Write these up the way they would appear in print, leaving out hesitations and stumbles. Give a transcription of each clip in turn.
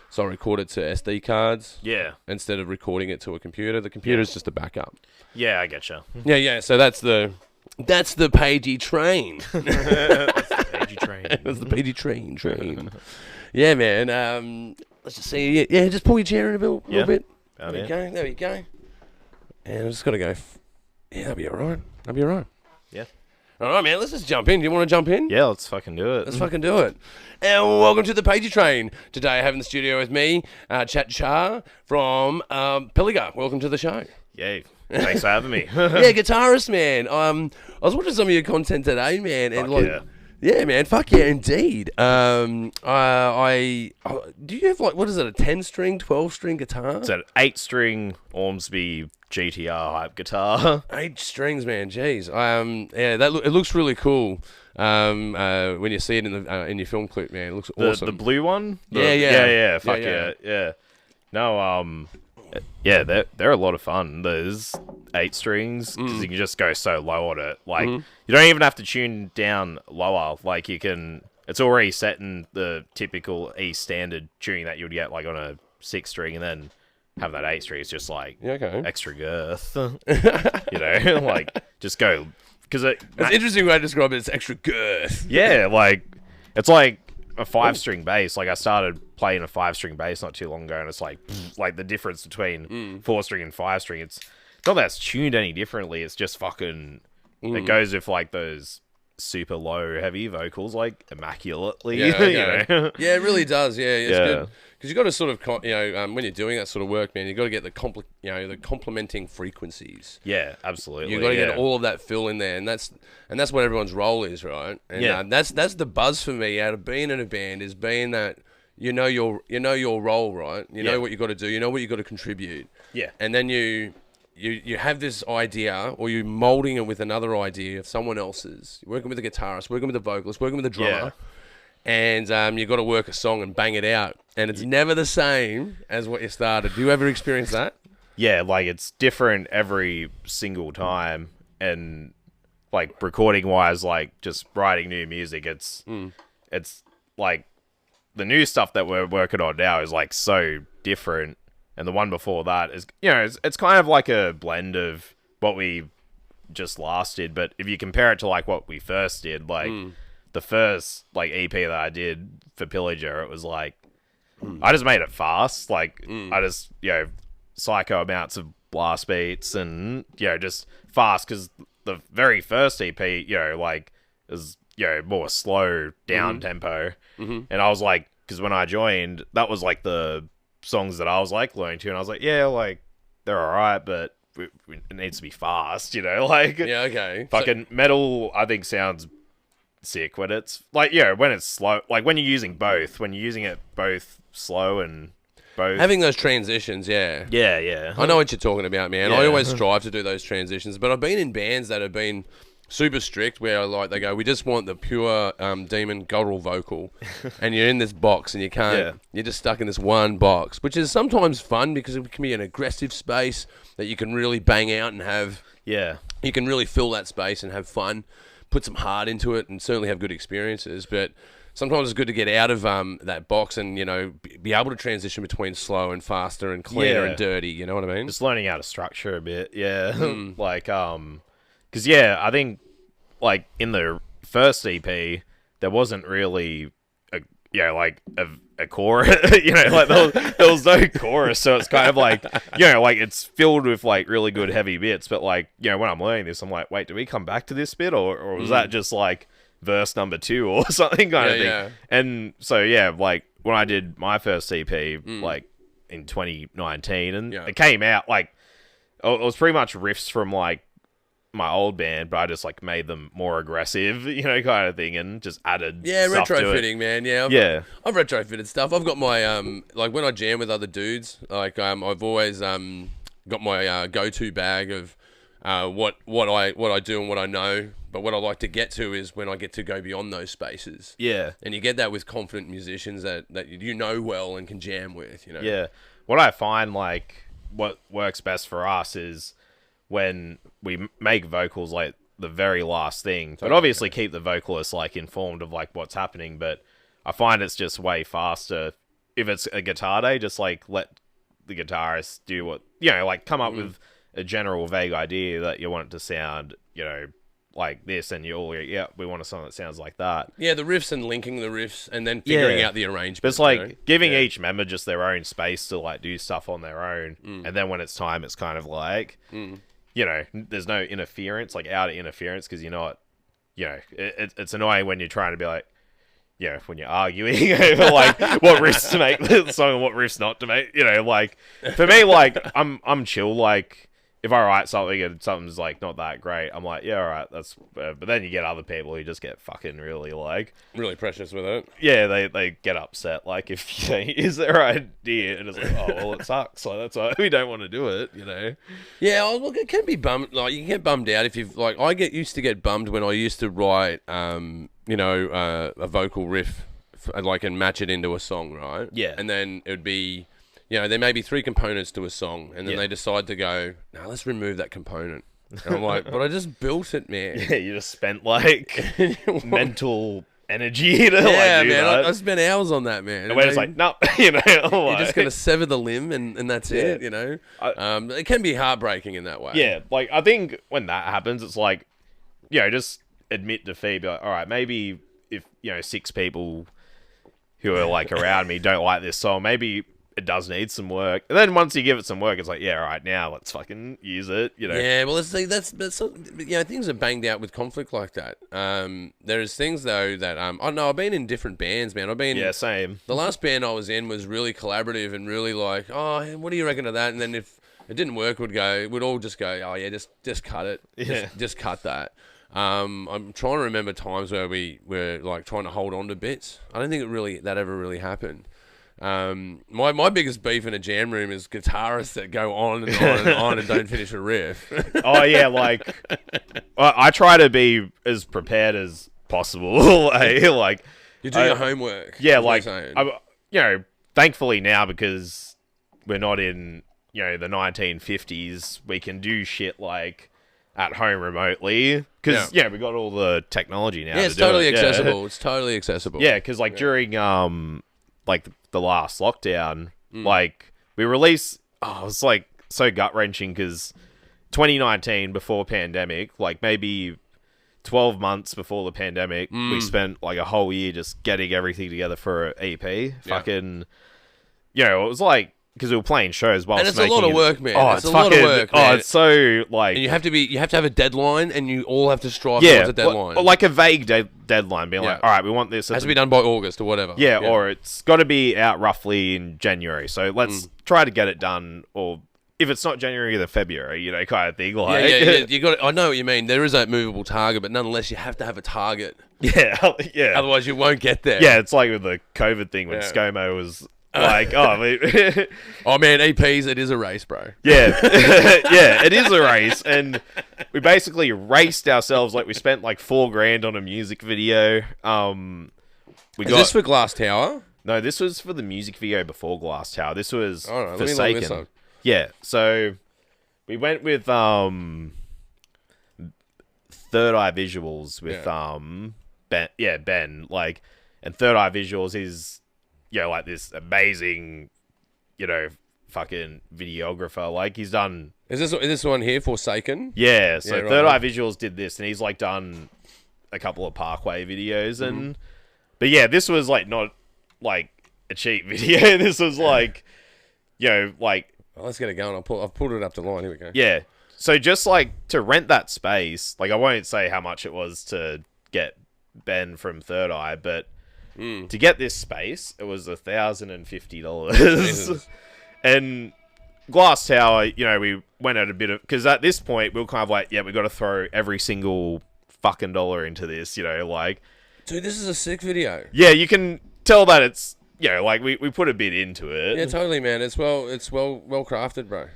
so I record it to SD cards. Yeah. Instead of recording it to a computer. The computer's just a backup. Yeah, I getcha. Yeah. So that's the Pagey train. That's the Pagey train. That's the Pagey train. Yeah, man. Let's just see. Yeah, just pull your chair in a little bit. Oh, There we go. And I just got to go. Yeah, that'll be all right. Yeah. All right, man. Let's just jump in. Do you want to jump in? Yeah, let's fucking do it. Let's fucking do it. And welcome to the Pagey train. Today I have in the studio with me, Shah from Pagey. Welcome to the show. Yay. Thanks for having me. Yeah, guitarist, man. I was watching some of your content today, man, and yeah, man, fuck yeah, indeed. I do you have what is it, a 10-string, 12-string guitar? It's an 8-string Ormsby GTR hype guitar. 8 strings, man. Jeez. Yeah, it looks really cool. When you see it in your film clip, man, it looks awesome. The blue one. Yeah. Fuck yeah. No, yeah, they're a lot of fun. There's 8 strings because you can just go so low on it. Like you don't even have to tune down lower. Like it's already set in the typical E standard tuning that you'd get like on a 6 string, and then have that 8 string. It's just like extra girth. Like just go because it's an interesting way to describe it. It's extra girth. Yeah, like it's like a 5-string bass. Like I started playing a 5-string bass not too long ago, and it's like the difference between 4-string and 5-string. It's not that it's tuned any differently. It's just fucking. It goes with like those super low heavy vocals like immaculately. Yeah, yeah, it really does. Yeah, it's good because you got to sort of when you're doing that sort of work, man, you got to get the complementing frequencies. Yeah, absolutely. You got to get all of that fill in there, and that's what everyone's role is, right? And that's the buzz for me out of being in a band is being that you know your role, right? You know what you got to do. You know what you got to contribute. Yeah, and then you have this idea, or you're molding it with another idea of someone else's. You're working with a guitarist, working with a vocalist, working with a drummer, and you've got to work a song and bang it out. And it's never the same as what you started. Do you ever experience that? Yeah, like it's different every single time. And like recording wise, like just writing new music, it's like the new stuff that we're working on now is like so different. And the one before that is, it's kind of like a blend of what we just last did. But if you compare it to like what we first did, like the first like EP that I did for Pillager, it was like, I just made it fast. Like I just, psycho amounts of blast beats and, just fast. Cause the very first EP, like is, more slow down tempo. And I was like, cause when I joined, that was like the songs that I was like learning to, and I was like, yeah, like they're alright, but it needs to be fast, like fucking metal I think sounds sick when it's like when it's slow, like when you're using it both slow and both having those transitions. I know what you're talking about, man. I always strive to do those transitions, but I've been in bands that have been super strict where like they go, we just want the pure demon guttural vocal, and you're in this box and you can't you're just stuck in this one box, which is sometimes fun because it can be an aggressive space that you can really bang out and have you can really fill that space and have fun, put some heart into it, and certainly have good experiences. But sometimes it's good to get out of that box and be able to transition between slow and faster and cleaner and dirty, you know what I mean? Just learning how to structure a bit. Like because I think like in the first EP there wasn't really a chorus, like there was no chorus, so it's kind of like like it's filled with like really good heavy bits, but like when I'm learning this, I'm like, wait, do we come back to this bit or was that just like verse number 2 or something kind of thing? And so like when I did my first EP like in 2019 and it came out like it was pretty much riffs from like my old band, but I just like made them more aggressive, kind of thing, and just added stuff retrofitting, to it. Man. I've retrofitted stuff. I've got my like when I jam with other dudes, like I've always got my go-to bag of what I do and what I know. But what I like to get to is when I get to go beyond those spaces. Yeah, and you get that with confident musicians that well and can jam with. Yeah, what I find like what works best for us is when we make vocals like the very last thing, but obviously keep the vocalist like informed of like what's happening. But I find it's just way faster if it's a guitar day, just like let the guitarist do what, like come up with a general vague idea that you want it to sound, like this, and you're all, we want a song that sounds like that. Yeah, the riffs and linking the riffs, and then figuring out the arrangement. But it's like giving each member just their own space to like do stuff on their own, and then when it's time, it's kind of like, there's no interference, like outer interference, because you're not, it's annoying when you're trying to be like, when you're arguing over like what riffs to make the song and what riffs not to make, like for me, like I'm chill, like. If I write something and something's like not that great, I'm like, yeah, all right, that's. But then you get other people who just get fucking really like really precious with it. Yeah, they get upset like if you say is their idea and it's like, oh well, it sucks. So that's why we don't want to do it, Yeah, look, it can be bummed. Like you can get bummed out if you've like. I used to get bummed when I used to write, a vocal riff, and match it into a song, right? Yeah, and then it would be. There may be 3 components to a song, and then they decide to go, no, let's remove that component. And I'm like, but I just built it, man. Yeah, you just spent, like, mental energy to, do man, that. I spent hours on that, man. And when it's like, no, you're just going to sever the limb, and that's it, it can be heartbreaking in that way. Yeah, like, I think when that happens, it's like, just admit defeat, be like, all right, maybe if, 6 people who are, like, around me don't like this song, maybe... it does need some work, and then once you give it some work, it's like, yeah, all right, now let's fucking use it, Yeah, well, that's things are banged out with conflict like that. There's things though that I don't know. I've been in different bands, man. Same. The last band I was in was really collaborative and really like, oh, what do you reckon of that? And then if it didn't work, we'd all just go, oh yeah, just cut it, just cut that. I'm trying to remember times where we were like trying to hold on to bits. I don't think that ever really happened. My biggest beef in a jam room is guitarists that go on and on and on and don't finish a riff. Oh yeah, like I try to be as prepared as possible. Like you do your homework. Yeah, like thankfully now, because we're not in the 1950s, we can do shit like at home remotely, because we got all the technology now. Yeah, it's totally accessible. It's totally accessible. Yeah, because like during like the last lockdown, like we released, it was like so gut wrenching, because 2019 before pandemic, like maybe 12 months before the pandemic, we spent like a whole year just getting everything together for an EP. Fucking, it was like, because we were playing shows while, and it's a lot of work, man. Oh, it's a lot of work, man. Oh, it's so like, and you have to have a deadline, and you all have to strive towards a deadline. Like a vague deadline, being like, all right, we want this. It has to be done by August or whatever. Yeah, or it's got to be out roughly in January. So let's try to get it done, or if it's not January, then February, kind of thing. Like, yeah. You got. I know what you mean. There is a movable target, but nonetheless, you have to have a target. Yeah. Otherwise, you won't get there. Yeah, it's like with the COVID thing when ScoMo was. Like, oh man, EPs, it is a race, bro. Yeah, yeah, it is a race, and we basically raced ourselves. Like, we spent like $4,000 on a music video. Is this for Glass Tower? No, this was for the music video before Glass Tower. This was Forsaken. Yeah, so we went with Third Eye Visuals with Ben, like, and Third Eye Visuals is. Like this amazing, fucking videographer. Like, he's done... Is this one here, Forsaken? Yeah, so Third Eye Visuals did this, and he's, like, done a couple of Parkway videos, and... But, yeah, this was, like, not, like, a cheap video. This was, like, like... Oh, let's get it going. I've pulled it up to line. Here we go. Yeah. So, just, like, to rent that space, like, I won't say how much it was to get Ben from Third Eye, but... To get this space, it was $1,050. And Glass Tower, we went at a bit of... Because at this point, we were kind of like, we got to throw every single fucking dollar into this, like... Dude, this is a sick video. Yeah, you can tell that it's... like, we put a bit into it. Yeah, totally, man. It's well crafted, bro.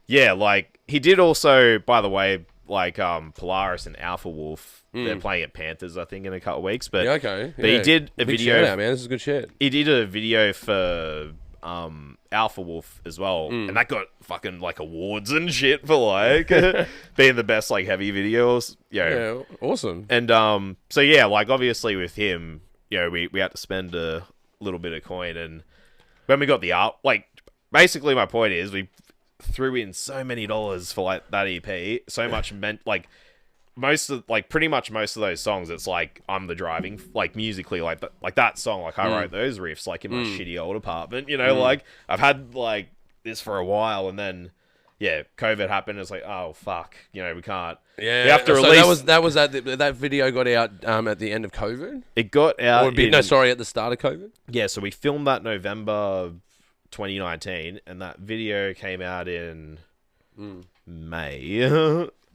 Yeah, like, he did also, by the way, like, Polaris and Alpha Wolf... They're playing at Panthers, I think, in a couple of weeks. But okay. But he did a big video. Shout out, man. This is good shit. He did a video for Alpha Wolf as well, and that got fucking like awards and shit for like being the best like heavy videos. Yeah, awesome. And so yeah, like obviously with him, we had to spend a little bit of coin, and when we got the art, like, basically my point is we threw in so many dollars for like that EP, so much meant like pretty much most of those songs, it's like I'm the driving, like musically, like that song, like I wrote those riffs like in my shitty old apartment, you know, like I've had like this for a while, and then COVID happened. It's like, oh fuck, you know, we can't. Yeah, we have to release. So that video got out at the end of COVID. It got out. At the start of COVID. Yeah, so we filmed that November 2019, and that video came out in May.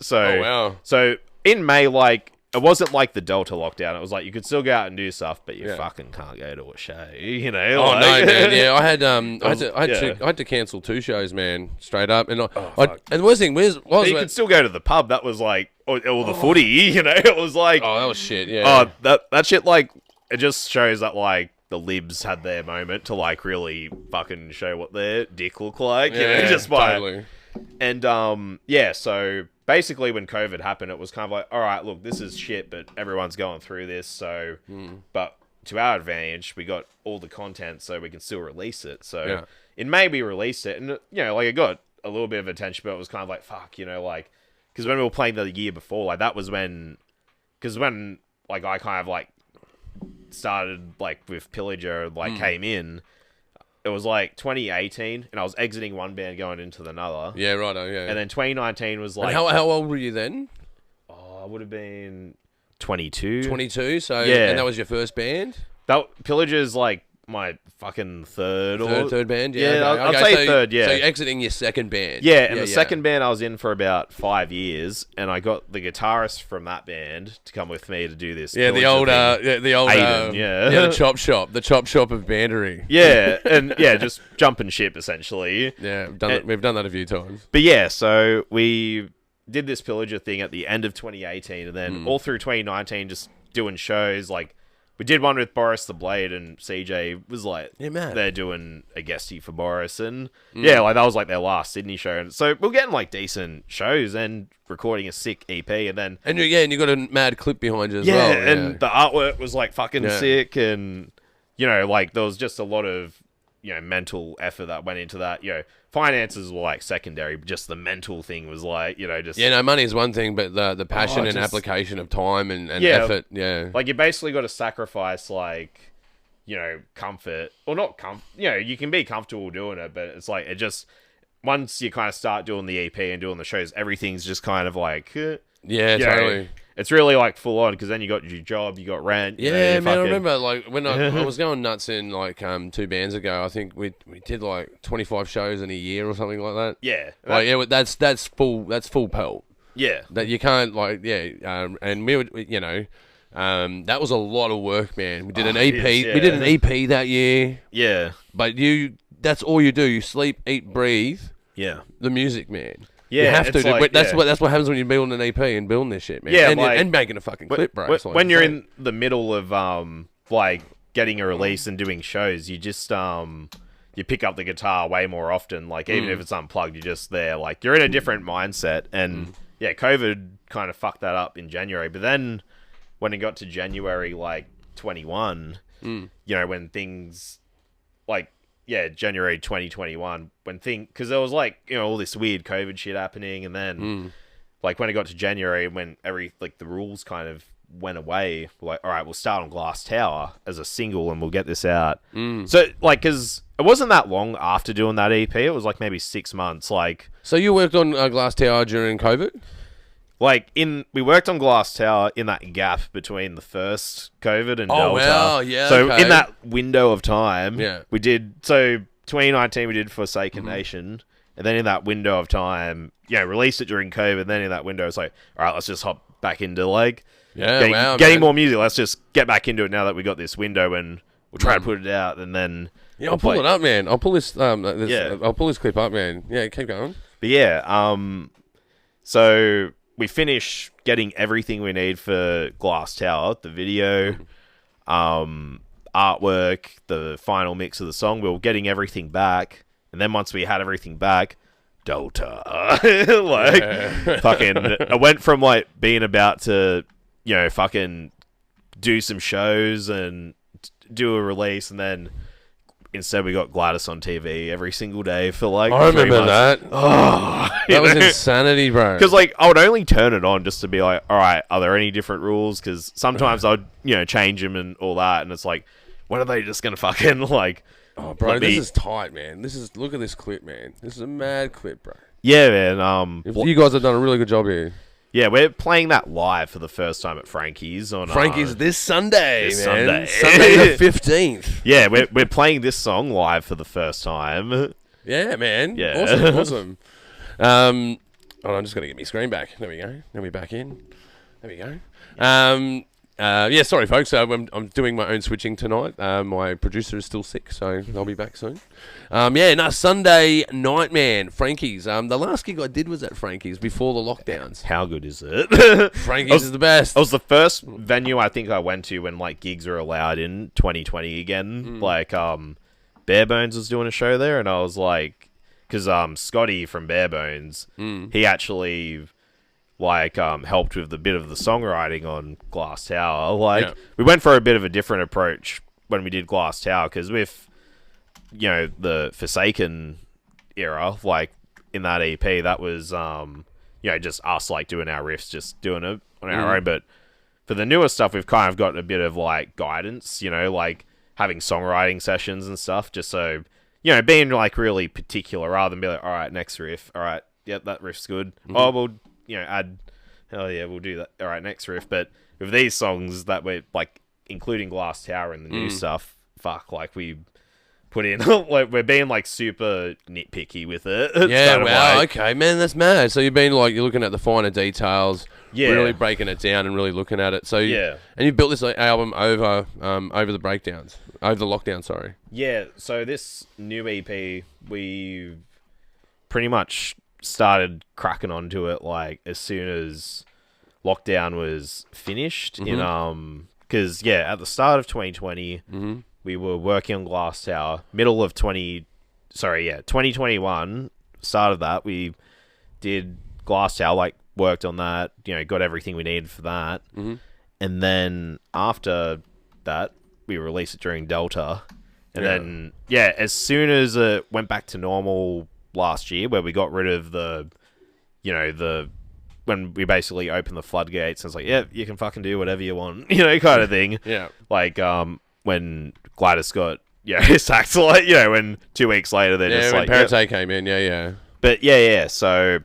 So, oh wow. So in May, like, it wasn't like the Delta lockdown. It was like you could still go out and do stuff, but you fucking can't go to a show, you know? Oh, like, no, man. Yeah, I had to cancel 2 shows, man, straight up. And and the worst thing was you could still go to the pub. That was like, or the footy, you know? It was like... Oh, that was shit, yeah. Oh, that shit, like, it just shows that, like, the libs had their moment to, like, really fucking show what their dick looked like, you know? Just by... Totally. And, so... Basically, when COVID happened, it was kind of like, all right, look, this is shit, but everyone's going through this, so... But to our advantage, we got all the content, so we can still release it. So in May, we released it, and, you know, like, it got a little bit of attention, but it was kind of like, fuck, you know, like... Because when we were playing the year before, like, that was when... Because when, like, I kind of, like, started, like, with Pillager, like, came in... It was like 2018, and I was exiting one band going into another. Yeah, righto, yeah. And then 2019 was like... And how old were you then? Oh, I would have been 22. 22, so... Yeah. And that was your first band? Pillager's like my fucking third band, yeah. Yeah, okay. I'd say third, yeah. So you're exiting your second band. Yeah, and the second band I was in for about 5 years, and I got the guitarist from that band to come with me to do this. Yeah, the old Aiden, the chop shop of bandery. Yeah, and just jumping ship essentially. Yeah, we've done that a few times. But yeah, so we did this Pillager thing at the end of 2018, and then all through 2019, just doing shows like. We did one with Boris the Blade, and CJ was like, they're doing a guestie for Boris, and like that was like their last Sydney show. And so we're getting like decent shows and recording a sick EP, and you got a mad clip behind you as well. Yeah, and the artwork was like fucking sick, and you know, like there was just a lot of mental effort that went into that. Finances were like secondary, but just the mental thing was like, just... Yeah, no, money is one thing, but the passion and application of time and effort, Like, you basically got to sacrifice, like, comfort. Or not you can be comfortable doing it, but it's like, it just... Once you kind of start doing the EP and doing the shows, everything's just kind of like... Yeah, totally. It's really like full on, because then you got your job, you got rent. Yeah, man, I remember like when I was going nuts in like 2 bands ago. I think we did like 25 shows in a year or something like that. Yeah, like that's full pelt. Yeah, that you can't like and we would that was a lot of work, man. We did an EP. We did an EP that year. Yeah, but that's all you do. You sleep, eat, breathe. Yeah, the music, man. Yeah, you have to. Like, that's what happens when you're building an EP and building this shit, man. Yeah, and making a fucking clip, bro. When you're in the middle of like getting a release and doing shows, you just you pick up the guitar way more often. Like even if it's unplugged, you're just there. Like you're in a different mindset. And COVID kind of fucked that up in January. But then when it got to January like 21, when things like. Yeah, January 2021, because there was like, all this weird COVID shit happening, and then like when it got to January, when the rules kind of went away, we're like, all right, we'll start on Glass Tower as a single and we'll get this out. So like, because it wasn't that long after doing that EP, it was like maybe 6 months. Like, so you worked on Glass Tower during COVID? Like we worked on Glass Tower in that gap between the first COVID and Delta. Wow, yeah. So in that window of time, we did. So 2019 we did Forsaken Nation, and then in that window of time, released it during COVID. And then in that window, it's like, all right, let's just hop back into like getting more music. Let's just get back into it now that we got this window, and we'll try to put it out. And then I'll pull it up, man. I'll pull this. I'll pull this clip up, man. Yeah, keep going. But so. We finish getting everything we need for Glass Tower, the video, artwork, the final mix of the song. We were getting everything back. And then once we had everything back, Delta. Fucking... I went from, like, being about to, fucking do some shows and do a release, and then instead we got Gladys on TV every single day for like. I remember that. Oh, that was insanity, bro. Because like I would only turn it on just to be like, all right, are there any different rules? Because sometimes I'd change them and all that, and it's like, when are they just gonna fucking like? Oh, bro, this is tight, man. Look at this clip, man. This is a mad clip, bro. Yeah, man. You guys have done a really good job here. Yeah, we're playing that live for the first time at Frankie's on Frankie's this Sunday, man. Sunday the 15th. Yeah, we're playing this song live for the first time. Yeah, man. Yeah, awesome. I'm just gonna get my screen back. There we go. Now we're back in. There we go. Sorry, folks. I'm doing my own switching tonight. My producer is still sick, so I'll be back soon. Sunday night, man. Frankie's. The last gig I did was at Frankie's before the lockdowns. How good is it? Frankie's is the best. It was the first venue I think I went to when like gigs are allowed in 2020 again. Like Barebones was doing a show there, and I was like, because Scotty from Barebones, he actually helped with the bit of the songwriting on Glass Tower. We went for a bit of a different approach when we did Glass Tower, because with the Forsaken era, like in that EP, that was just us like doing our riffs, just doing it on our own. But for the newer stuff, we've kind of got a bit of like guidance, like having songwriting sessions and stuff, just so being like really particular rather than be like, all right, next riff, all right, yep, that riff's good. Oh, we'll add, hell yeah, we'll do that. All right, next riff. But with these songs that we're like, including Glass Tower and the new stuff, we put in, like, we're being like super nitpicky with it. Yeah, wow, okay, man, that's mad. So you've been like, you're looking at the finer details, really breaking it down and really looking at it. So and you built this album over the breakdowns, over the lockdown. Sorry. Yeah. So this new EP, we pretty much started cracking onto it like as soon as lockdown was finished because at the start of 2020 we were working on Glass Tower. Middle of 2021, start of that, we did Glass Tower, like worked on that, got everything we needed for that, and then after that we released it during Delta, and then as soon as it went back to normal last year, where we got rid of the when we basically opened the floodgates, and it's like, yeah, you can fucking do whatever you want, kind of thing. Yeah. Like, when Gladys got, sacked, like, when 2 weeks later, they're just like... Yeah, when Parate came in, yeah. But, so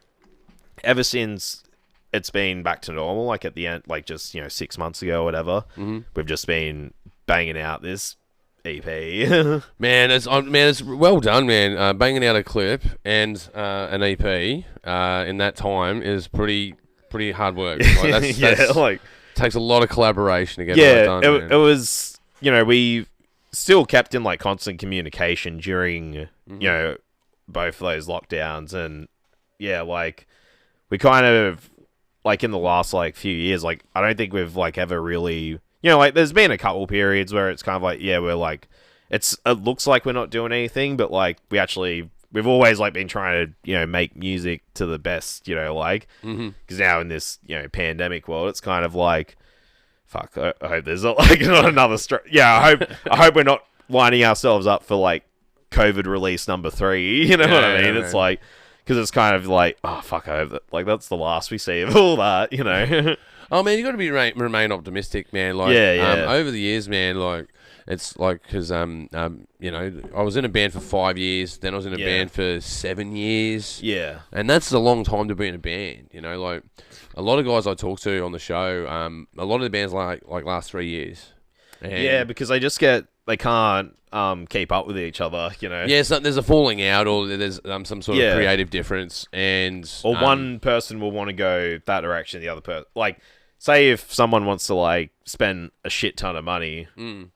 ever since it's been back to normal, like at the end, like just, 6 months ago or whatever, we've just been banging out this EP. man, it's well done, man. Banging out a clip and an EP in that time is pretty hard work. Like, that's takes a lot of collaboration to get it done. It was, we still kept in like constant communication during both of those lockdowns, and like we kind of like in the last like few years, like I don't think we've like ever really. Like, there's been a couple periods where it's kind of like, we're like, it looks like we're not doing anything, but like, we've always like been trying to, make music to the best, like, because now in this, pandemic world, it's kind of like, fuck, I hope there's not like not another I hope we're not lining ourselves up for like COVID release number 3, what I mean? It's like, because it's kind of like, oh fuck, I hope that, like, that's the last we see of all that, Oh man, you got to be remain optimistic, man. Like, over the years, man, like it's like because I was in a band for 5 years, then I was in a band for 7 years, and that's a long time to be in a band. Like a lot of guys I talk to on the show, a lot of the bands like last 3 years. And because they can't keep up with each other, Yeah, so there's a falling out, or there's some sort of creative difference, or one person will want to go that direction, the other person, like. Say if someone wants to like spend a shit ton of money, and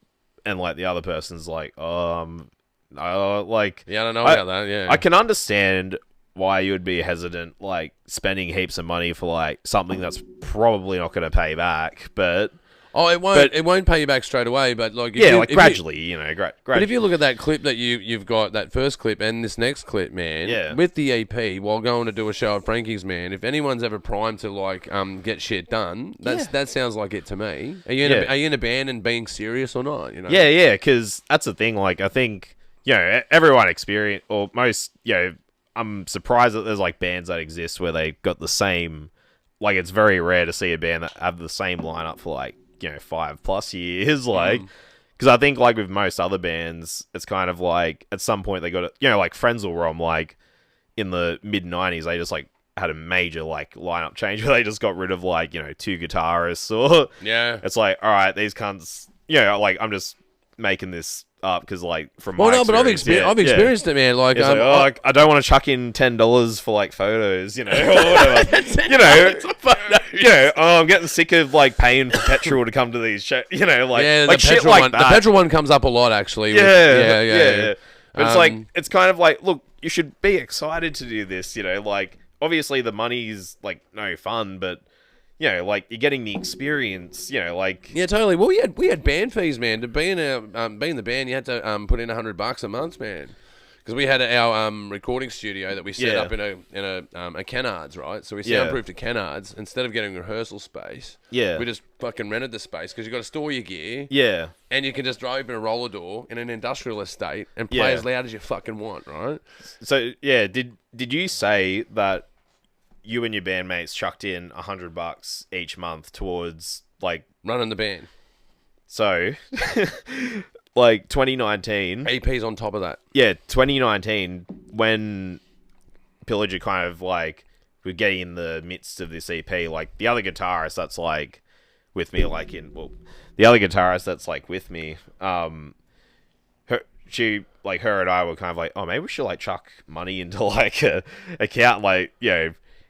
like the other person's like, I don't know about that. Yeah, I can understand why you would be hesitant, like spending heaps of money for like something that's probably not going to pay back, but. Oh, it won't. It won't pay you back straight away, but like gradually, gradually. But if you look at that clip that you've got, that first clip and this next clip, man, with the EP while going to do a show at Frankie's, man, if anyone's ever primed to like get shit done, that sounds like it to me. Are you in a band and being serious or not? Yeah, because that's the thing. Like, I think everyone experience, or most, I'm surprised that there's like bands that exist where they got the same, like it's very rare to see a band that have the same lineup for like, 5+ years, like, because I think like with most other bands, it's kind of like at some point they got it, like Frenzal Rom, like in the mid-90s, they just like had a major like lineup change where they just got rid of like, 2 guitarists, or it's like, all right, these cunts, like I'm just making this up because like from my but I've experienced it, man. Like, I don't want to chuck in $10 for like photos, or whatever. I'm getting sick of like paying for petrol to come to these shows, like like shit like one, that. The petrol one comes up a lot, actually. Yeah. But it's like, it's kind of like, look, you should be excited to do this, like obviously the money's like no fun, but like you're getting the experience, like totally. Well, we had band fees, man. To be in the band, you had to put in $100 a month, man, because we had our recording studio that we set up in a Kennards, right? So we soundproofed a Kennards instead of getting rehearsal space. Yeah, we just fucking rented the space because you got to store your gear. Yeah, and you can just drive open a roller door in an industrial estate and play as loud as you fucking want, right? So did you say that you and your bandmates chucked in $100 each month towards like running the band? So, like 2019, EPs on top of that. Yeah, 2019 when Pillager kind of like we're getting in the midst of this EP. Like the other guitarist that's like with me, like the other guitarist that's like with me, her and I were kind of like, oh, maybe we should like chuck money into like a account, like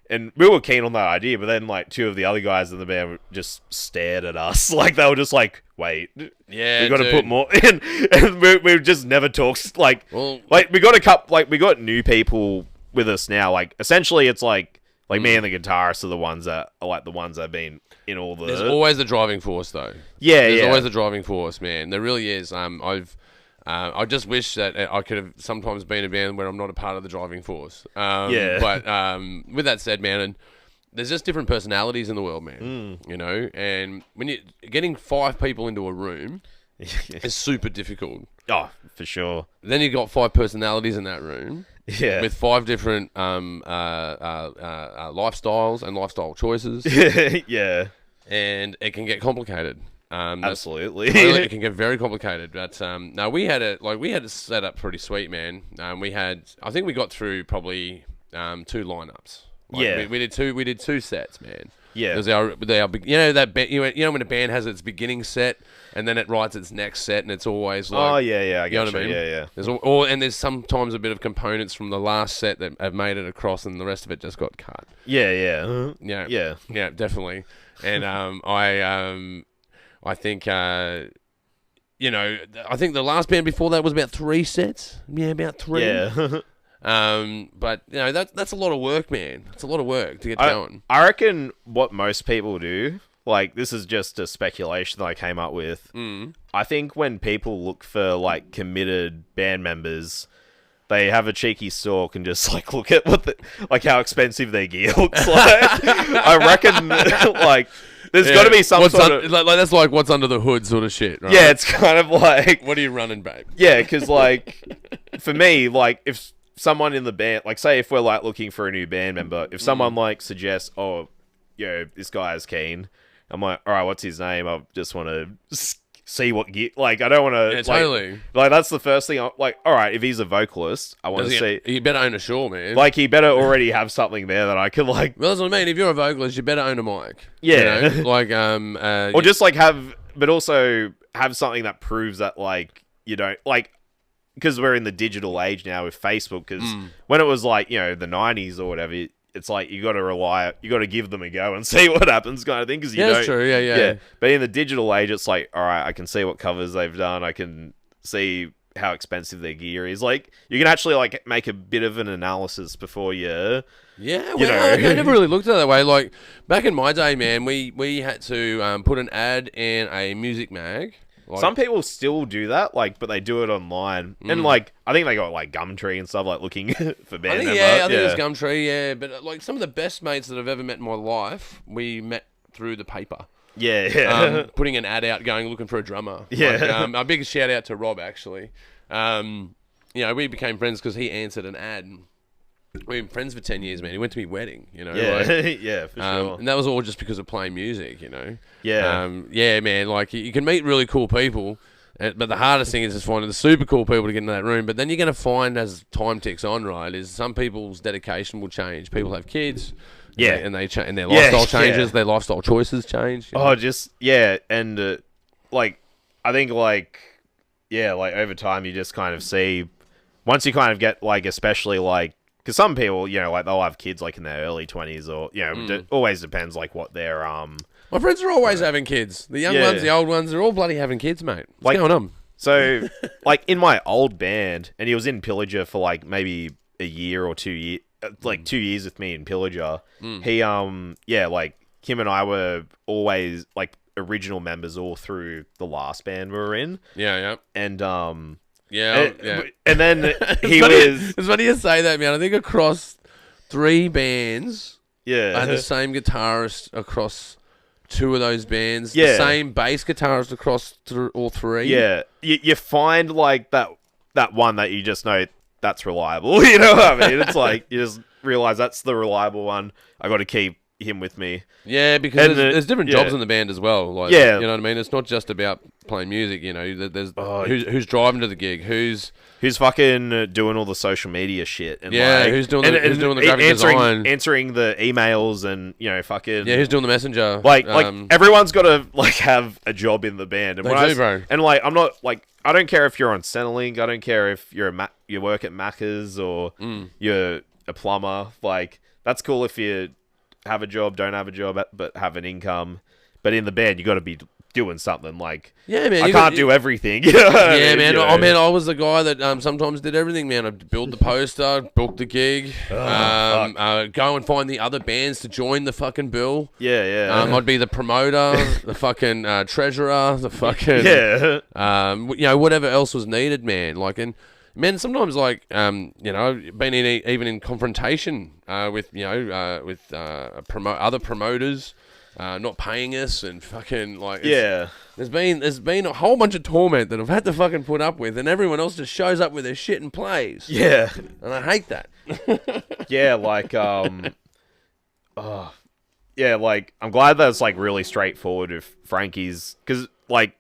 and we were keen on that idea, but then like 2 of the other guys in the band just stared at us. Like they were just like, wait, we got to put more in. And we just never talked. Like we got new people with us now. Like essentially it's like me and the guitarist are the ones that are like the ones that have been in all the... There's always the driving force though. There's always the driving force, man. There really is. I just wish that I could have sometimes been a band where I'm not a part of the driving force. But with that said, man, and there's just different personalities in the world, man. And when you're getting 5 people into a room is super difficult. Oh, for sure. Then you got 5 personalities in that room. Yeah. With 5 different lifestyles and lifestyle choices. Yeah. And it can get complicated. Absolutely. It can get very complicated, but no, we had it set up pretty sweet, man. I think we got through probably 2 lineups. We did 2 sets, man. Yeah, because our when a band has its beginning set and then it writes its next set, and it's always like, I get what I mean? Yeah. There's sometimes a bit of components from the last set that have made it across, and the rest of it just got cut. Yeah, definitely. And I think, I think the last band before that was about 3 sets. Yeah, about 3. Yeah. But that's a lot of work, man. It's a lot of work to get going. I reckon what most people do, like this is just a speculation that I came up with. I think when people look for like committed band members, they have a cheeky stalk and just like look at how expensive their gear looks like. I reckon like. There's got to be some sort of... that's like what's under the hood sort of shit, right? Yeah, it's kind of like... What are you running, babe? Yeah, because like, for me, like, if someone in the band... Like, say if we're like looking for a new band member, if someone like suggests, oh, this guy is keen, I'm like, all right, what's his name? I just want to see what gear... Like, I don't want to... Yeah, totally. Like, that's the first thing. Like, all right, if he's a vocalist, I want to see... You better own a Shaw, man. Like, he better already have something there that I could, like... Well, that's what I mean. If you're a vocalist, you better own a mic. Yeah. Like, or just, like, have... But also have something that proves that, like, you don't... Like, because we're in the digital age now with Facebook, because when it was, like, the 90s or whatever... It's like you got to give them a go and see what happens, kind of thing. Because that's true. Yeah. But in the digital age, it's like, all right, I can see what covers they've done. I can see how expensive their gear is. Like, you can actually like make a bit of an analysis before you. Yeah, well, I never really looked at it that way. Like back in my day, man, we had to put an ad in a music mag. Like, some people still do that, like, but they do it online. And, like, I think they got, like, Gumtree and stuff, like, looking for band members. I think it's Gumtree, yeah. But, like, some of the best mates that I've ever met in my life, we met through the paper. Yeah. Putting an ad out, looking for a drummer. Yeah. Like, a big shout out to Rob, actually. we became friends because he answered an ad. We've been friends for 10 years, man. He went to my wedding, Yeah, yeah, for sure. And that was all just because of playing music, Yeah. Yeah, man. Like, you can meet really cool people, but the hardest thing is just finding the super cool people to get into that room. But then you're going to find, as time ticks on, right, is some people's dedication will change. People have kids. Yeah. And their lifestyle changes. Their lifestyle choices change. And, I think, over time you just kind of see... Once you kind of get, especially, because some people, they'll have kids, in their early 20s or, it always depends, what their, My friends are always having kids. The young ones, the old ones, they're all bloody having kids, mate. What's going on? So, in my old band, and he was in Pillager for, maybe a year or 2 years, 2 years with me in Pillager, he, him and I were always, original members all through the last band we were in. Yeah. And, yeah. And then he was... It's funny you say that, man. I think across 3 bands, I had the same guitarist across 2 of those bands. Yeah. The same bass guitarist across all 3. Yeah. You find, that one that you just know that's reliable. You know what I mean? It's you just realize that's the reliable one. I got to keep him with me. Yeah, because there's different jobs in the band as well. You know what I mean? It's not just about playing music, There's who's driving to the gig, who's fucking doing all the social media shit, and who's doing the graphic design, answering the emails, and fucking who's doing the messenger. Everyone's got to have a job in the band, and bro. And I'm not I don't care if you're on Centrelink, I don't care if you work at Macca's or you're a plumber. That's cool if you have a job, don't have a job, but have an income. But in the band, you got to be doing something. Yeah, man, I can't do everything. Man. I was the guy that sometimes did everything, man. I'd build the poster, book the gig, go and find the other bands to join the fucking bill. Yeah. I'd be the promoter, the fucking treasurer, the fucking whatever else was needed, man. Man, sometimes been even in confrontation with other promoters not paying us and fucking There's been a whole bunch of torment that I've had to fucking put up with, and everyone else just shows up with their shit and plays. Yeah, and I hate that. I'm glad that it's really straightforward with Frankie's, because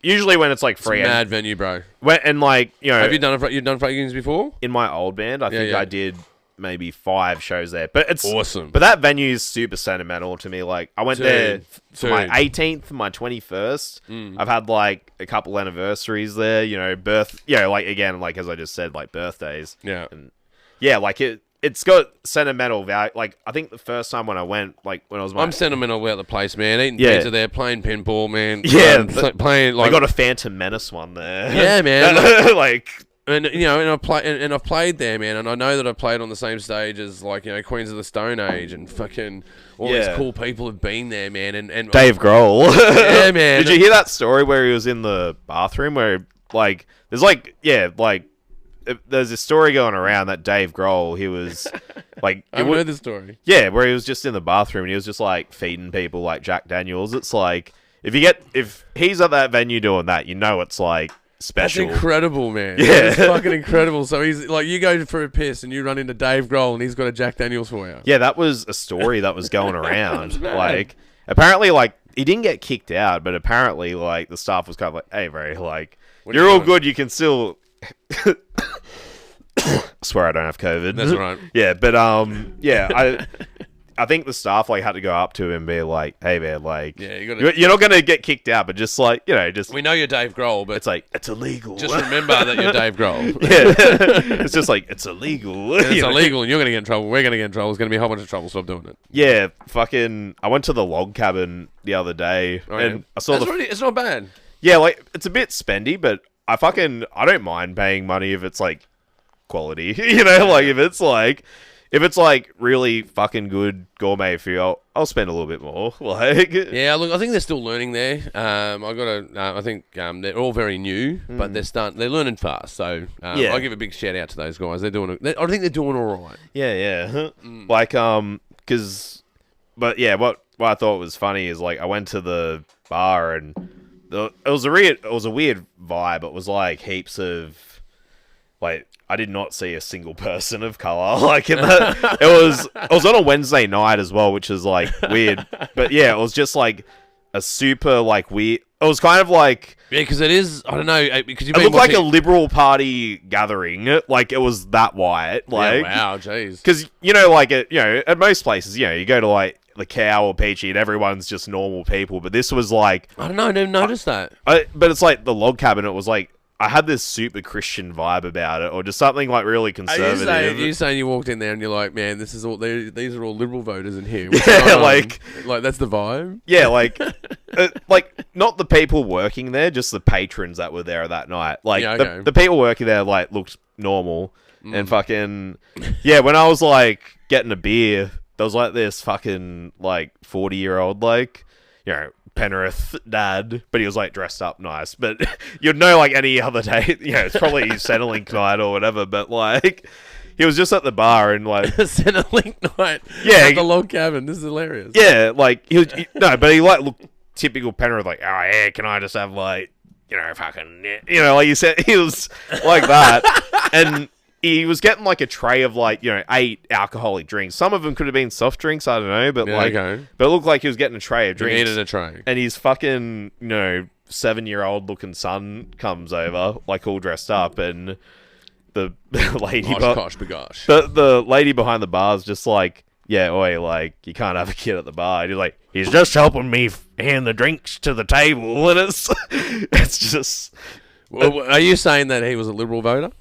usually when it's free, it's a mad venue, bro. Have you done Frankie's before? In my old band, I think I did maybe 5 shows there, but it's awesome. But that venue is super sentimental to me. I went there for my 18th, my 21st. I've had a couple anniversaries there. Again, as I just said, birthdays. Yeah, and it's got sentimental value. I think the first time when I went, when I was I'm sentimental about the place, man. Eating pizza there, playing pinball, man. Yeah, playing. I got a Phantom Menace one there. Yeah, man. And I've played there, man, and I know that I've played on the same stage as Queens of the Stone Age, and fucking all these cool people have been there, man. And Dave Grohl. Yeah, man. Did you hear that story where he was in the bathroom where there's this story going around that Dave Grohl, he was I've heard the story. Yeah, where he was just in the bathroom and he was just feeding people Jack Daniels. It's if he's at that venue doing that, it's special. That's incredible, man. Yeah, it's fucking incredible. So he's you go for a piss and you run into Dave Grohl and he's got a Jack Daniels for you. Yeah, that was a story that was going around. Apparently, he didn't get kicked out, but apparently, the staff was kind of hey, bro, you're all good. You can still. I swear I don't have COVID. That's right. Yeah, but I think the staff had to go up to him and be hey man, you're not gonna get kicked out, but just just we know you're Dave Grohl, but it's illegal. Just remember that you're Dave Grohl. Yeah, it's just it's illegal. It's illegal, and you're gonna get in trouble. We're gonna get in trouble. There's gonna be a whole bunch of trouble. Stop doing it. Yeah, fucking. I went to the log cabin the other day, and I saw it's not bad. Yeah, it's a bit spendy, but I don't mind paying money if it's quality. If it's really fucking good gourmet food, I'll spend a little bit more. Yeah, look, I think they're still learning there. I think they're all very new, but they're learning fast. So I'll give a big shout out to those guys. I think they're doing all right. Yeah. What I thought was funny is I went to the bar and it was a weird vibe. It was heaps of like, I did not see a single person of color. Like, in the, it was on a Wednesday night as well, which is like weird. But yeah, it was just like a super like weird. It was kind of like because it is. I don't know because it looked like a Liberal Party gathering. Like it was that white. Like wow, jeez. Because like at most places, you go to like the Cow or Peachy and everyone's just normal people. But this was like I don't know. I didn't notice that. But it's like the log cabin. It was like. I had this super Christian vibe about it, or just something like really conservative. Are you saying you walked in there and you're like, man, this is all these are all Liberal voters in here? Yeah, like that's the vibe. Yeah, like not the people working there, just the patrons that were there that night. Like the people working there like looked normal and fucking when I was like getting a beer, there was like this fucking like 40-year-old like Penrith dad, but he was like dressed up nice. But you'd know like any other day, it's probably Centrelink night or whatever. But like, he was just at the bar and like Centrelink night, at the log cabin. This is hilarious. Yeah, like but he like looked typical Penrith, like, oh yeah, can I just have like fucking like you said, he was like that, and. He was getting like a tray of like 8 alcoholic drinks. Some of them could have been soft drinks, I don't know, but but it looked like he was getting a tray of drinks. He needed a tray, and his fucking 7-year-old looking son comes over like all dressed up, and the lady, the lady behind the bar is just like, like you can't have a kid at the bar. And he's like, he's just helping me hand the drinks to the table, and it's just. Well, are you saying that he was a Liberal voter?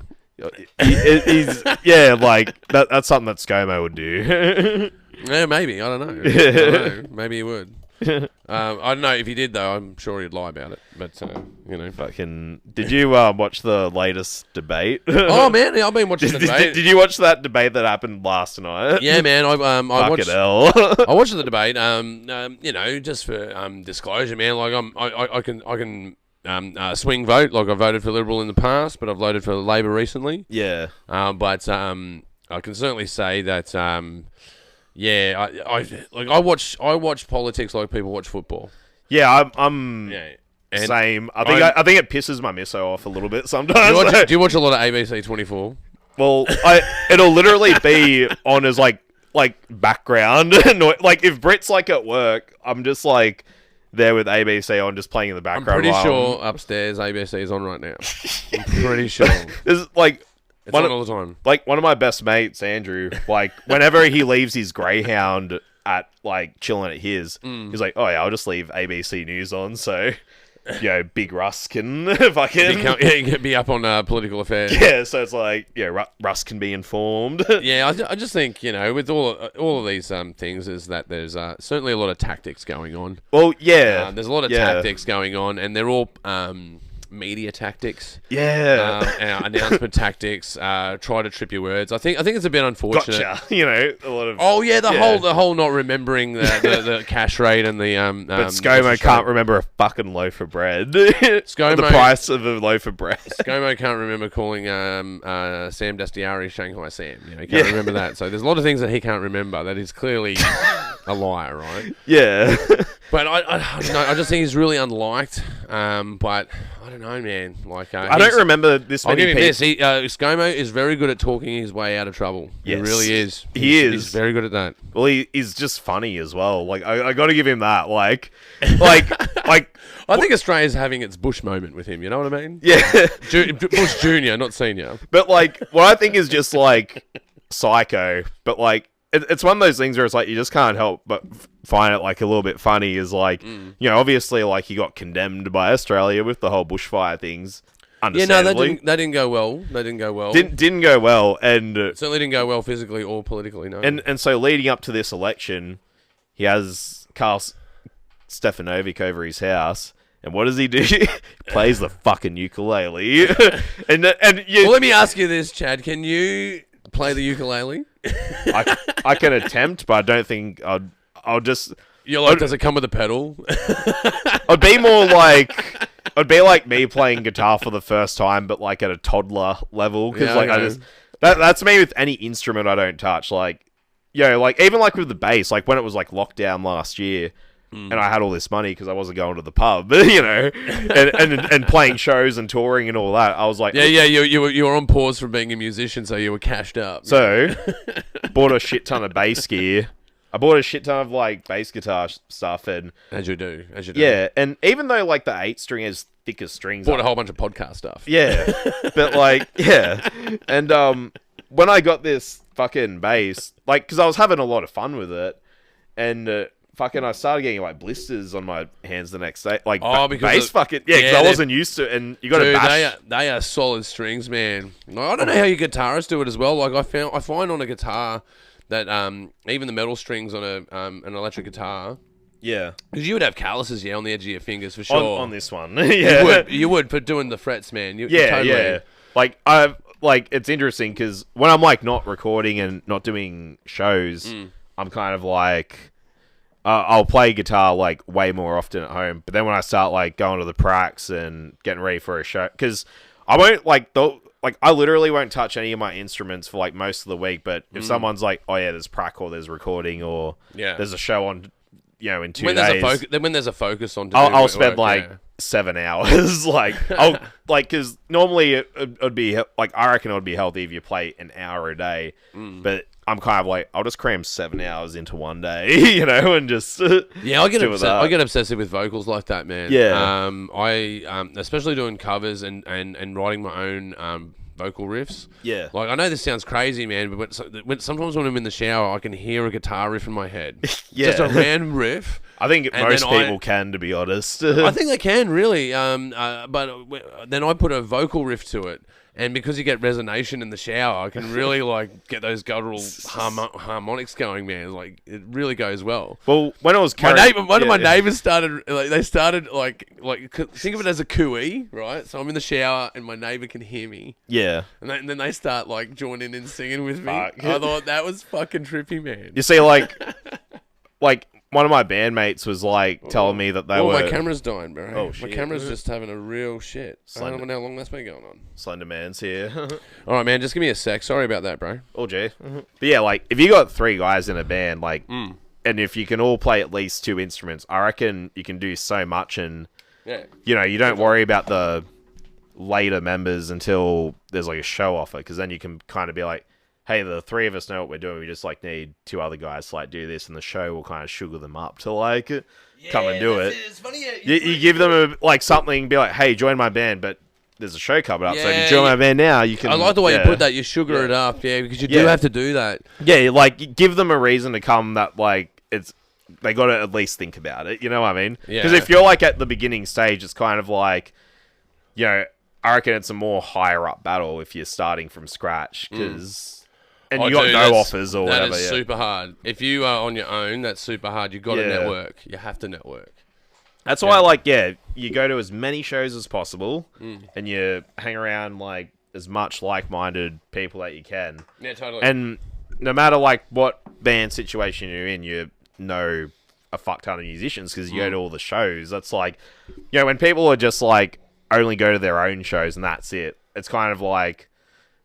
He's like that's something that ScoMo would do. Yeah, maybe. I don't know. Maybe he would. I don't know if he did though. I'm sure he'd lie about it. But fucking. Did you watch the latest debate? Oh man, I've been watching the debate. Did you watch that debate that happened last night? Yeah, man. I watched. I watched the debate. Just for disclosure, man. Like I can. Swing vote, like I voted for Liberal in the past, but I've voted for Labor recently. Yeah. But I can certainly say that I watch politics like people watch football. Yeah, I'm same. I think it pisses my misso off a little bit sometimes. Do you watch a lot of ABC 24? Well, it'll literally be on as like background. Like if Brit's like at work, I'm just like there with ABC on, just playing in the background. I'm pretty sure upstairs ABC is on right now. I'm pretty sure. It's like it's on all the time. Like one of my best mates, Andrew. Like whenever he leaves his Greyhound at like chilling at his, he's like, "Oh yeah, I'll just leave ABC News on." So Big Russ can fucking be up on political affairs. Yeah, so it's like Russ can be informed. Yeah, I just think with all of these things is that there's certainly a lot of tactics going on. Well, yeah, there's a lot of tactics going on, and they're all media tactics. Yeah, announcement tactics. Try to trip your words. I think it's a bit unfortunate. Gotcha. A lot of. Oh yeah, the whole not remembering the cash rate and the But ScoMo can't remember a fucking loaf of bread. ScoMo, the price of a loaf of bread. ScoMo can't remember calling Sam Dastiari Shanghai Sam. He can't remember that. So there's a lot of things that he can't remember. That is clearly a liar, right? Yeah. But I don't know. I just think he's really unliked. But I don't know, man. Like I don't remember this many people. I'll give him this. ScoMo is very good at talking his way out of trouble. Yes. He really is. He's very good at that. Well, he's just funny as well. Like I got to give him that. Like I think Australia's having its Bush moment with him. You know what I mean? Yeah. Bush Junior, not Senior. But like, what I think is just like psycho. But like, it's one of those things where it's like you just can't help but find it like a little bit funny. Is like, obviously like he got condemned by Australia with the whole bushfire things. Understandably. Yeah, no, that didn't go well. Didn't go well, and certainly didn't go well physically or politically. No. And so leading up to this election, he has Karl Stefanovic over his house. And what does he do? He plays the fucking ukulele. and well, let me ask you this, Chad. Can you play the ukulele? I can attempt, but I don't think I'll just... You're like, does it come with a pedal? I'd be more like... It'd be like me playing guitar for the first time, but like at a toddler level. Because that's me with any instrument I don't touch. Like, like even like with the bass, like when it was like lockdown last year, and I had all this money because I wasn't going to the pub, you know, and playing shows and touring and all that. I was like, you were on pause from being a musician, so you were cashed up. So, bought a shit ton of bass gear. I bought a shit ton of like bass guitar stuff, and as you do. Yeah, and even though like the 8-string is thicker strings, bought a whole bunch of podcast stuff. Yeah, but like and when I got this fucking bass, like, because I was having a lot of fun with it, and fucking I started getting like blisters on my hands the next day, like bass fucking because I wasn't used to it, and you got to bash. They are solid strings, man. I don't know how you guitarists do it as well. Like I find on a guitar that even the metal strings on an electric guitar. Yeah. Because you would have calluses, on the edge of your fingers for sure. On this one. Yeah. You would for doing the frets, man. Yeah. Like, it's interesting because when I'm, like, not recording and not doing shows, I'm kind of like, I'll play guitar, like, way more often at home. But then when I start, like, going to the pracs and getting ready for a show, because I won't, like, I literally won't touch any of my instruments for, like, most of the week. But if someone's like, oh, yeah, there's prac or there's recording or there's a show on, in 2 days. When there's a focus on, I'll spend like 7 hours. Because normally it'd be like, I reckon it would be healthy if you play an hour a day. But I'm kind of like, I'll just cram 7 hours into one day, and just I get obsessive with vocals like that, man. Yeah. I especially doing covers and writing my own vocal riffs. Yeah. Like, I know this sounds crazy, man, but sometimes when I'm in the shower, I can hear a guitar riff in my head. Just a random riff. I think most people can, to be honest. I think they can, really. But then I put a vocal riff to it. And because you get resonation in the shower, I can really like get those guttural harmonics going, man. Like, it really goes well. Well, when I was one of my neighbors started like think of it as a cooey, right? So I'm in the shower and my neighbor can hear me. Yeah. And then they start like joining in singing with me. I thought that was fucking trippy, man. You see, like one of my bandmates was like telling me that they were. My camera's dying, bro. Oh shit! My camera's just having a real shit. I don't know how long that's been going on. Slender Man's here. All right, man. Just give me a sec. Sorry about that, bro. Oh, gee. But yeah, like if you got 3 guys in a band, like, and if you can all play at least 2 instruments, I reckon you can do so much, and you don't worry about the later members until there's like a show offer, because then you can kind of be like, hey, the 3 of us know what we're doing. We just like need 2 other guys to like do this, and the show will kind of sugar them up to like come and do it. It's funny, you give them something, be like, hey, join my band, but there's a show coming up, so if you join my band now, you can. I like the way you put that. You sugar it up, because you do have to do that. Yeah, like give them a reason to come. That like they got to at least think about it. You know what I mean? Because if you're like at the beginning stage, it's kind of like, I reckon it's a more higher up battle if you're starting from scratch, because. And you got no offers or whatever. That is super hard. If you are on your own, that's super hard. You got to network. You have to network. That's why, you go to as many shows as possible, and you hang around like as much like-minded people that you can. Yeah, totally. And no matter like what band situation you're in, you know a fuck ton of musicians because you go to all the shows. That's like, when people are just like only go to their own shows and that's it. It's kind of like.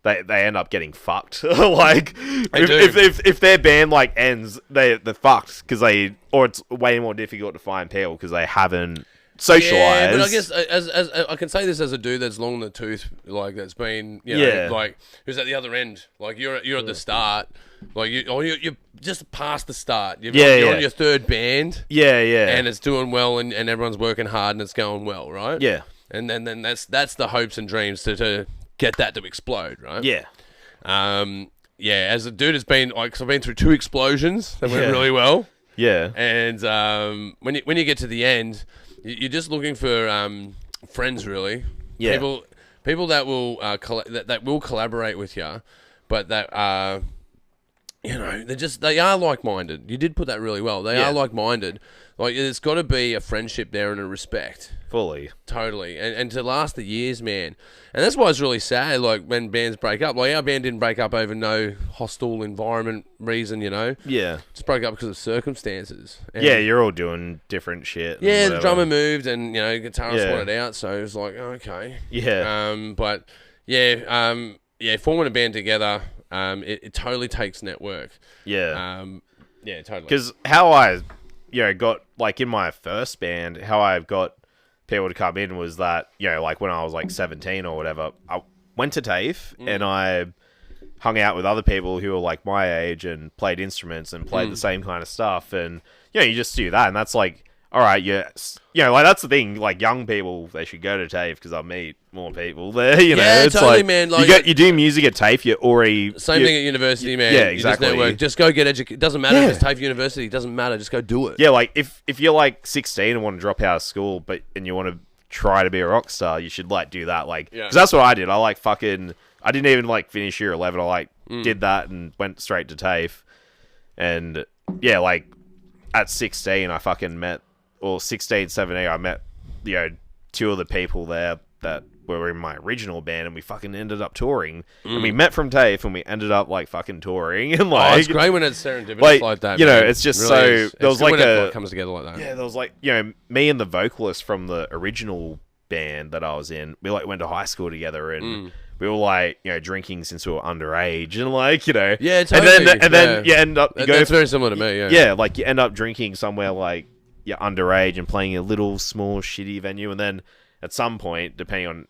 They end up getting fucked. Like if their band like ends, they're fucked because it's way more difficult to find people because they haven't socialized. Yeah, but I guess as I can say this as a dude that's long in the tooth, like that's been like who's at the other end. Like you're at the start, like you're just past the start. You're on your 3rd band. Yeah, and it's doing well and everyone's working hard and it's going well, right? Yeah, and then that's the hopes and dreams to get that to explode, right? Yeah. As a dude, it's been like, 'cause I've been through 2 explosions that went really well. Yeah. And when you get to the end, you're just looking for friends, really. Yeah. People that will that will collaborate with you, but that are they are like-minded. You did put that really well. They are like-minded. Like, there's got to be a friendship there and a respect. Fully. Totally. And to last the years, man. And that's why it's really sad, like, when bands break up. Like, our band didn't break up over no hostile environment reason, Yeah. Just broke up because of circumstances. And you're all doing different shit. Yeah, the drummer moved and, guitarist wanted out, so it was like, okay. Yeah. Forming a band together, it totally takes network. Yeah. Totally. Because how I got, like, in my first band, how I got people to come in was that, like, when I was, like, 17 or whatever, I went to TAFE and I hung out with other people who were, like, my age and played instruments and played the same kind of stuff. And, you just do that. And that's, like, all right, yes. Like, that's the thing. Like, young people, they should go to TAFE because I'll meet more people there, Yeah, it's totally, like, man. Like, you do music at TAFE, you're already... Same thing at university, man. Yeah, exactly. You just network. Just go get educated. Doesn't matter if it's TAFE University. It doesn't matter. Just go do it. Yeah, like, if you're, like, 16 and want to drop out of school, and you want to try to be a rock star, you should, like, do that. Like, because that's what I did. I, like, I didn't even, like, finish year 11. I, like, did that and went straight to TAFE. And, yeah, like, at 16, I fucking met... Or 16, 17, I met, two of the people there that were in my original band, and we fucking ended up touring. And we met from TAFE, and we ended up, like, fucking touring. And, like... it's great when it's serendipitous like that, man. It's just really so... Is. There was, like, when it comes together like that. Yeah, there was, like, me and the vocalist from the original band that I was in, we, like, went to high school together, and... We were, like, drinking since we were underage, and, like, Yeah, totally. And then you end up... That's very similar to me, yeah. Yeah, like, you end up drinking somewhere, like, you're underage and playing a little, small, shitty venue, and then at some point, depending on,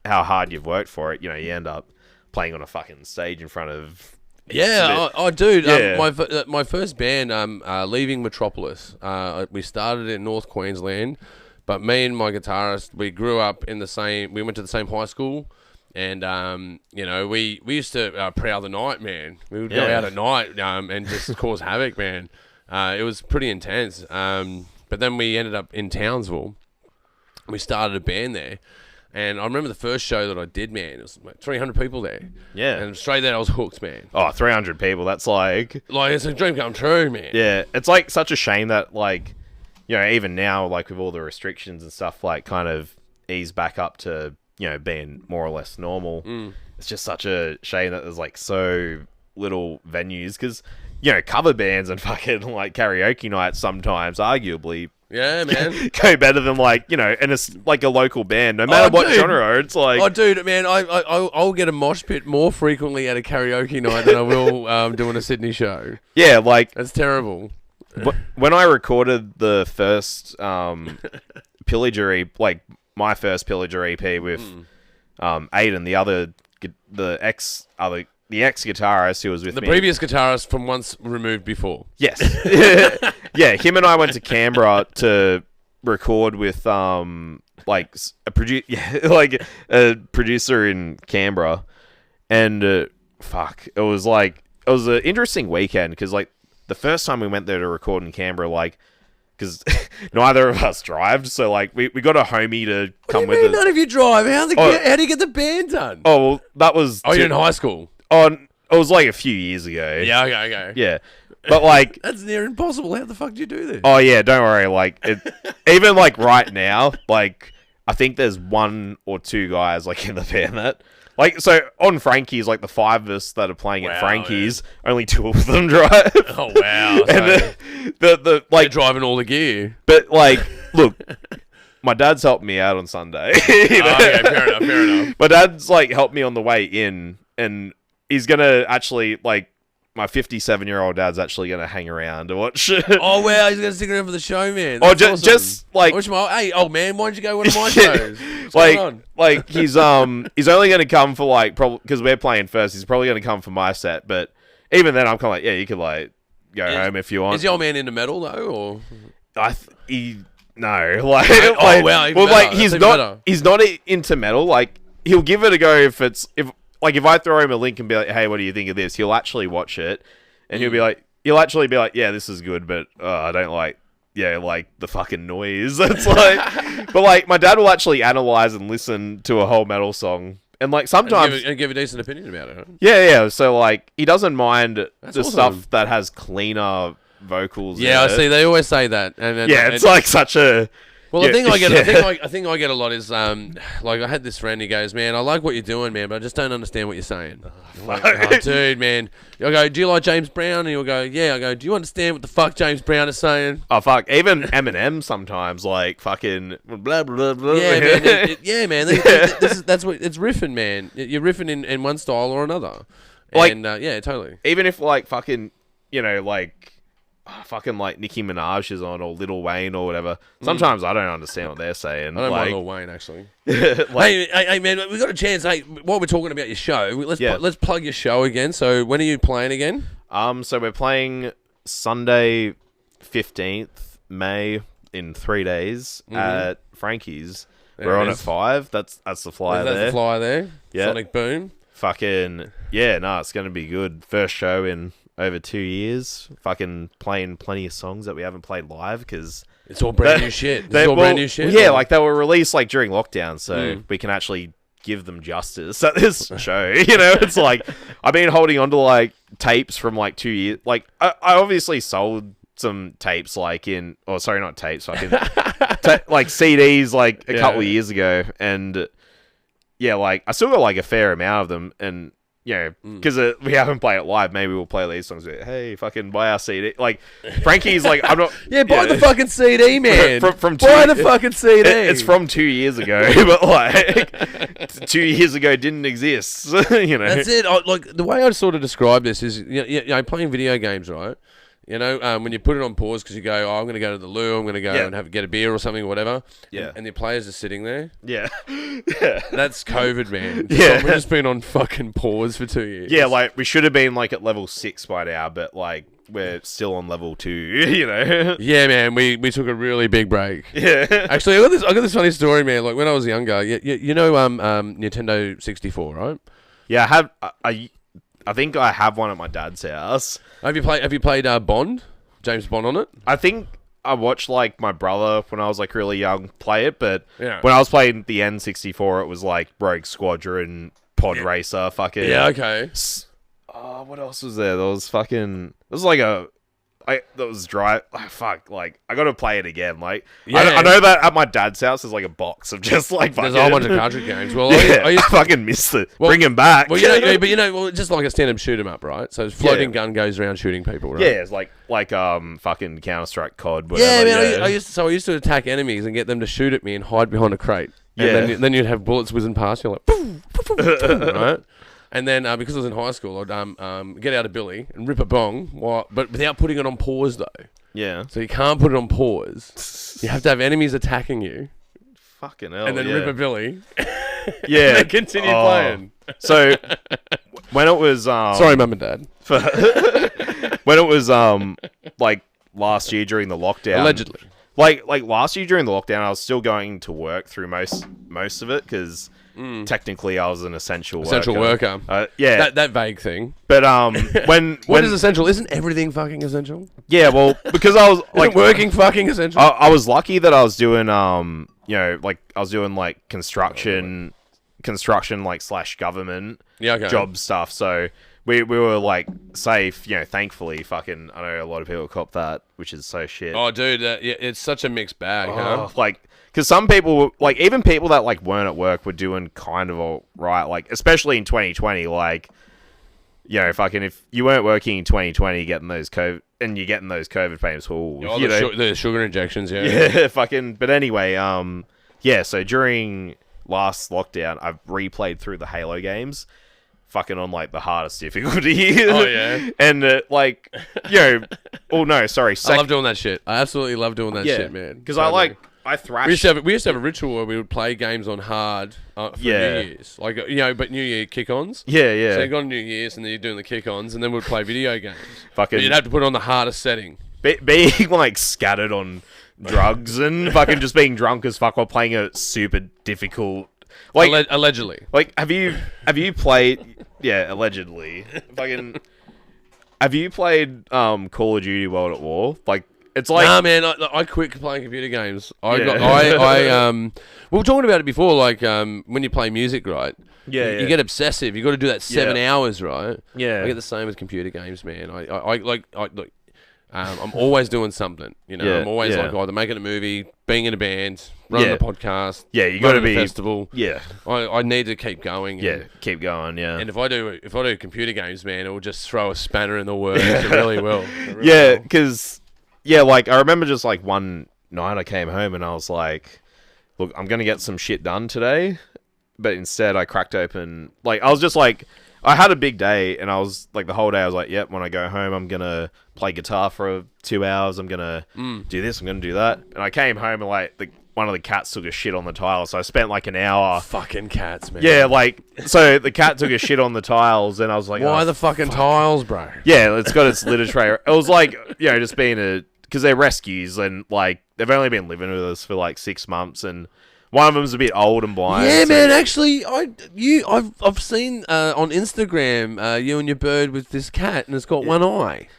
how hard you've worked for it, you end up playing on a fucking stage in front of... Yeah, dude. Yeah. My first band, Leaving Metropolis, we started in North Queensland. But me and my guitarist, we grew up we went to the same high school, and, we used to prowl the night, man. We would go out at night and just cause havoc, man. It was pretty intense. But then we ended up in Townsville. We started a band there. And I remember the first show that I did, man, it was like 300 people there. Yeah. And straight there, I was hooked, man. Oh, 300 people, that's like... Like, it's a dream come true, man. Yeah, it's like such a shame that, like... even now, like, with all the restrictions and stuff, like, kind of ease back up to, being more or less normal. It's just such a shame that there's, like, so little venues. Because, cover bands and fucking, like, karaoke nights sometimes, arguably... Yeah, man. Go better than, like, and it's, like, a local band. No matter what genre, it's, like... Oh, dude, man, I'll get a mosh pit more frequently at a karaoke night than I will doing a Sydney show. Yeah, like... That's terrible. When I recorded the first Pillager, like my first Pillager EP with Aiden, the ex guitarist who was with me, the previous guitarist from once removed before. Yes, yeah, him and I went to Canberra to record with like a producer in Canberra, and it was an interesting weekend because like. The first time we went there to record in Canberra, like, because neither of us drive, so, like, we got a homie to come with us. None of you drive? How do you get the band done? Oh, well, that was... Oh, you're in high school? Oh, it was, like, a few years ago. Yeah, okay. Yeah. But, like... That's near impossible. How the fuck do you do this? Oh, yeah, don't worry. Like, even, like, right now, like, I think there's one or two guys, like, in the band that... Like, so, on Frankie's, like, the five of us that are playing at Frankie's, only two of them drive. Oh, wow. And the like... You're driving all the gear. But, like, look, my dad's helped me out on Sunday. Okay, fair enough. My dad's, like, helped me on the way in, and he's gonna actually, like... My 57-year-old dad's actually going to hang around to watch. Oh, wow. He's going to stick around for the show, man. That's awesome. Just like... Hey, old man, why don't you go to one of my shows? What's going on? Like, he's only going to come for, like, probably... Because we're playing first, he's probably going to come for my set. But even then, I'm kind of like, yeah, you could, like, go home if you want. Is the old man into metal, though, or...? No. Like, oh, wow. Well, like, he's not into metal. Like, he'll give it a go if I throw him a link and be like, hey, what do you think of this? He'll actually watch it. And he'll actually be like, yeah, this is good, but I don't like the fucking noise. It's like, but like, my dad will actually analyze and listen to a whole metal song. And like, sometimes... And give a decent opinion about it, huh? Yeah. So like, he doesn't mind stuff that has cleaner vocals. Yeah, I see. They always say that. And it's like such a... Well, the thing I get a lot is, like, I had this friend, he goes, man, I like what you're doing, man, but I just don't understand what you're saying. Oh, dude, man. I go, do you like James Brown? And he'll go, yeah. I go, do you understand what the fuck James Brown is saying? Oh, fuck. Even Eminem sometimes, like, fucking blah, blah, blah. Yeah, man. That's what, it's riffing, man. You're riffing in one style or another. Like, and, yeah, totally. Even if, like, fucking, like... fucking like Nicki Minaj is on or Lil Wayne or whatever. Sometimes I don't understand what they're saying. I don't mind Lil Wayne actually. Hey man, we got a chance. Hey, while we're talking about your show, let's plug your show again. So when are you playing again? So we're playing Sunday, 15th May in 3 days at Frankie's. We're on at 5. That's the flyer there. That's the flyer there. Yeah. Sonic Boom. Fucking it's gonna be good. First show in over 2 years. Fucking playing plenty of songs that we haven't played live because it's all brand new shit. It's all brand new shit. Yeah, like they were released like during lockdown, so we can actually give them justice at this show. You know, it's like I've been holding on to like tapes from like 2 years. Like I obviously sold some tapes not tapes, fucking like CDs like a couple of years ago, and like I still got like a fair amount of them, and because we haven't played it live, maybe we'll play these songs. Hey, fucking buy our CD. Like Frankie's like, I'm not. Buy the fucking CD, man. Buy the fucking CD. It's from 2 years ago, but like 2 years ago didn't exist. You know, that's it. Like the way I sort of describe this is, playing video games, right? You know, when you put it on pause because you go, I'm going to go to the loo, I'm going to go and get a beer or something or whatever. Yeah. And the players are sitting there. Yeah. That's COVID, man. Yeah. We've just been on fucking pause for 2 years. Yeah, like we should have been like at level 6 by now, but like we're still on level 2, you know? Yeah, man, we took a really big break. Yeah. Actually, I got this funny story, man. Like when I was younger, you know Nintendo 64, right? Yeah, I think I have one at my dad's house. Have you played Bond? James Bond on it? I think I watched like my brother when I was like really young play it, but when I was playing the N64, it was like Rogue Squadron, Pod Racer, fucking. Yeah, okay. What else was there? There was like that was dry. Fuck, like I gotta play it again. Like I know that at my dad's house there's like a box of just like fucking. There's a whole bunch of cartridge games. Well, I fucking missed it. Bring him back. Well, but just like a stand-up shoot 'em up, right? So floating gun goes around shooting people, right? Yeah, it's like fucking Counter-Strike COD. Whatever, yeah, man. I used to attack enemies and get them to shoot at me and hide behind a crate. And then you'd have bullets whizzing past you, like boom, boom, boom, boom, right? And then, because I was in high school, I'd get out a billy and rip a bong, but without putting it on pause, though. Yeah. So you can't put it on pause. You have to have enemies attacking you. Fucking hell, and then rip a billy. Yeah. And then continue playing. So, when it was... Sorry, Mum and Dad. When it was, like, last year during the lockdown... Allegedly. Like last year during the lockdown, I was still going to work through most of it, because... Technically, I was an essential worker. Yeah, that vague thing. But when is essential? Isn't everything fucking essential? Yeah, well, because I was like working fucking essential. I was lucky that I was doing like I was doing like construction like / government job stuff. So we were like safe. Thankfully, fucking I know a lot of people cop that, which is so shit. Oh, dude, it's such a mixed bag, huh? Like. Because some people, like, even people that, like, weren't at work were doing kind of all right. Like, especially in 2020, like, fucking if you weren't working in 2020 getting those COVID payments, the sugar injections, Yeah, fucking, but anyway, so during last lockdown, I've replayed through the Halo games, fucking on, like, the hardest difficulty. Oh, yeah. And, I love doing that shit. I absolutely love doing that shit, man. Because I thrashed. We used to have a ritual where we would play games on hard for New Year's, like but New Year kick-ons. Yeah. So you got New Year's and then you're doing the kick-ons, and then we'd play video games. Fucking, but you'd have to put it on the hardest setting. Being like scattered on drugs and fucking just being drunk as fuck while playing a super difficult. Like allegedly. Like have you played? Yeah, allegedly. Fucking. Have you played Call of Duty World at War? Like. It's like nah, man. I quit playing computer games. We were talking about it before. Like when you play music, right? You get obsessive. You got to do that 7 hours, right? Yeah. I get the same with computer games, man. I'm always doing something. I'm always like either making a movie, being in a band, running a podcast. Yeah, you got to be a festival. Yeah. I need to keep going. Keep going. Yeah. And if I do computer games, man, it will just throw a spanner in the works. It really will. Because. Yeah, like, I remember just, like, one night I came home and I was like, look, I'm going to get some shit done today. But instead I cracked open... Like, I was just, like... I had a big day, and I was like, the whole day I was like, yep, when I go home, I'm going to play guitar for 2 hours. I'm going to do this. I'm going to do that. And I came home and like one of the cats took a shit on the tiles. So I spent like an hour. Fucking cats, man. Yeah, like, so the cat took a shit on the tiles, and I was like, why the fucking tiles, bro? Yeah, it's got its litter tray. It was like, just being because they're rescues, and like, they've only been living with us for like 6 months, and one of them's a bit old and blind. Yeah, man. Actually, I've seen on Instagram you and your bird with this cat, and it's got one eye.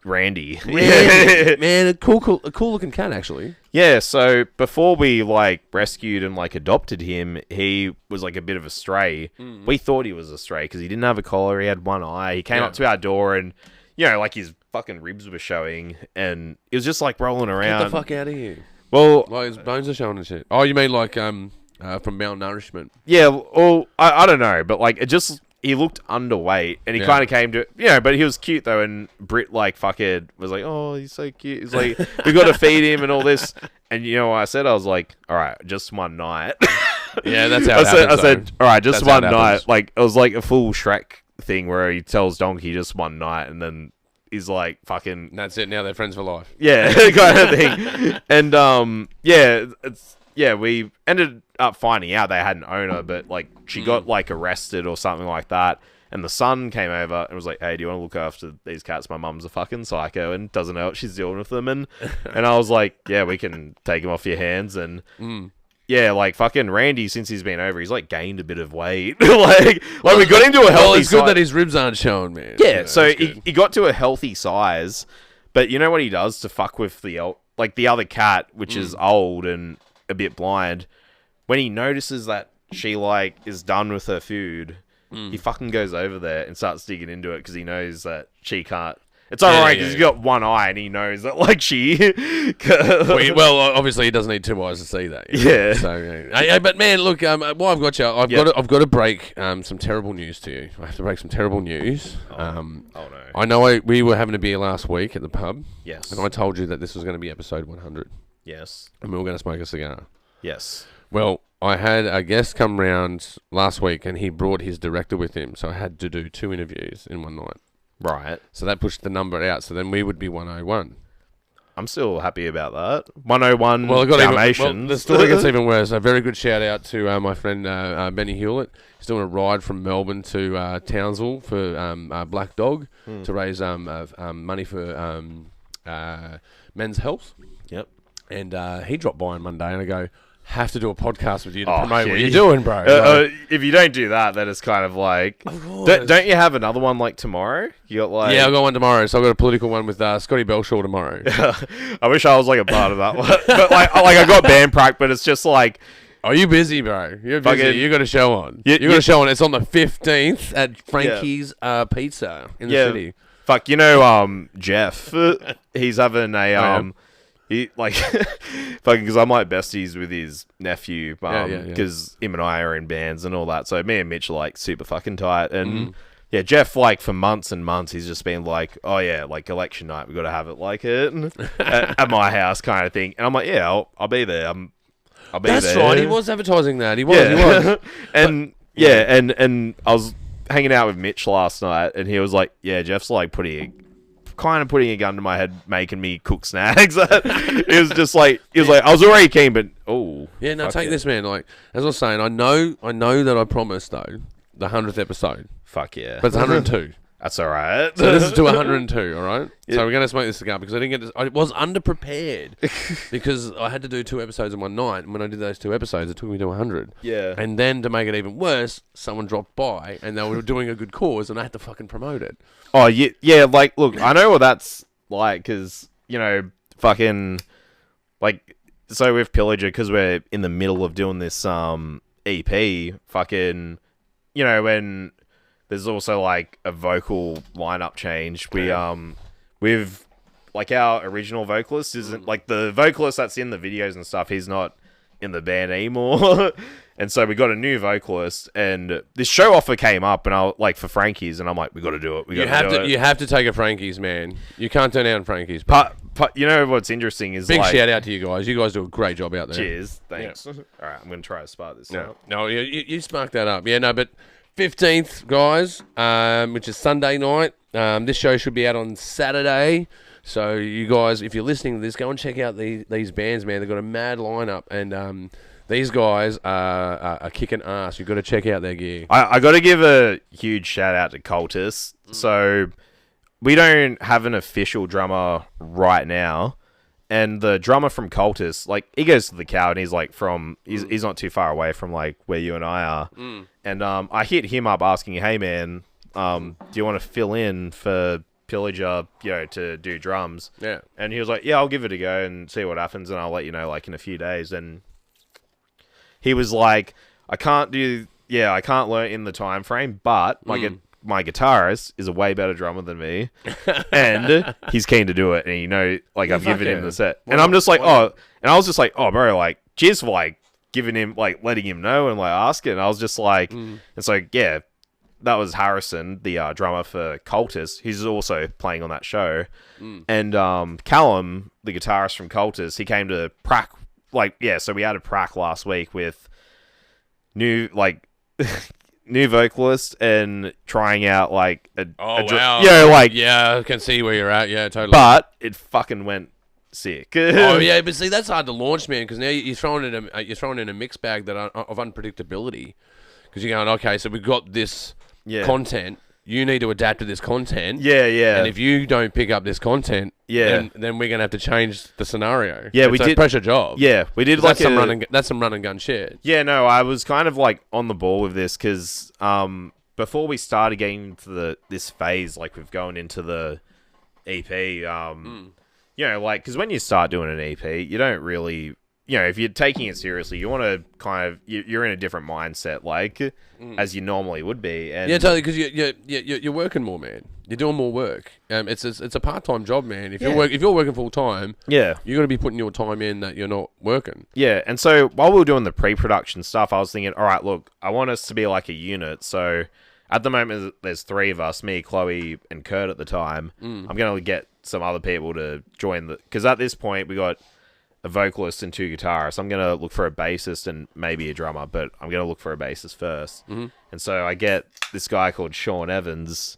Randy. Man, a cool looking cat, actually. Yeah. So before we like rescued and like adopted him, he was like a bit of a stray. We thought he was a stray because he didn't have a collar. He had one eye. He came up to our door, and like his fucking ribs were showing, and he was just like rolling around. Get the fuck out of here. Well, like his bones are showing and shit. Oh, you mean like from malnourishment? Yeah. Well, I don't know, but like he looked underweight, and he kind of came to but he was cute though, and Britt like fuckhead was like, oh, he's so cute. He's like, we got to feed him and all this, and you know what I said? I was like, all right, just one night. Yeah, that's how it happens. I said, all right, just one night. Like it was like a full Shrek thing where he tells Donkey just one night, and then he's like fucking. And that's it. Now they're friends for life. Yeah, kind of thing. And we ended up finding out they had an owner, but like she got like arrested or something like that. And the son came over and was like, "Hey, do you want to look after these cats? My mum's a fucking psycho and doesn't know what she's doing with them." And I was like, "Yeah, we can take him off your hands." And yeah, like fucking Randy, since he's been over, he's like gained a bit of weight. like we got him to a healthy. Well, it's good that his ribs aren't showing, man. Yeah, so he got to a healthy size. But you know what he does to fuck with the other cat, which is old and a bit blind, when he notices that she like is done with her food, he fucking goes over there and starts digging into it because he knows that she can't. It's alright because he's got one eye and he knows that like she. well, obviously he doesn't need two eyes to see that. Yeah. So, but man, look, while I've got you, I've got to break some terrible news to you. I have to break some terrible news. No. I know we were having a beer last week at the pub. Yes. And I told you that this was going to be episode 100. Yes. And we were going to smoke a cigar. Yes. Well, I had a guest come round last week and he brought his director with him, so I had to do 2 interviews in one night. Right. So that pushed the number out, so then we would be 101. I'm still happy about that. 101 Dalmatians. The story gets even worse. A very good shout out to my friend Benny Hewlett. He's doing a ride from Melbourne to Townsville for Black Dog to raise money for men's health. Yep. And he dropped by on Monday, and I go, have to do a podcast with you to promote what you're doing, bro. If you don't do that, then it's kind of like... Don't you have another one like tomorrow? You got like... Yeah, I've got one tomorrow. So I've got a political one with Scotty Belshaw tomorrow. I wish I was like a part of that one. But like I got band prac, but it's just like... Are you busy, bro? You're busy. You got a show on. You got a show on. It's on the 15th at Frankie's Pizza in the city. Fuck, Jeff, he's having a... He like fucking because I'm like besties with his nephew because him and I are in bands and all that, so me and Mitch are like super fucking tight. And Jeff, like for months and months he's just been like, oh yeah, like election night we got to have it like it at my house kind of thing. And I'm like, yeah, I'll be there. I'll be there. That's right, he was advertising that. He was. And and I was hanging out with Mitch last night and he was like, yeah, Jeff's like putting a gun to my head, making me cook snacks. It was just like, I was already keen, but take this, man. Like as I was saying, I know that I promised though the 100th episode. Fuck yeah, but it's 102. That's all right. So this is to 102. All right. Yeah. So we're gonna smoke this cigar because I didn't get. I was underprepared because I had to do 2 episodes in one night, and when I did those 2 episodes, it took me to 100. Yeah. And then to make it even worse, someone dropped by, and they were doing a good cause, and I had to fucking promote it. Oh yeah. Like, look, I know what that's like because fucking like so with Pillager because we're in the middle of doing this EP. Fucking, when. There's also like a vocal lineup change. We've like our original vocalist isn't like the vocalist that's in the videos and stuff. He's not in the band anymore, and so we got a new vocalist. And this show offer came up, and I like for Frankie's, and I'm like, we got to do it. You have to take a Frankie's, man. You can't turn down Frankie's. But what's interesting is big shout out to you guys. You guys do a great job out there. Cheers, thanks. Yeah. All right, I'm gonna try to spark this. No, you spark that up. Yeah, no, but. 15th, guys, which is Sunday night. This show should be out on Saturday. So you guys, if you're listening to this, go and check out these bands, man. They've got a mad lineup, and these guys are kicking ass. You've got to check out their gear. I got to give a huge shout out to Cultus. So we don't have an official drummer right now, and the drummer from Cultus, like, he goes to the Cow, and he's like he's not too far away from like where you and I are. And I hit him up asking, hey man, do you want to fill in for Pillager, to do drums? Yeah. And he was like, yeah, I'll give it a go and see what happens, and I'll let you know like in a few days. And he was like, I can't learn in the time frame, but my guitarist is a way better drummer than me, and he's keen to do it, and I've given him the set. And I'm just like, and I was just like, oh bro, like, cheers for like giving him, like, letting him know and like asking. And I was just like, and so yeah, that was Harrison, the drummer for Cultus. He's also playing on that show. And Callum, the guitarist from Cultus, he came to prac. So we had a prac last week with new vocalist and trying out like wow. I can see where you're at. Yeah, totally. But it fucking went sick. Oh yeah, but see, that's hard to launch, man, because now you're throwing in a mixed bag of unpredictability, because you're going, okay, so we've got this content. You need to adapt to this content. Yeah. And if you don't pick up this content, then we're gonna have to change the scenario. Yeah, it's a pressure job. Yeah, we did that's some run and gun shit. Yeah, no, I was kind of like on the ball with this because before we started getting into this phase, like we've going into the EP, because when you start doing an EP, you don't really. If you're taking it seriously, you want to kind of you're in a different mindset, like as you normally would be. And yeah, totally, because you're working more, man. You're doing more work. It's a part-time job, man. If you're working full time, you're going to be putting your time in that you're not working. Yeah, and so while we were doing the pre-production stuff, I was thinking, all right, look, I want us to be like a unit. So at the moment, there's three of us, me, Chloe, and Kurt at the time. I'm going to get some other people to join because at this point we got a vocalist and two guitarists. I'm going to look for a bassist and maybe a drummer, but I'm going to look for a bassist first. And so I get this guy called Sean Evans,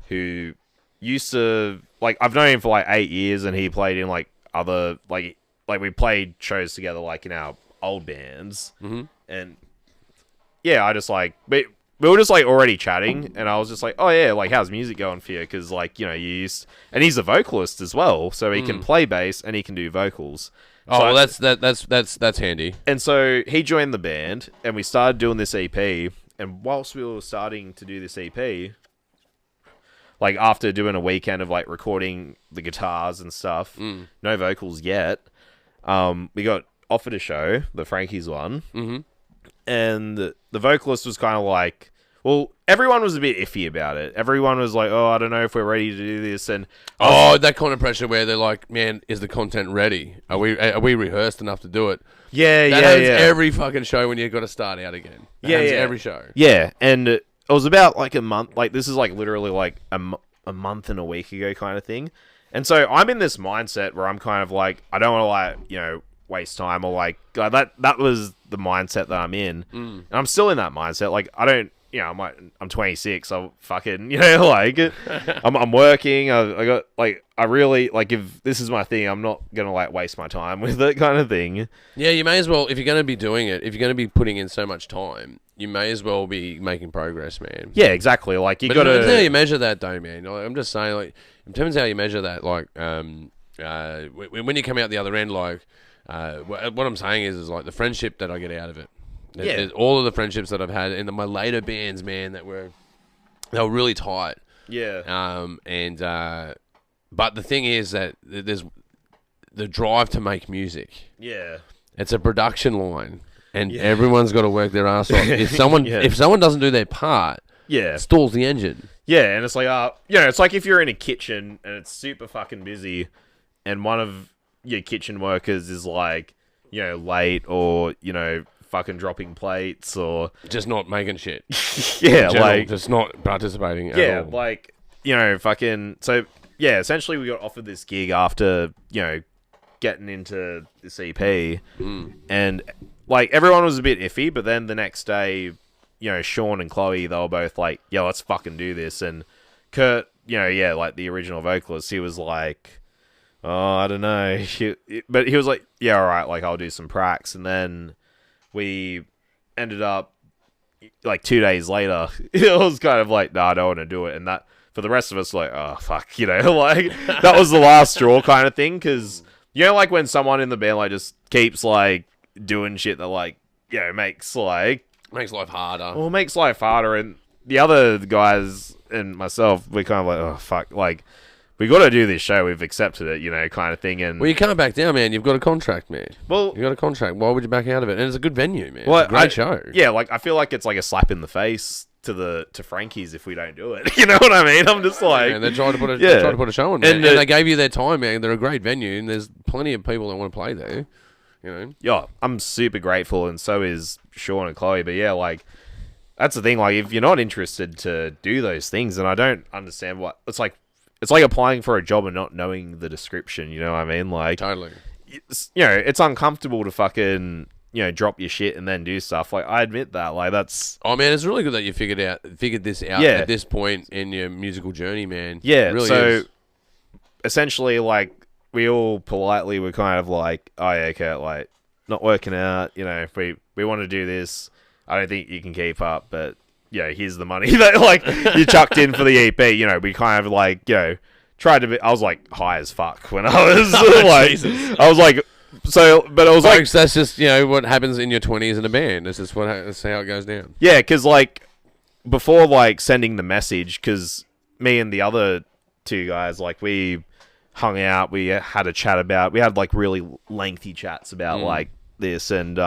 who used to, like, I've known him for like 8 years, and he played in like other, like we played shows together, like in our old bands. And yeah, I just like, we were just like already chatting, and I was just like, oh yeah, like, how's music going for you? Because like, and he's a vocalist as well, so he can play bass and he can do vocals. Oh, well, that's handy. And so he joined the band, and we started doing this EP. And whilst we were starting to do this EP, like after doing a weekend of like recording the guitars and stuff, no vocals yet, we got offered a show, the Frankie's one, and the vocalist was kind of like, well, everyone was a bit iffy about it. Everyone was like, oh, I don't know if we're ready to do this. And that kind of pressure where they're like, man, is the content ready? Are we rehearsed enough to do it? That happens every fucking show when you've got to start out again. Every show. Yeah, and it was about like a month. Like, this is like literally like a month and a week ago kind of thing. And so I'm in this mindset where I'm kind of like, I don't want to like, waste time, or like that was the mindset that I'm in. And I'm still in that mindset. Like, I don't, I'm 26. I'm fucking, like, I'm working. I got like, I really like, if this is my thing, I'm not gonna like waste my time with it, kind of thing. Yeah, you may as well, if you're gonna be doing it, if you're gonna be putting in so much time, you may as well be making progress, man. Yeah, exactly. Like, you gotta. It depends how you measure that, though, man. Like, I'm just saying, like, in terms of how you measure that, like, when you come out the other end, like, what I'm saying is like the friendship that I get out of it. There's all of the friendships that I've had in my later bands, man, they were really tight. Yeah. But the thing is that there's the drive to make music. Yeah. It's a production line, and everyone's got to work their ass off. If someone doesn't do their part, it stalls the engine. Yeah, and it's like, it's like if you're in a kitchen and it's super fucking busy, and one of your kitchen workers is like, late, or fucking dropping plates, or just not making shit. Like just not participating. Yeah, at all. like fucking. So yeah, essentially we got offered this gig after getting into this EP, and like everyone was a bit iffy, but then the next day Sean and Chloe, they were both like, yeah, let's fucking do this. And Kurt, like the original vocalist, he was like, oh, I don't know. But he was like, yeah, all right, like I'll do some pracs. And then we ended up, like 2 days later, it was kind of like, no, I don't want to do it. And that, for the rest of us, like, oh, fuck, like, that was the last straw kind of thing. Because, like when someone in the band, like, just keeps, like, doing shit that, like, makes life harder. Well, makes life harder. And the other guys and myself, we're kind of like, oh, fuck, like, we got to do this show. We've accepted it, kind of thing. And well, you can't back down, man. You've got a contract, man. Well, you got a contract. Why would you back out of it? And it's a good venue, man. Well, it's a great show. Yeah, like I feel like it's like a slap in the face to Frankie's if we don't do it. You know what I mean? I'm just like, they're trying to put a show on, man. And they gave you their time, man. They're a great venue, and there's plenty of people that want to play there. Yeah, I'm super grateful, and so is Sean and Chloe. But yeah, like that's the thing. Like, if you're not interested to do those things, then I don't understand what it's like. It's like applying for a job and not knowing the description, you know what I mean? Like, totally. It's uncomfortable to fucking, drop your shit and then do stuff. Like, I admit that. Like, that's... Oh, man, it's really good that you figured this out at this point in your musical journey, man. Yeah, it really so is. Essentially, like, we all politely were kind of like, oh, yeah, okay, like, not working out, if we want to do this, I don't think you can keep up, but... here's the money that, like, you chucked in for the EP. We kind of, like, tried to be... I was, like, high as fuck when I was, like... Jesus. I was, like... So, but it was, folks, that's just, what happens in your 20s in a band. That's just that's how it goes down. Yeah, because, like, before, like, sending the message, because me and the other two guys, like, we hung out, we had a chat about... We had, like, really lengthy chats about, like, this, and,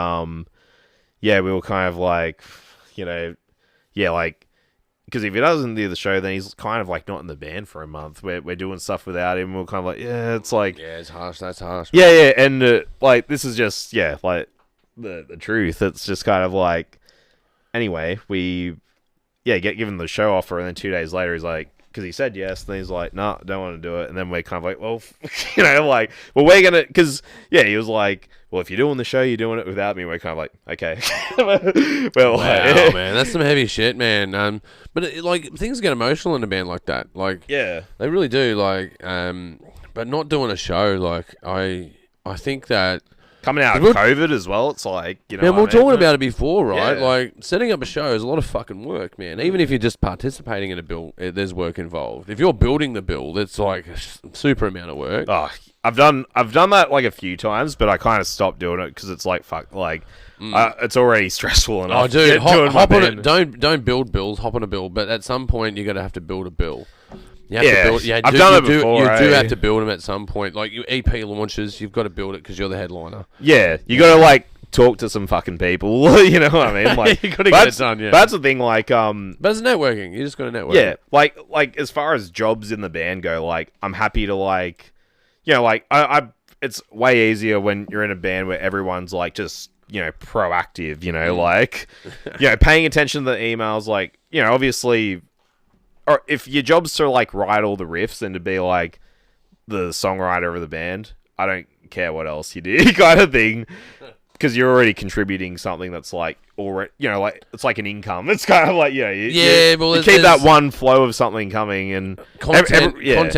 we were kind of, like, yeah, like, because if he doesn't do the show, then he's kind of, like, not in the band for a month. We're doing stuff without him. We're kind of like, yeah, it's like... Yeah, it's harsh. That's harsh. Yeah, and, like, this is just, like, the truth. It's just kind of like... Anyway, we, get given the show offer, and then 2 days later, he's like... Because he said yes, and then he's like, no, don't want to do it. And then we're kind of like, well, like, well, we're going to... Because, he was like... Well, if you're doing the show, you're doing it without me. We're kind of like, okay. Well, wow, man, that's some heavy shit, man. But things get emotional in a band like that. Like, yeah, they really do. Like, but not doing a show, like, I think that coming out of COVID as well, it's like, man, we were talking about it before, right? Yeah. Like, setting up a show is a lot of fucking work, man. Even if you're just participating in a build, there's work involved. If you're building the build, it's like a super amount of work. Oh, I've done that like a few times, but I kind of stopped doing it because it's like, fuck, like it's already stressful enough. Oh, dude, hop on it. Don't build bills. Hop on a bill, but at some point you're gonna have to build a bill. You have to build, I've done it before. You do have to build them at some point. Like your EP launches, you've got to build it because you're the headliner. Yeah, you got to like talk to some fucking people. You know what I mean? Like, you got to get it done. Yeah, that's the thing. Like, but it's networking. You just got to network. Yeah, like as far as jobs in the band go, like I'm happy to like, like I it's way easier when you're in a band where everyone's like just proactive. Like paying attention to the emails. Like obviously. Or if your job's to like write all the riffs and to be like the songwriter of the band, I don't care what else you do, kind of thing, because you're already contributing something that's like already, like it's like an income. It's kind of like you keep that one flow of something coming, and content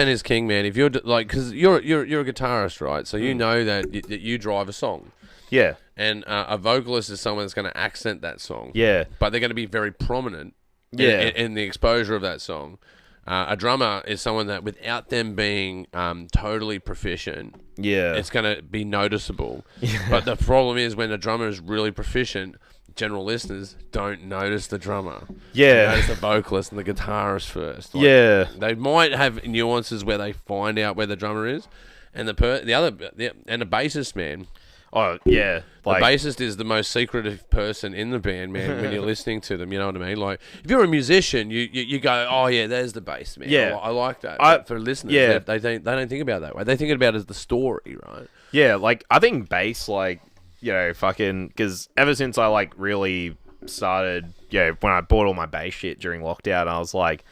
is king, man. If you're like, because you're a guitarist, right? So you know that you drive a song. Yeah, and a vocalist is someone that's going to accent that song. Yeah, but they're going to be very prominent. In the exposure of that song. A drummer is someone that without them being totally proficient, it's going to be noticeable. Yeah. But the problem is when the drummer is really proficient, general listeners don't notice the drummer. Yeah. They notice the vocalist and the guitarist first. Like, they might have nuances where they find out where the drummer is, and the bassist, man. Oh, yeah. The bassist is the most secretive person in the band, man, when you're listening to them, you know what I mean? Like, if you're a musician, you go, oh, yeah, there's the bass, man. Yeah. I like that. But for listeners, they don't think about it that way. They think about it as the story, right? Yeah, like, I think bass, like, fucking... Because ever since I, like, really started, when I bought all my bass shit during lockdown, I was like...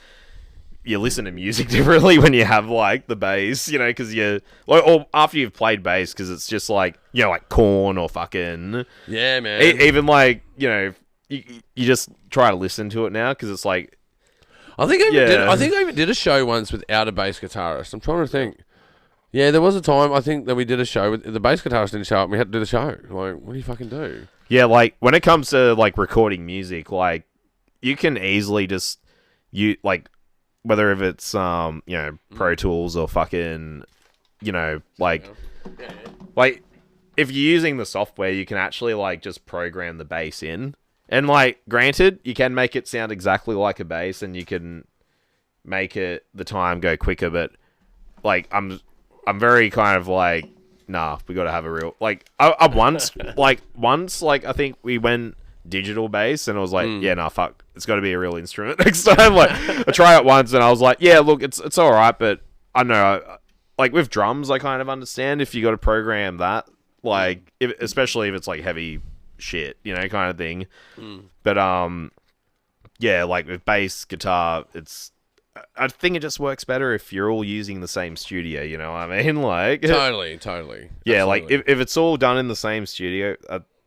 You listen to music differently when you have like the bass, because or after you've played bass, because it's just like like Korn or fucking man. Even like you you just try to listen to it now because it's like. I think I even did a show once without a bass guitarist. I'm trying to think. Yeah, there was a time I think that we did a show with the bass guitarist didn't show up and we had to do the show. Like, what do you fucking do? Yeah, like when it comes to like recording music, like you can easily just whether if it's Pro Tools or fucking like if you're using the software, you can actually like just program the bass in. And, like, granted, you can make it sound exactly like a bass and you can make the time go quicker, but, like, I'm very kind of like, nah, we got to have a real... Like, I once, I think we went digital bass and I was like, yeah, nah, fuck, it's got to be a real instrument next time. Like, I tried it once and I was like, yeah, look, it's all right, but I don't know, like, with drums, I kind of understand if you got to program that, like, especially if it's, like, heavy... shit, kind of thing. But yeah, like with bass guitar, I think it just works better if you're all using the same studio, you know what I mean? Like totally. Yeah, absolutely. Like if it's all done in the same studio,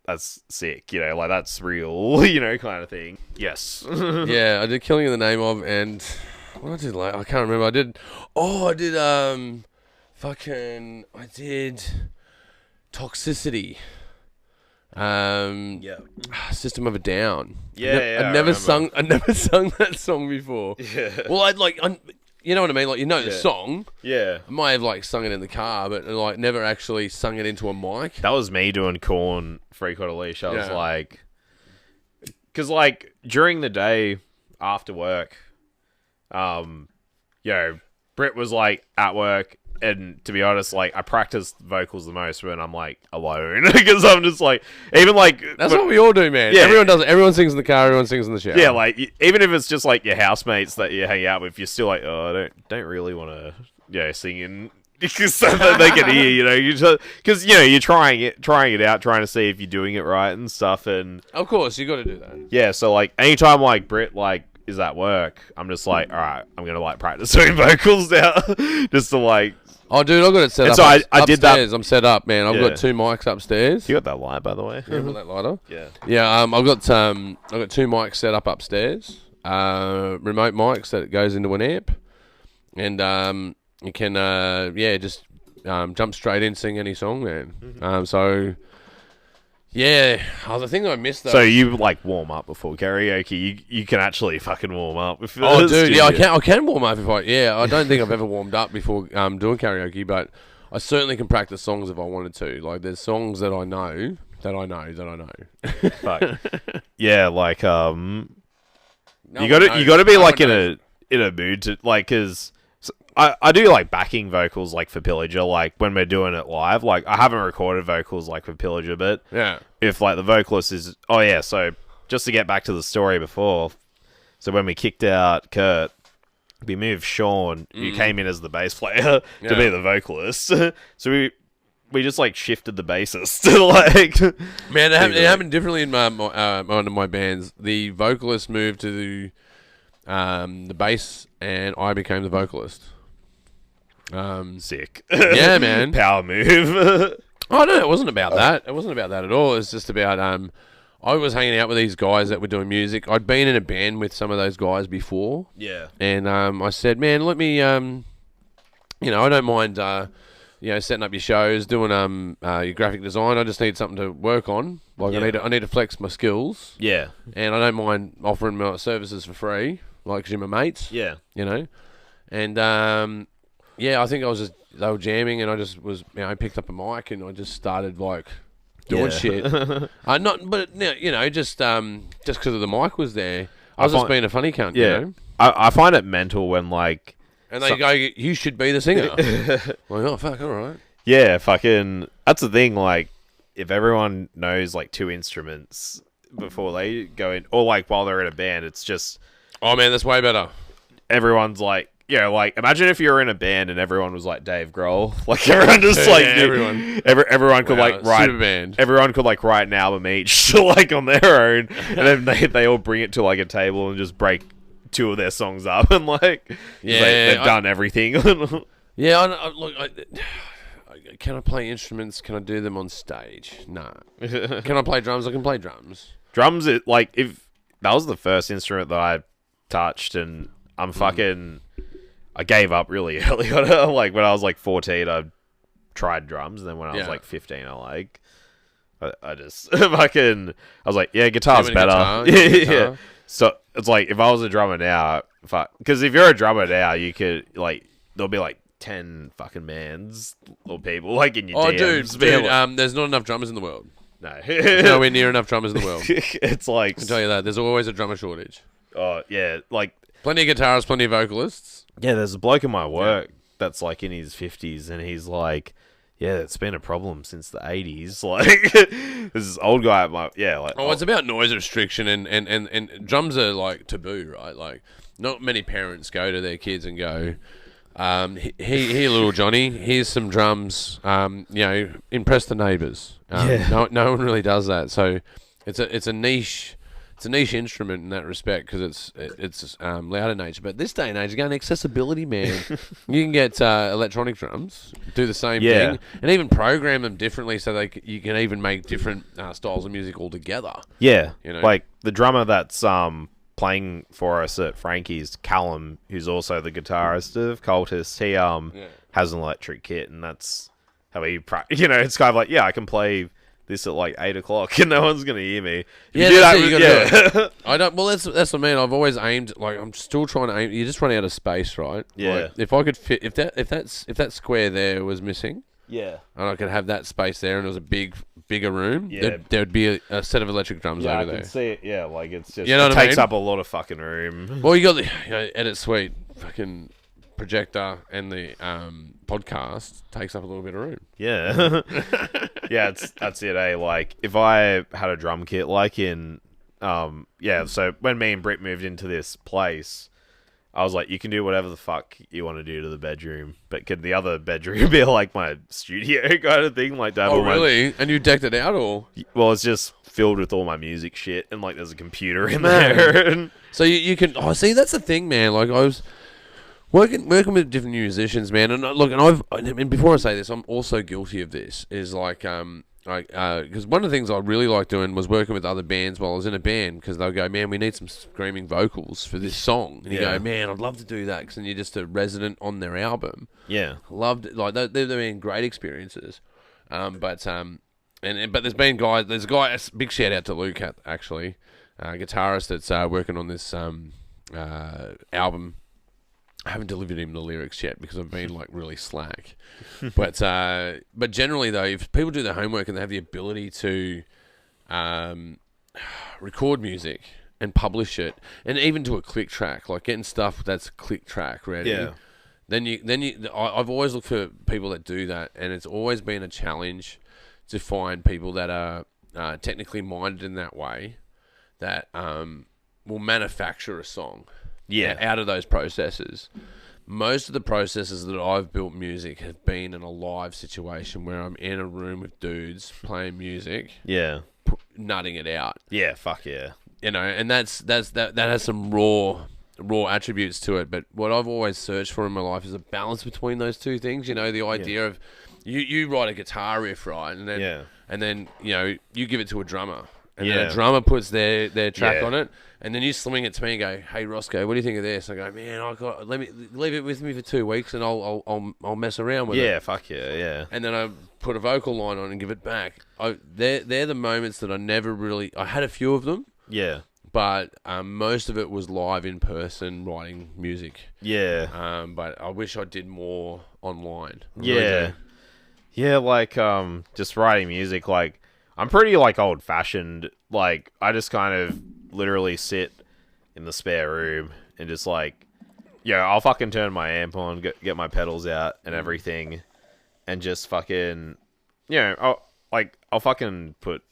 that's sick, like that's real, kind of thing. Yes. Yeah, I did Killing in the Name of, and what I did I can't remember. I did Toxicity. System of a Down. Yeah, I'd never sung that song before. Yeah. Well, I'd you know what I mean? Like, the song. Yeah. I might have like sung it in the car, but like never actually sung it into a mic. That was me doing Korn Freak on a Leash. I was like, because like during the day after work, Britt was like at work. And to be honest, like I practice vocals the most when I'm like alone because I'm just like that's what we all do, man. Yeah, everyone does it. Everyone sings in the car. Everyone sings in the shower. Yeah, like even if it's just like your housemates that you hang out with, you're still like, oh, I don't really want to sing in so that they can hear, because you're trying it out, trying to see if you're doing it right and stuff. And of course, you got to do that. Yeah, so like anytime like Britt like is at work, I'm just like, all right, I'm gonna like practice doing vocals now, just to like. Oh, dude, I've got it set up. So I did that. I'm set up, man. I've got 2 mics upstairs. You got that light, by the way. Yeah, that lighter. Yeah. Yeah. I've got 2 mics set up upstairs. Remote mics that goes into an amp, and you can just jump straight in, sing any song, man. Mm-hmm. Yeah, the thing I missed though. So you like warm up before karaoke? You can actually fucking warm up. Oh, dude, yeah, I can warm up if I don't think I've ever warmed up before doing karaoke, but I certainly can practice songs if I wanted to. Like, there's songs that I know. Fuck. Yeah, like you got to be like in a mood to like, cause I do like backing vocals like for Pillager, like when we're doing it live. Like I haven't recorded vocals like for Pillager, but yeah, if like the vocalist is so just to get back to the story before, so when we kicked out Kurt, we moved Sean, who came in as the bass player, to be the vocalist. So we just like shifted the bassist to like. Man, it happened differently in one of my bands. The vocalist moved to the bass, and I became the vocalist. Sick. Yeah, man. Power move. Oh, no, it wasn't about that. It wasn't about that at all. It's just about I was hanging out with these guys that were doing music. I'd been in a band with some of those guys before. Yeah. And I said, man, let me I don't mind setting up your shows, doing your graphic design. I just need something to work on. Like I need to flex my skills. Yeah. And I don't mind offering my services for free, like, 'cause you're my mates. Yeah. And I think they were jamming, and I just was, I picked up a mic and I just started like doing shit. Just because the mic was there, I was just being a funny cunt. Yeah. You know? I find it mental when like. And they go, you should be the singer. Like, oh fuck, all right. Yeah, fucking. That's the thing. Like, if everyone knows like 2 instruments before they go in, or like while they're in a band, it's just. Oh man, that's way better. Everyone's like. Yeah, like imagine if you were in a band and everyone was like Dave Grohl, like everyone just everyone could like write super band. Everyone could like write an album each, like on their own, and then they all bring it to like a table and just break 2 of their songs up and like they've done everything. Can I play instruments? Can I do them on stage? No. Can I play drums? I can play drums. drums, if that was the first instrument that I touched, and I'm fucking, I gave up really early on it. Like when I was like 14, I tried drums, and then when I was like 15, I just fucking, I was like, yeah, guitar's better. Yeah. So it's like if I was a drummer now, because if you're a drummer now, you could like there'll be like 10 fucking mans or people like in your DMs. Dude, there's not enough drummers in the world. No. There's nowhere near enough drummers in the world. It's like, I can tell you that. There's always a drummer shortage. Oh, yeah. Like, plenty of guitarists, plenty of vocalists. Yeah, there's a bloke in my work that's like in his 50s, and he's like, yeah, it's been a problem since the 80s. Like, there's this old guy at my, it's about noise restriction, and drums are like taboo, right? Like, not many parents go to their kids and go, here, little Johnny, here's some drums. Impress the neighbours. No one really does that. So it's a niche instrument in that respect because it's loud in nature. But this day and age, again, accessibility, man. You can get electronic drums, do the same thing, and even program them differently so you can even make different styles of music altogether. Yeah, like the drummer that's playing for us at Frankie's, Callum, who's also the guitarist of Cultist, he has an electric kit, and that's how he it's kind of like, I can play this at like 8 o'clock and no one's gonna hear me. You do that. I don't. Well, that's what I mean. I've always aimed. Like, I'm still trying to aim. You just run out of space, right? Yeah. Like, if I could fit, if that square there was missing, and I could have that space there, and it was a bigger room, there would be a set of electric drums over there. I can see it. Yeah, like it's just it takes up a lot of fucking room. Well, you got the edit suite, fucking projector, and the podcast takes up a little bit of room. Yeah. That's it, eh? Like, if I had a drum kit, like in, so when me and Britt moved into this place, I was like, you can do whatever the fuck you want to do to the bedroom, but could the other bedroom be like my studio kind of thing? Like, really? And you decked it out, or? Well, it's just filled with all my music shit, and like there's a computer in there. So you can, see, that's the thing, man. Like, I was working with different musicians, man, and look, and before I say this, I'm also guilty of this. Is like, because one of the things I really like doing was working with other bands while I was in a band, because they'll go, man, we need some screaming vocals for this song, and you go, man, I'd love to do that, because then you're just a resident on their album. Loved it. Like, they've been great experiences, but there's been guys. There's a guy. A big shout out to Luke, actually, guitarist that's working on this album. I haven't delivered him the lyrics yet because I've been like really slack. But generally though, if people do their homework and they have the ability to record music and publish it, and even do a click track, like getting stuff that's click track ready. I've always looked for people that do that, and it's always been a challenge to find people that are technically minded in that way, that will manufacture a song. Out of those processes. Most of the processes that I've built music have been in a live situation where I'm in a room with dudes playing music, nutting it out. Yeah, fuck yeah. And that has some raw attributes to it. But what I've always searched for in my life is a balance between those two things. The idea of you write a guitar riff, right, and then you give it to a drummer. And then a drummer puts their track on it, and then you swing it to me and go, "Hey Roscoe, what do you think of this?" I go, "Man, let me leave it with me for 2 weeks, and I'll mess around with it." Yeah, fuck yeah. And then I put a vocal line on and give it back. They're the moments that I had a few of them. Yeah. But most of it was live in person writing music. Yeah. But I wish I did more online. Yeah. Yeah, like just writing music, like. I'm pretty, like, old-fashioned. Like, I just kind of literally sit in the spare room and just, like, I'll fucking turn my amp on, get my pedals out and everything, and just fucking, I'll fucking put,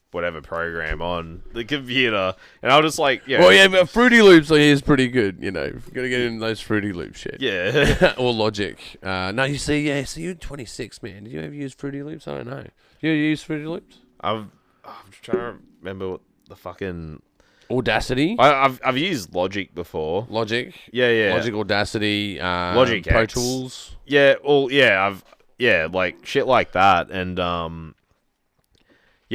whatever program on the computer, and I'll just, like, Well, yeah, but Fruity Loops is pretty good, Gotta get in those Fruity Loop shit. Yeah. Or Logic. No, you see, so you're 26, man. Did you ever use Fruity Loops? I don't know. You use Fruity Loops? I'm trying to remember what the fucking... Audacity? I've used Logic before. Logic? Yeah. Logic, Audacity, Logic Pro X. Tools. Yeah, well, yeah, like, shit like that, and,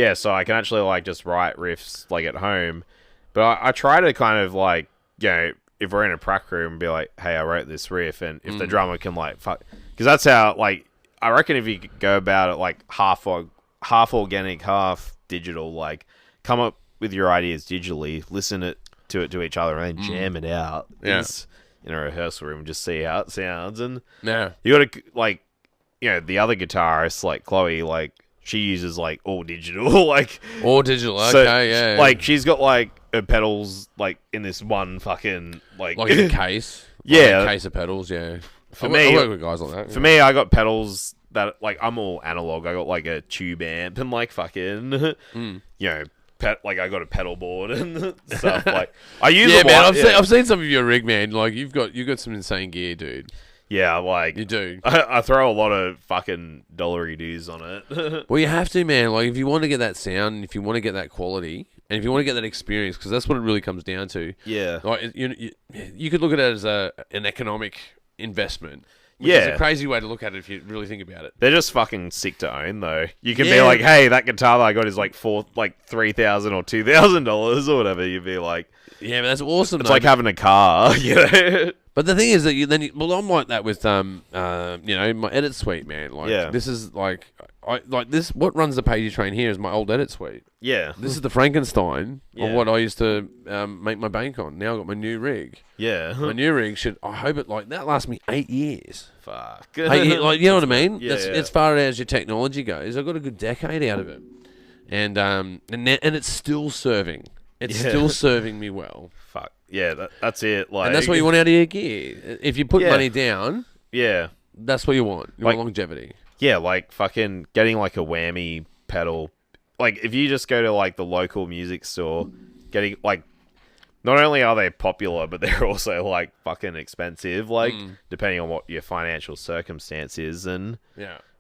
Yeah, so I can actually like just write riffs like at home, but I try to kind of like, you know, if we're in a prac room, be like, hey, I wrote this riff, and if the drummer can like fuck, because that's how like I reckon if you go about it like half organic, half digital, like come up with your ideas digitally, listen to each other, and then jam it out. Yeah. In a rehearsal room, just see how it sounds, and Yeah. you got to like, you know, the other guitarist like Chloe, like she uses like all digital, like all digital. Okay, so, yeah. Like she's got like her pedals like in this one fucking like a case. Yeah, a case of pedals. Yeah. For me, I work with guys like that. For me, I got pedals that like I'm all analog. I got like a tube amp and like fucking you know. Like I got a pedal board and stuff. Like I use. Yeah, man. I've seen some of your rig, man. Like you've got some insane gear, dude. Yeah, like you do. I throw a lot of fucking dollary dues on it. Well, you have to, man. Like if you want to get that sound, and if you want to get that quality, and if you want to get that experience, because that's what it really comes down to. Yeah. Like you could look at it as an economic investment. Which is a crazy way to look at it if you really think about it. They're just fucking sick to own, though. You can be like, "Hey, that guitar that I got is like $3,000 or $2,000 or whatever." You'd be like, "Yeah, but that's awesome." It's like having a car, you know. But the thing is that well, I'm like that with you know, my edit suite, man. Like this is like this. What runs the Pagey train here is my old edit suite. Yeah, this is the Frankenstein of what I used to make my bank on. Now I've got my new rig. Yeah, my new rig I hope it that lasts me 8 years. Fuck, 8 years, like you know what I mean? Yeah, as far as your technology goes, I've got a good decade out of it, and it's still serving. It's still serving me well. Fuck. Yeah, that's it. Like, and that's what you want out of your gear. If you put money down, that's what you want. You want longevity. Yeah, like fucking getting like a whammy pedal. Like if you just go to like the local music store, getting like, not only are they popular, but they're also like fucking expensive. Like depending on what your financial circumstance is and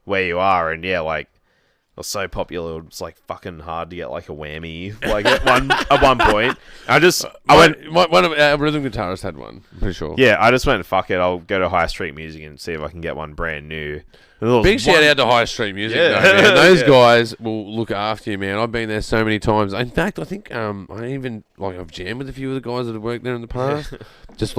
where you are, and like. Was so popular, it's like fucking hard to get like a whammy. Like at one point, I went. One of our rhythm guitarists had one. I'm pretty sure. Yeah, I just went fuck it. I'll go to High Street Music and see if I can get one brand new. Big shout out to High Street Music, though, man. Those guys will look after you, man. I've been there so many times. In fact, I think I even I've jammed with a few of the guys that have worked there in the past. just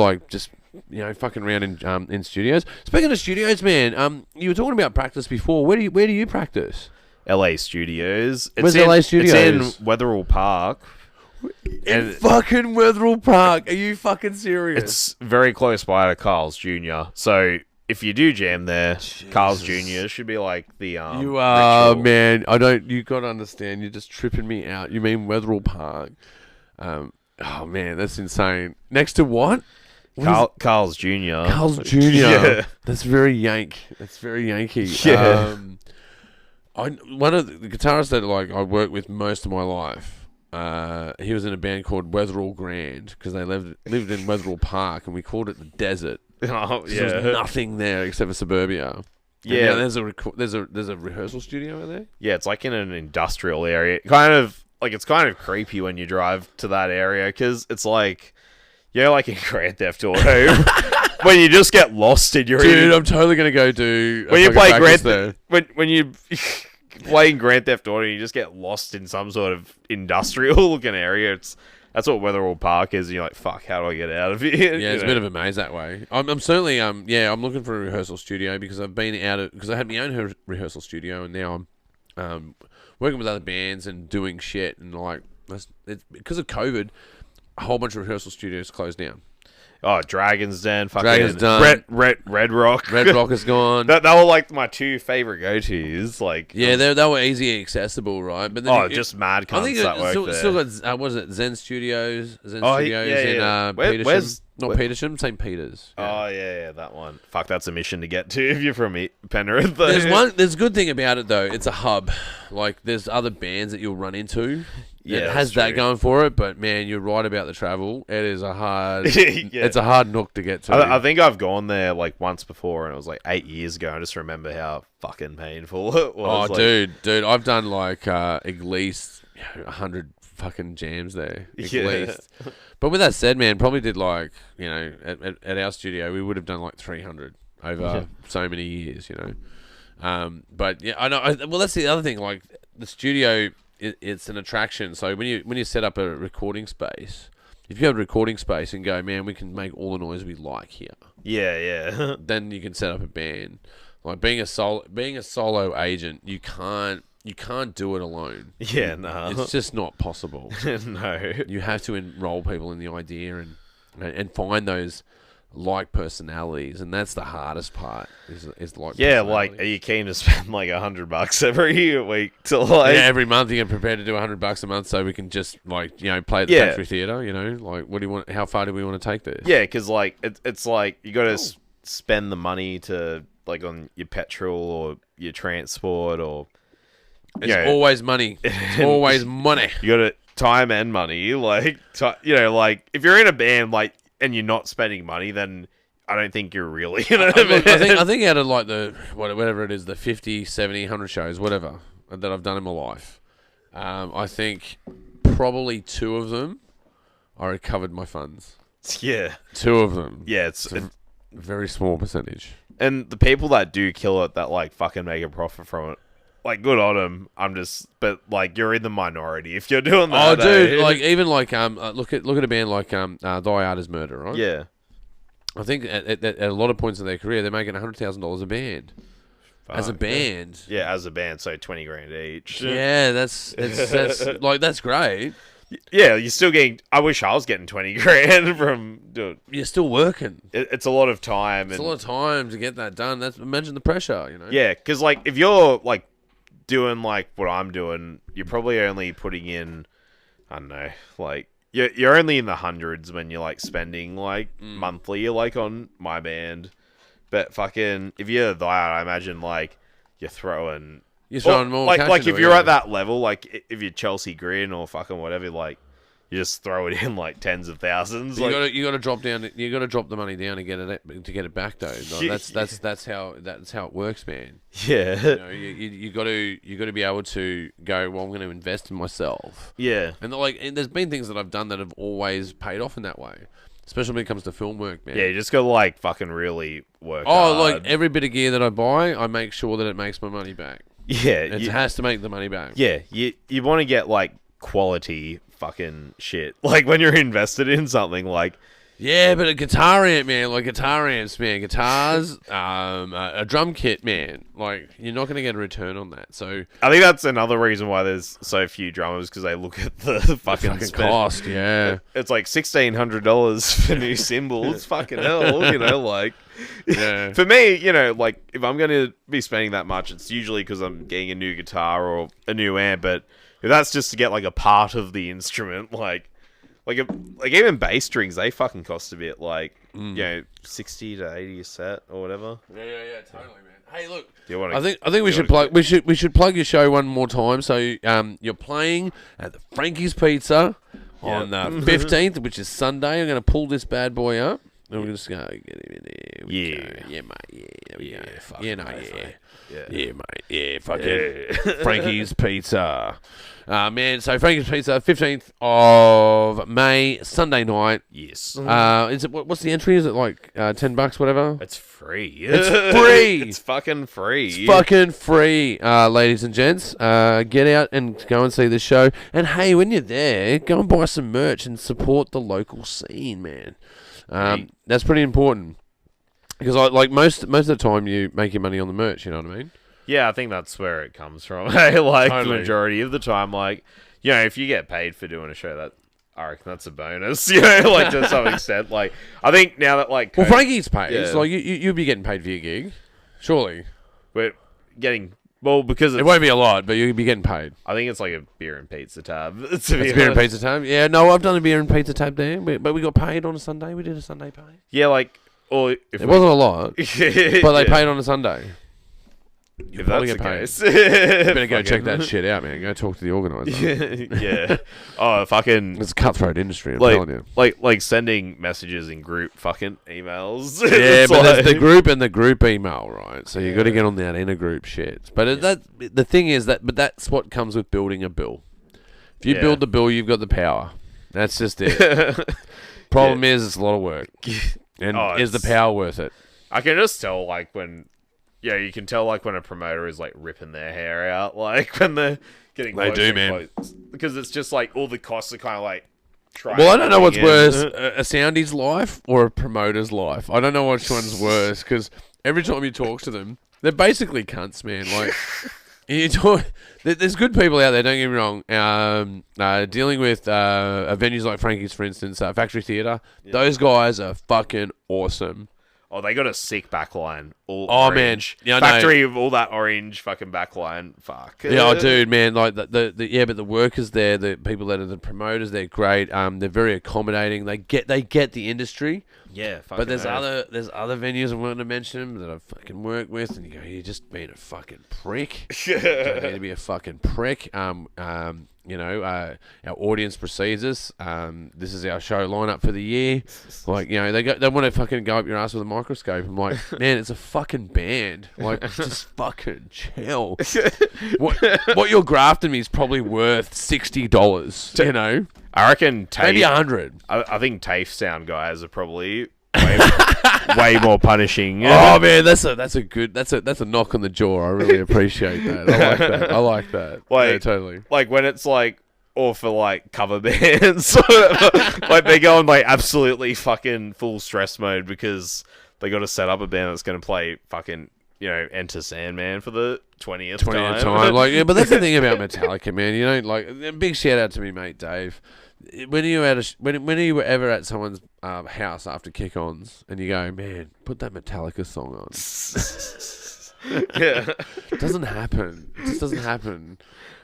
you know, fucking around in studios. Speaking of studios, man, you were talking about practice before. Where do you practice? LA Studios. Where's LA Studios? It's in Wetherill Park. In fucking Wetherill Park. Are you fucking serious? It's very close by to Carl's Jr. So if you do jam there, Carl's Jr. should be like the You are, ritual. Man. You got to understand. You're just tripping me out. You mean Wetherill Park? Oh man, that's insane. Next to what? Carl's Jr. Carl's Jr. Yeah. That's very Yankee. Yeah. One of the guitarists that I worked with most of my life, he was in a band called Wetherill Grand because they lived in Wetherill Park, and we called it the desert. Oh yeah, there was nothing there except for suburbia. Yeah, there's a rehearsal studio out there. Yeah, it's like in an industrial area. It's kind of creepy when you drive to that area because it's like, like in Grand Theft Auto. When you just get lost in your... Dude, I'm totally going to go do... When you play when you play Grand Theft Auto, you just get lost in some sort of industrial-looking area. That's what Wetherill Park is, and you're like, fuck, how do I get out of here? Yeah, it's a bit of a maze that way. I'm certainly... I'm looking for a rehearsal studio because I've been because I had my own rehearsal studio, and now I'm working with other bands and doing shit, and it's because of COVID, a whole bunch of rehearsal studios closed down. Oh, Dragon's Den, fucking Dragon's done. Red Rock. Red Rock is gone. They were like my two favorite go-tos. Like, yeah, they were easy and accessible, right? But then just mad cunts that work there. Still got what was it? Zen Studios in Petersham. Not Petersham, St. Peter's. Yeah. Oh yeah, that one. Fuck, that's a mission to get to if you're from Penrith. There's a good thing about it though. It's a hub. Like there's other bands that you'll run into. Yeah, it has that going for it, but man, you're right about the travel. It is a hard, it's a hard nook to get to. I think I've gone there like once before, and it was like 8 years ago. I just remember how fucking painful it was. Oh, dude, I've done like at least 100 fucking jams there, at least. But with that said, man, probably did like at our studio we would have done like 300 over so many years, But yeah, I know. Well, that's the other thing. Like the studio. it's an attraction. So when you set up a recording space, if you have a recording space and go, man, we can make all the noise we like here. Yeah. Then you can set up a band. Like being a solo agent, you can't do it alone. Yeah, no. It's just not possible. No. You have to enroll people in the idea and find those like personalities, and that's the hardest part. Is like like, are you keen to spend like $100 every week to like? Yeah, every month you're prepared to do $100 a month, so we can just like play at the Factory Theatre. Like what do you want? How far do we want to take this? Yeah, because like it's like you got to spend the money to like on your petrol or your transport or. It's always money. It's always money. You got to time and money. Like like if you're in a band like. And you're not spending money, then I don't think you're really. I think out of like the whatever it is, the 50, 70, 100 shows, whatever that I've done in my life, I think probably 2 of them I recovered my funds. Yeah, 2 of them. Yeah, it's a very small percentage. And the people that do kill it, that like fucking make a profit from it. Like, good on them. But like, you're in the minority if you're doing that. Oh, dude! Like, even like, look at a band like Thy Art Is Murder, right? Yeah. I think at a lot of points in their career, they're making $100,000 a band. As a band. Yeah, as a band, so $20,000 each. Yeah, that's like that's great. Yeah, you're still getting. I wish I was getting $20,000 from. Dude, you're still working. It's a lot of time. It's a lot of time to get that done. Imagine the pressure, Yeah, because like if you're like. Doing like what I'm doing, you're probably only putting in, I don't know, like you're only in the hundreds when you're like spending like monthly, like on my band. But fucking, if you're that, I imagine like you're throwing more cash like into if you're at that level, like if you're Chelsea Grin or fucking whatever, like you just throw it in like tens of thousands. You got to drop down. You got to drop the money down to get it back though. Like, that's how it works, man. Yeah. You got to be able to go. Well, I'm going to invest in myself. Yeah. And there's been things that I've done that have always paid off in that way, especially when it comes to film work, man. Yeah, you just got to like fucking really work. hard. Like every bit of gear that I buy, I make sure that it makes my money back. Yeah, it has to make the money back. Yeah, you want to get like quality fucking shit. Like when you're invested in something, like yeah, but a guitar amp, man, like guitar amps, man, guitars, a drum kit, man, like you're not going to get a return on that. So I think that's another reason why there's so few drummers, because they look at the fucking cost. Yeah, it's like $1,600 for new cymbals. Fucking hell, like. Yeah. For me, like if I'm going to be spending that much, it's usually because I'm getting a new guitar or a new amp. But if that's just to get like a part of the instrument, like even bass strings, they fucking cost a bit, like 60 to 80 a set or whatever. Yeah, totally, man. Hey, look, I think we should plug your show one more time. So you're playing at the Frankie's Pizza on the 15th, which is Sunday. I'm going to pull this bad boy up. And we're just going to get him in there. Yeah, mate. Yeah, mate. Yeah, fucking Frankie's Pizza. Man, so Frankie's Pizza, 15th of May, Sunday night. Yes. Is it what's the entry? Is it like $10, whatever? It's free. It's free. It's fucking free. It's fucking free, ladies and gents. Get out and go and see the show. And hey, when you're there, go and buy some merch and support the local scene, man. That's pretty important, because like most of the time you make your money on the merch. You know what I mean? Yeah, I think that's where it comes from. Like Totally. The majority of the time, like if you get paid for doing a show, I reckon that's a bonus. Like to some extent. Like I think now that like well, Frankie's paid. Yeah. So you'll be getting paid for your gig, surely. We're getting. Well, because it won't be a lot, but you'll be getting paid. I think it's like a beer and pizza tab. It's beer and pizza tab? Yeah, no, I've done a beer and pizza tab there, but we got paid on a Sunday. We did a Sunday pay. Yeah, like... Or it wasn't a lot, but they paid on a Sunday. If that's the case. You better go check that shit out, man. Go talk to the organizer. Yeah. Oh, fucking... It's a cutthroat industry, I'm telling you. Like sending messages in group fucking emails. Yeah, but there's the group and the group email, right? So you got to get on that inner group shit. But the thing is but that's what comes with building a bill. If you build the bill, you've got the power. That's just it. Problem is, it's a lot of work. And is the power worth it? I can just tell, like, when yeah, you can tell like when a promoter is like ripping their hair out, like when they're getting They do, man. Because it's just like all the costs are kind of like. Well, I don't know what's worse, a soundie's life or a promoter's life. I don't know which one's worse because every time you talk to them, they're basically cunts, man. Like, you talk, there's good people out there. Don't get me wrong. Dealing with venues like Frankie's, for instance, Factory Theatre. Yeah. Those guys are fucking awesome. Oh, they got a sick backline. All man, orange. yeah, Factory of all that orange fucking backline. Fuck. Yeah, dude, man, like but the workers there, the people that are the promoters, they're great. They're very accommodating. They get the industry. Yeah, but there's other venues I'm willing to mention that I fucking work with, and you go, you're just being a fucking prick. You don't need to be a fucking prick. Our audience precedes us. This is our show lineup for the year. Like, they want to fucking go up your ass with a microscope. I'm like, man, it's a fucking band. Like, just fucking chill. What you're grafting me is probably worth $60. I reckon TAFE, maybe 100. I think TAFE sound guys are probably way more punishing. Oh man, that's a knock on the jaw. I really appreciate that. I like that. Like, yeah, totally. Like when it's like, or for like cover bands, like they go on like absolutely fucking full stress mode because they got to set up a band that's going to play fucking Enter Sandman for the 20th time. Like, yeah, but that's the thing about Metallica, man. Like, big shout out to me, mate, Dave. When are you ever at someone's house after kick-ons and you go, man, put that Metallica song on? Yeah, it doesn't happen. It just doesn't happen.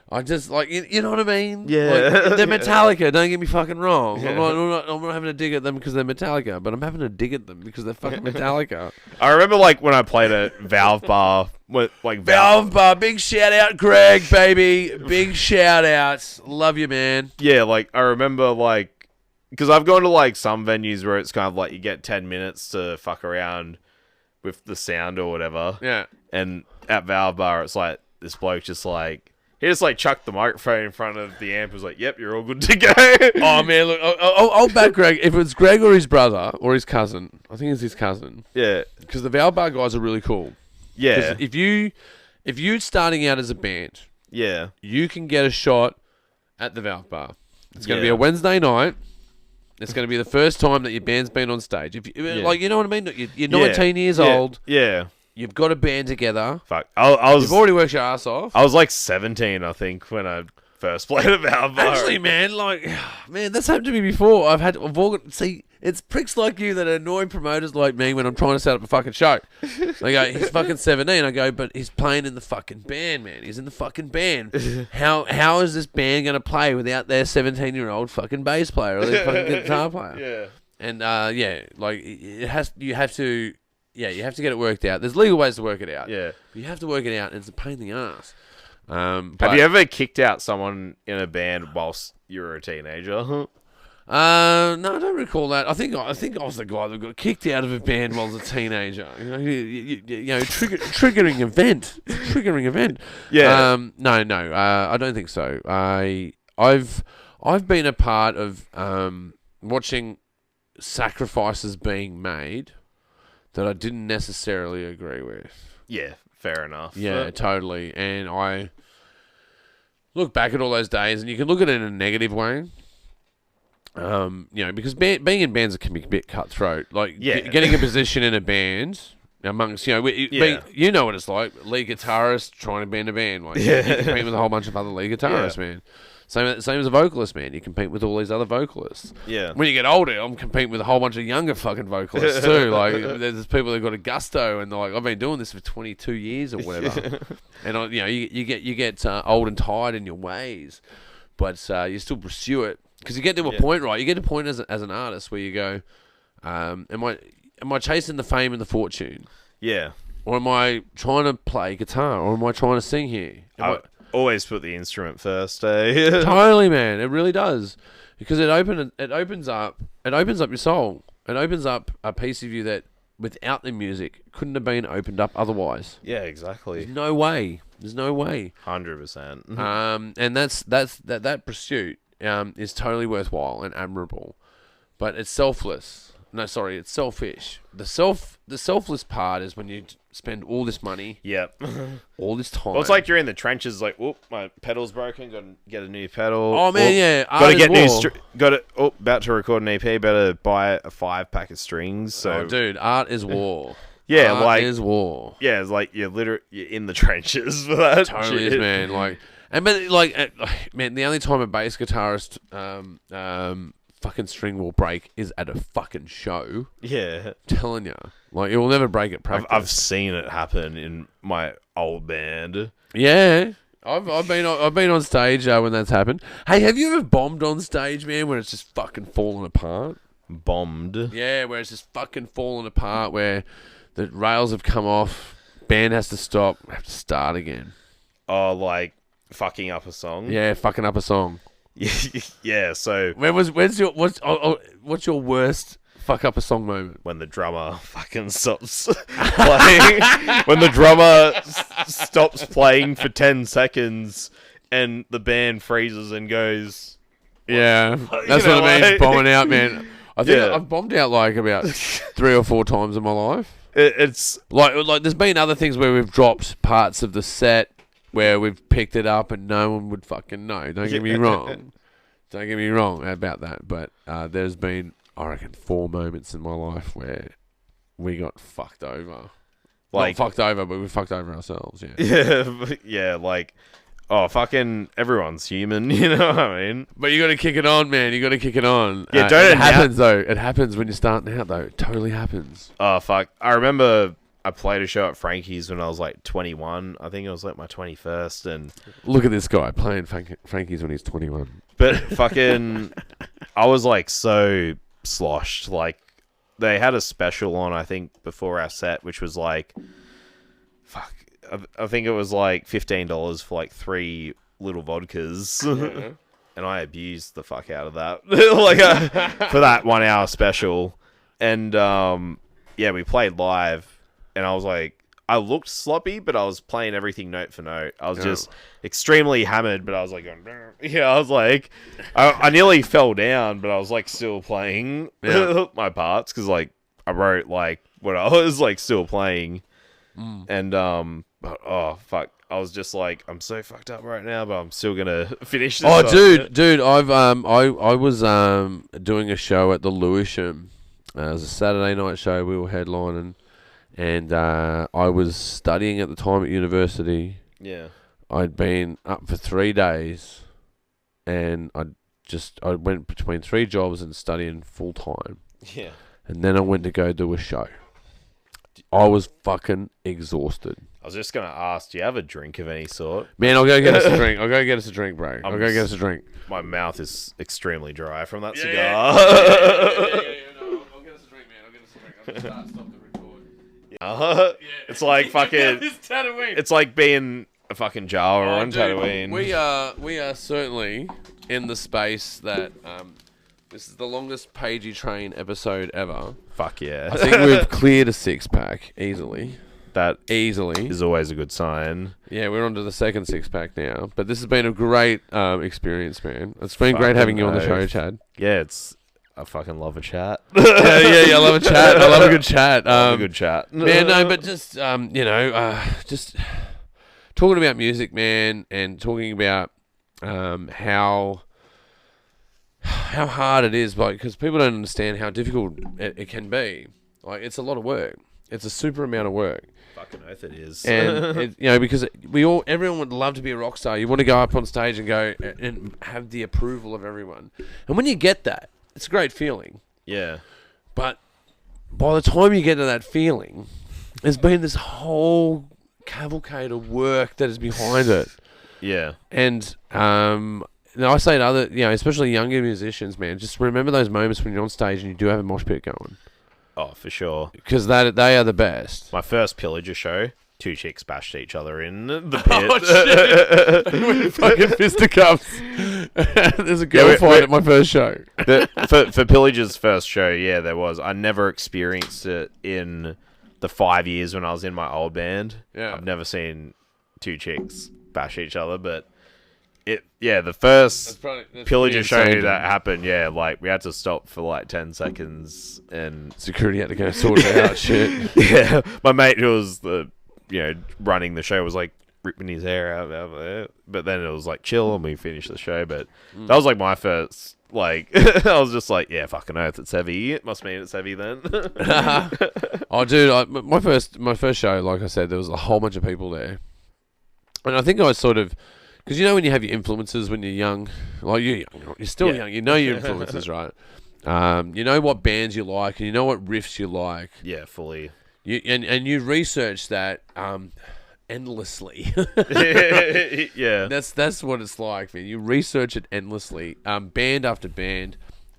I just like you know what I mean? Yeah, like, they're Metallica. Don't get me fucking wrong. Yeah. I'm not having a dig at them because they're Metallica, but I'm having a dig at them because they're fucking Metallica. I remember like when I played at Valve Bar, Valve Bar. Big shout out, Greg, baby. Big shout out. Love you, man. Yeah, like I remember like because I've gone to like some venues where it's kind of like you get 10 minutes to fuck around with the sound or whatever. Yeah, and at Valve Bar, it's like this bloke just like. He just like chucked the microphone in front of the amp. Was like, "Yep, you're all good to go." Oh man, look, I'll back Greg. If it's Greg or his brother or his cousin, I think it's his cousin. Yeah, because the Valve Bar guys are really cool. Yeah, if you're starting out as a band, yeah, you can get a shot at the Valve Bar. It's going to be a Wednesday night. It's going to be the first time that your band's been on stage. Like, you know what I mean? You're 19 years old. Yeah. You've got a band together. Fuck. You've already worked your ass off. I was like 17, I think, when I first played a Valve Bar. Actually, man, that's happened to me before. It's pricks like you that annoy promoters like me when I'm trying to set up a fucking show. They go, he's fucking 17. I go, but he's playing in the fucking band, man. He's in the fucking band. How is this band going to play without their 17-year-old fucking bass player or their fucking guitar player? Yeah. And you have to get it worked out. There's legal ways to work it out. Yeah. But you have to work it out, and it's a pain in the ass. Have you ever kicked out someone in a band whilst you were a teenager? No, I don't recall that. I think I was the guy that got kicked out of a band while I was a teenager. Triggering event. Triggering event. Yeah. No. I don't think so. I've been a part of watching sacrifices being made that I didn't necessarily agree with. Yeah, fair enough. Yeah, totally. And I look back at all those days, and you can look at it in a negative way. Because being in bands can be a bit cutthroat. Like, getting a position in a band amongst, you know what it's like. Lead guitarist trying to be in a band. Like, you compete with a whole bunch of other lead guitarists, man. Same as a vocalist, man. You compete with all these other vocalists. Yeah. When you get older, I'm competing with a whole bunch of younger fucking vocalists too. Like, there's people that got a gusto, and they're like, I've been doing this for 22 years or whatever. And you get old and tired in your ways, but you still pursue it because you get to a point, right? You get to a point as an artist where you go, am I chasing the fame and the fortune? Yeah. Or am I trying to play guitar? Or am I trying to sing here? Always put the instrument first, eh? Totally, man. It really does, because it opens up your soul. It opens up a piece of you that without the music couldn't have been opened up otherwise. Yeah, exactly. There's no way. 100%. And that pursuit is totally worthwhile and admirable, but it's selfless. No, sorry, it's selfish. The selfless part is when you spend all this money. Yep. All this time. Well, it's like you're in the trenches. Like, oh, my pedal's broken. Got to get a new pedal. Oh man, yeah. Got to get new. Got to. Oh, about to record an EP. Better buy a 5-pack of strings. So, dude, art is war. Yeah, art is war. Yeah, it's like you're in the trenches for that. Totally shit. is, man. Like, man, the only time a bass guitarist fucking string will break is at a fucking show. Yeah, I'm telling you, like, it will never break at practice. I've seen it happen in my old band. Yeah. I've been on stage when that's happened. Hey, have you ever bombed on stage, man, where it's just fucking falling apart? Bombed? Yeah, where it's just fucking falling apart, where the rails have come off, band has to stop, have to start again. Oh, like fucking up a song? Yeah, fucking up a song. Yeah. So what's your worst fuck up a song moment? When the drummer fucking stops playing. When the drummer stops playing for 10 seconds and the band freezes and goes. Yeah, that's what I mean. Bombing out, man. I think I've bombed out like about 3 or 4 times in my life. It's like there's been other things where we've dropped parts of the set where we've picked it up and no one would fucking know. Don't get me wrong. Don't get me wrong about that. But there's been, I reckon, 4 moments in my life where we got fucked over. Like, not fucked over, but we fucked over ourselves. Yeah. Yeah. Like, oh, fucking everyone's human. You know what I mean? But you got to kick it on, man. You got to kick it on. Yeah, it happens though. It happens when you're starting out though. It totally happens. Oh fuck! I remember I played a show at Frankie's when I was like 21. I think it was like my 21st. And look at this guy playing Frankie's when he's 21. But fucking, I was like so sloshed. Like, they had a special on, I think, before our set, which was like, fuck, I think it was like $15 for like 3 little vodkas. Yeah. And I abused the fuck out of that. For that 1 hour special. And yeah, we played live. And I was like, I looked sloppy, but I was playing everything note for note. I was just extremely hammered, but I was like, going, yeah, I was like, I nearly fell down, but I was like still playing my parts because like I wrote like what I was like still playing, and but oh fuck, I was just like, I'm so fucked up right now, but I'm still gonna finish this. Oh, dude, I was doing a show at the Lewisham. It was a Saturday night show. We were headlining. And I was studying at the time at university. Yeah. I'd been up for 3 days. And I went between 3 jobs and studying full time. Yeah. And then I went to go do a show. I was fucking exhausted. I was just going to ask, do you have a drink of any sort? Man, I'll go get us a drink. I'll go get us a drink, bro. I'll go get us a drink. My mouth is extremely dry from that cigar. Yeah. No, I'll get us a drink, man. I'll get us a drink. I'll just stop the record. It's like fucking. It's like being a fucking Jawa on Tatooine. We are certainly in the space that this is the longest Pagey Train episode ever. Fuck yeah! I think we've cleared a 6-pack easily. That easily is always a good sign. Yeah, we're on to the second 6-pack now. But this has been a great experience, man. It's been great having you on the show, Chad. Yeah, I fucking love a chat. yeah, I love a chat. I love a good chat. Love a good chat. Man, no, but just, just talking about music, man, and talking about how hard it is, because people don't understand how difficult it can be. Like, it's a lot of work. It's a super amount of work. Fucking oath it is. And, because everyone would love to be a rock star. You want to go up on stage and go and have the approval of everyone. And when you get that, it's a great feeling. Yeah. But by the time you get to that feeling, there's been this whole cavalcade of work that is behind it. Yeah. And I say to other, especially younger musicians, man, just remember those moments when you're on stage and you do have a mosh pit going. Oh, for sure. Because they are the best. My first Pillager show, 2 chicks bashed each other in the pit. Oh, shit. With fucking fisticuffs. There's a girl fight at my first show. For Pillager's first show, yeah, there was. I never experienced it in the 5 years when I was in my old band. Yeah. I've never seen 2 chicks bash each other, but the first that's Pillager show insane, that happened, like we had to stop for like 10 seconds and security had to go sort it out. Shit. Yeah, my mate who was running the show was like ripping his hair out, but then it was like chill and we finished the show. But that was like my first. Like, I was just like, yeah, fucking oath, it's heavy. It must mean it's heavy then. Oh, dude, my first show, like I said, there was a whole bunch of people there. And I think I was sort of... Because you know when you have your influences when you're young? Like, you're still young. You know your influences, right? You know what bands you like, and you know what riffs you like. Yeah, fully. And you research that... endlessly. Yeah, that's what it's like, man. You research it endlessly, band after band.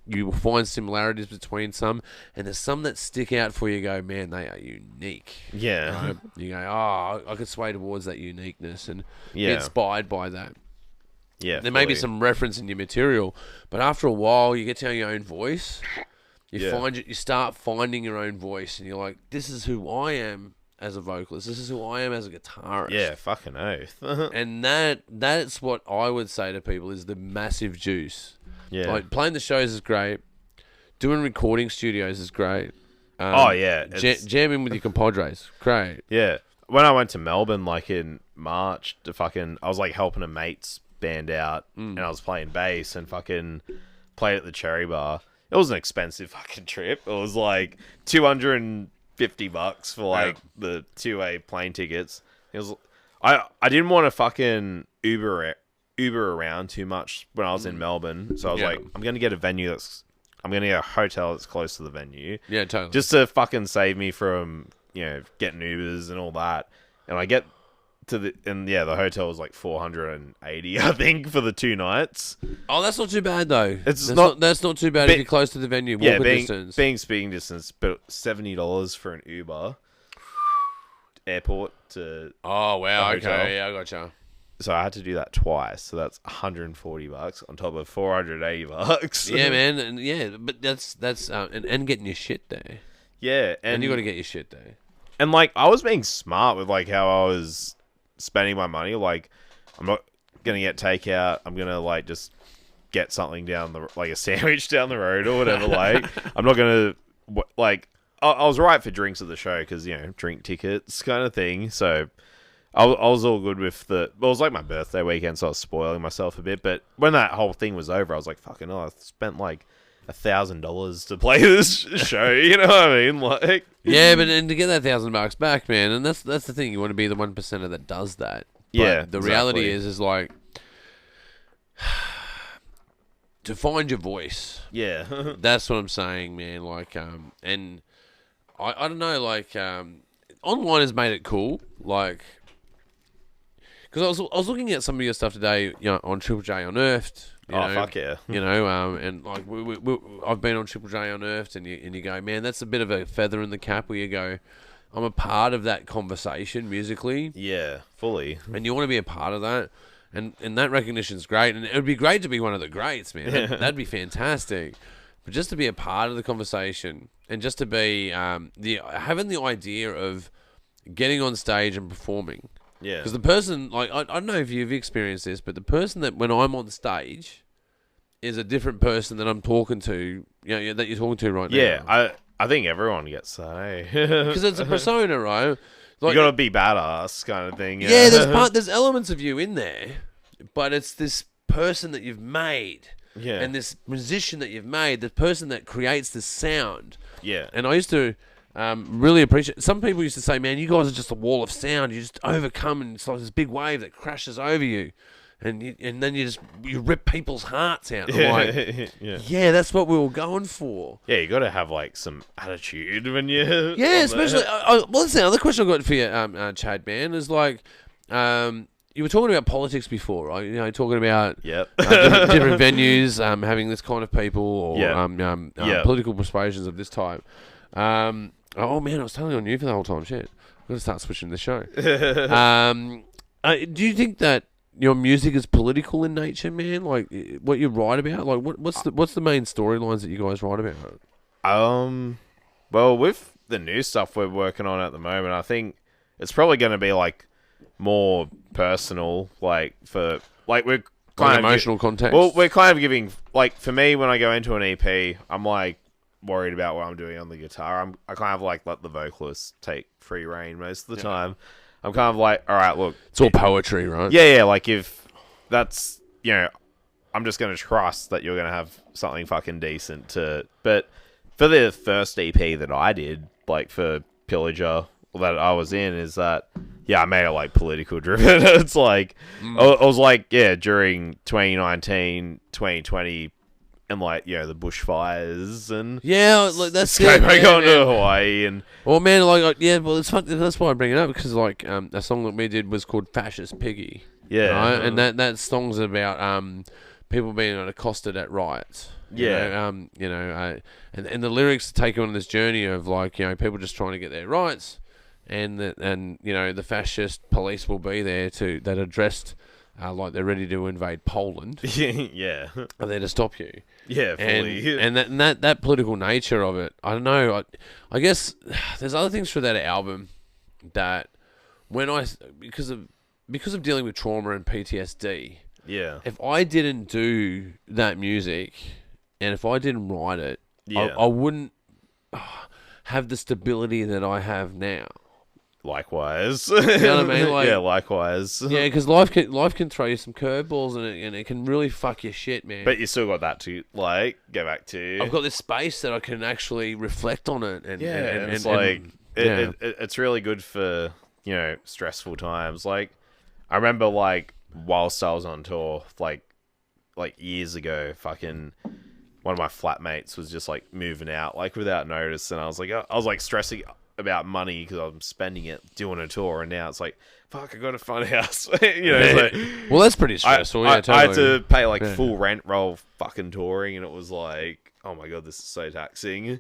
You will find similarities between some, and there's some that stick out for you. You go, man, they are unique. Yeah, right? You go, oh, I could sway towards that uniqueness and be inspired by that. Yeah, there may be some reference in your material, but after a while, you get to know your own voice. You start finding your own voice, and you're like, this is who I am as a vocalist. This is who I am as a guitarist. Yeah, fucking oath. And that's what I would say to people is the massive juice. Yeah. Like, playing the shows is great. Doing recording studios is great. Jamming with your compadres, great. Yeah. When I went to Melbourne, like in March, I was like helping a mate's band out, and I was playing bass and fucking played at the Cherry Bar. It was an expensive fucking trip. It was like $250 for like the 2-way plane tickets. It was I didn't want to fucking Uber around too much when I was in Melbourne, so I was like, I'm gonna get a hotel that's close to the venue. Yeah, totally. Just to fucking save me from getting Ubers and all that. And I get to the hotel was like $480, I think, for the 2 nights. Oh, that's not too bad though. That's not too bad if you're close to the venue. Walking distance. Being speaking distance, but $70 for an Uber, airport to. Oh wow! Okay, yeah, I gotcha. So I had to do that twice. So that's $140 on top of $480. Yeah, man, and but that's and getting your shit there. Yeah, and you got to get your shit there. And like, I was being smart with like how I was spending my money. Like, I'm not gonna get takeout. I'm gonna like just get something like a sandwich down the road or whatever. Like, I'm not gonna like. I was right for drinks at the show because drink tickets kind of thing. So I was all good with it was like my birthday weekend, so I was spoiling myself a bit. But when that whole thing was over, I was like, fucking hell, I spent like $1,000 to play this show. You know what I mean? Like, yeah, but and to get that $1,000 back, man, and that's the thing. You want to be the 1%er that does that. But yeah, the reality is like to find your voice. Yeah, that's what I'm saying, man. Like, and I don't know, like, online has made it cool, like, because I was looking at some of your stuff today, on Triple J Unearthed. Fuck yeah. And like I've been on Triple J Unearthed, and you go, man, that's a bit of a feather in the cap where you go, I'm a part of that conversation musically. Yeah, fully. And you want to be a part of that, and that recognition's great, and it would be great to be one of the greats, man. That'd be fantastic. But just to be a part of the conversation, and just to be having the idea of getting on stage and performing. Yeah. Because the person, like, I don't know if you've experienced this, but the person that when I'm on stage is a different person that I'm talking to, that you're talking to right now. Yeah, I think everyone gets that, Because it's a persona, right? Like, you gotta be badass kind of thing. Yeah, there's elements of you in there, but it's this person that you've made. Yeah. And this musician that you've made, the person that creates this sound. Yeah. And I used to really appreciate... Some people used to say, man, you guys are just a wall of sound. You just overcome, and it's like this big wave that crashes over you. And then you rip people's hearts out. I'm like, yeah, that's what we were going for. Yeah, you got to have like some attitude when you... Yeah, especially... well, that's the other question I got for you, Chad, man, is like... you were talking about politics before, right? Talking about different venues, having this kind of people, or political persuasions of this type. Oh man, I was totally on you for the whole time. Shit, I'm gonna start switching the show. Do you think that your music is political in nature, man? Like what you write about? Like what's the main storylines that you guys write about? Well, with the new stuff we're working on at the moment, I think it's probably going to be like more personal, like we're kind of emotional context. Well, we're kind of giving, like, for me, when I go into an EP, I'm like worried about what I'm doing on the guitar. I kind of like let the vocalist take free reign most of the time. I'm kind of like, all right, look, it's all poetry, right? Yeah. Like, if that's, I'm just going to trust that you're going to have something fucking decent to. But for the first EP that I did, like for Pillager, that I was in, is that, I made it like political driven. It's like, I was like, during 2019, 2020, and like, the bushfires and like that's going to Hawaii and it's fun. That's why I bring it up, because like a song that we did was called Fascist Piggy, right? And that song's about people being accosted at riots, and the lyrics take you on this journey of like, people just trying to get their rights, and the fascist police will be there that are dressed like they're ready to invade Poland. Are there to stop you. Fully. And that political nature of it, I don't know. I guess there's other things through that album that because of dealing with trauma and PTSD. If I didn't do that music, and if I didn't write it, I wouldn't have the stability that I have now. Likewise. You know what I mean? Like, likewise. Yeah, because life can throw you some curveballs, and it can really fuck your shit, man. But you still got that to like go back to. I've got this space that I can actually reflect on it, and it's it's really good for stressful times. Like I remember, like whilst I was on tour, like years ago, fucking one of my flatmates was just like moving out like without notice, and I was like stressing about money because I'm spending it doing a tour, and now it's like, fuck, I got to find a house. It's like, well, that's pretty stressful. I totally. had to pay like full rent while fucking touring, and it was like, oh my god, this is so taxing.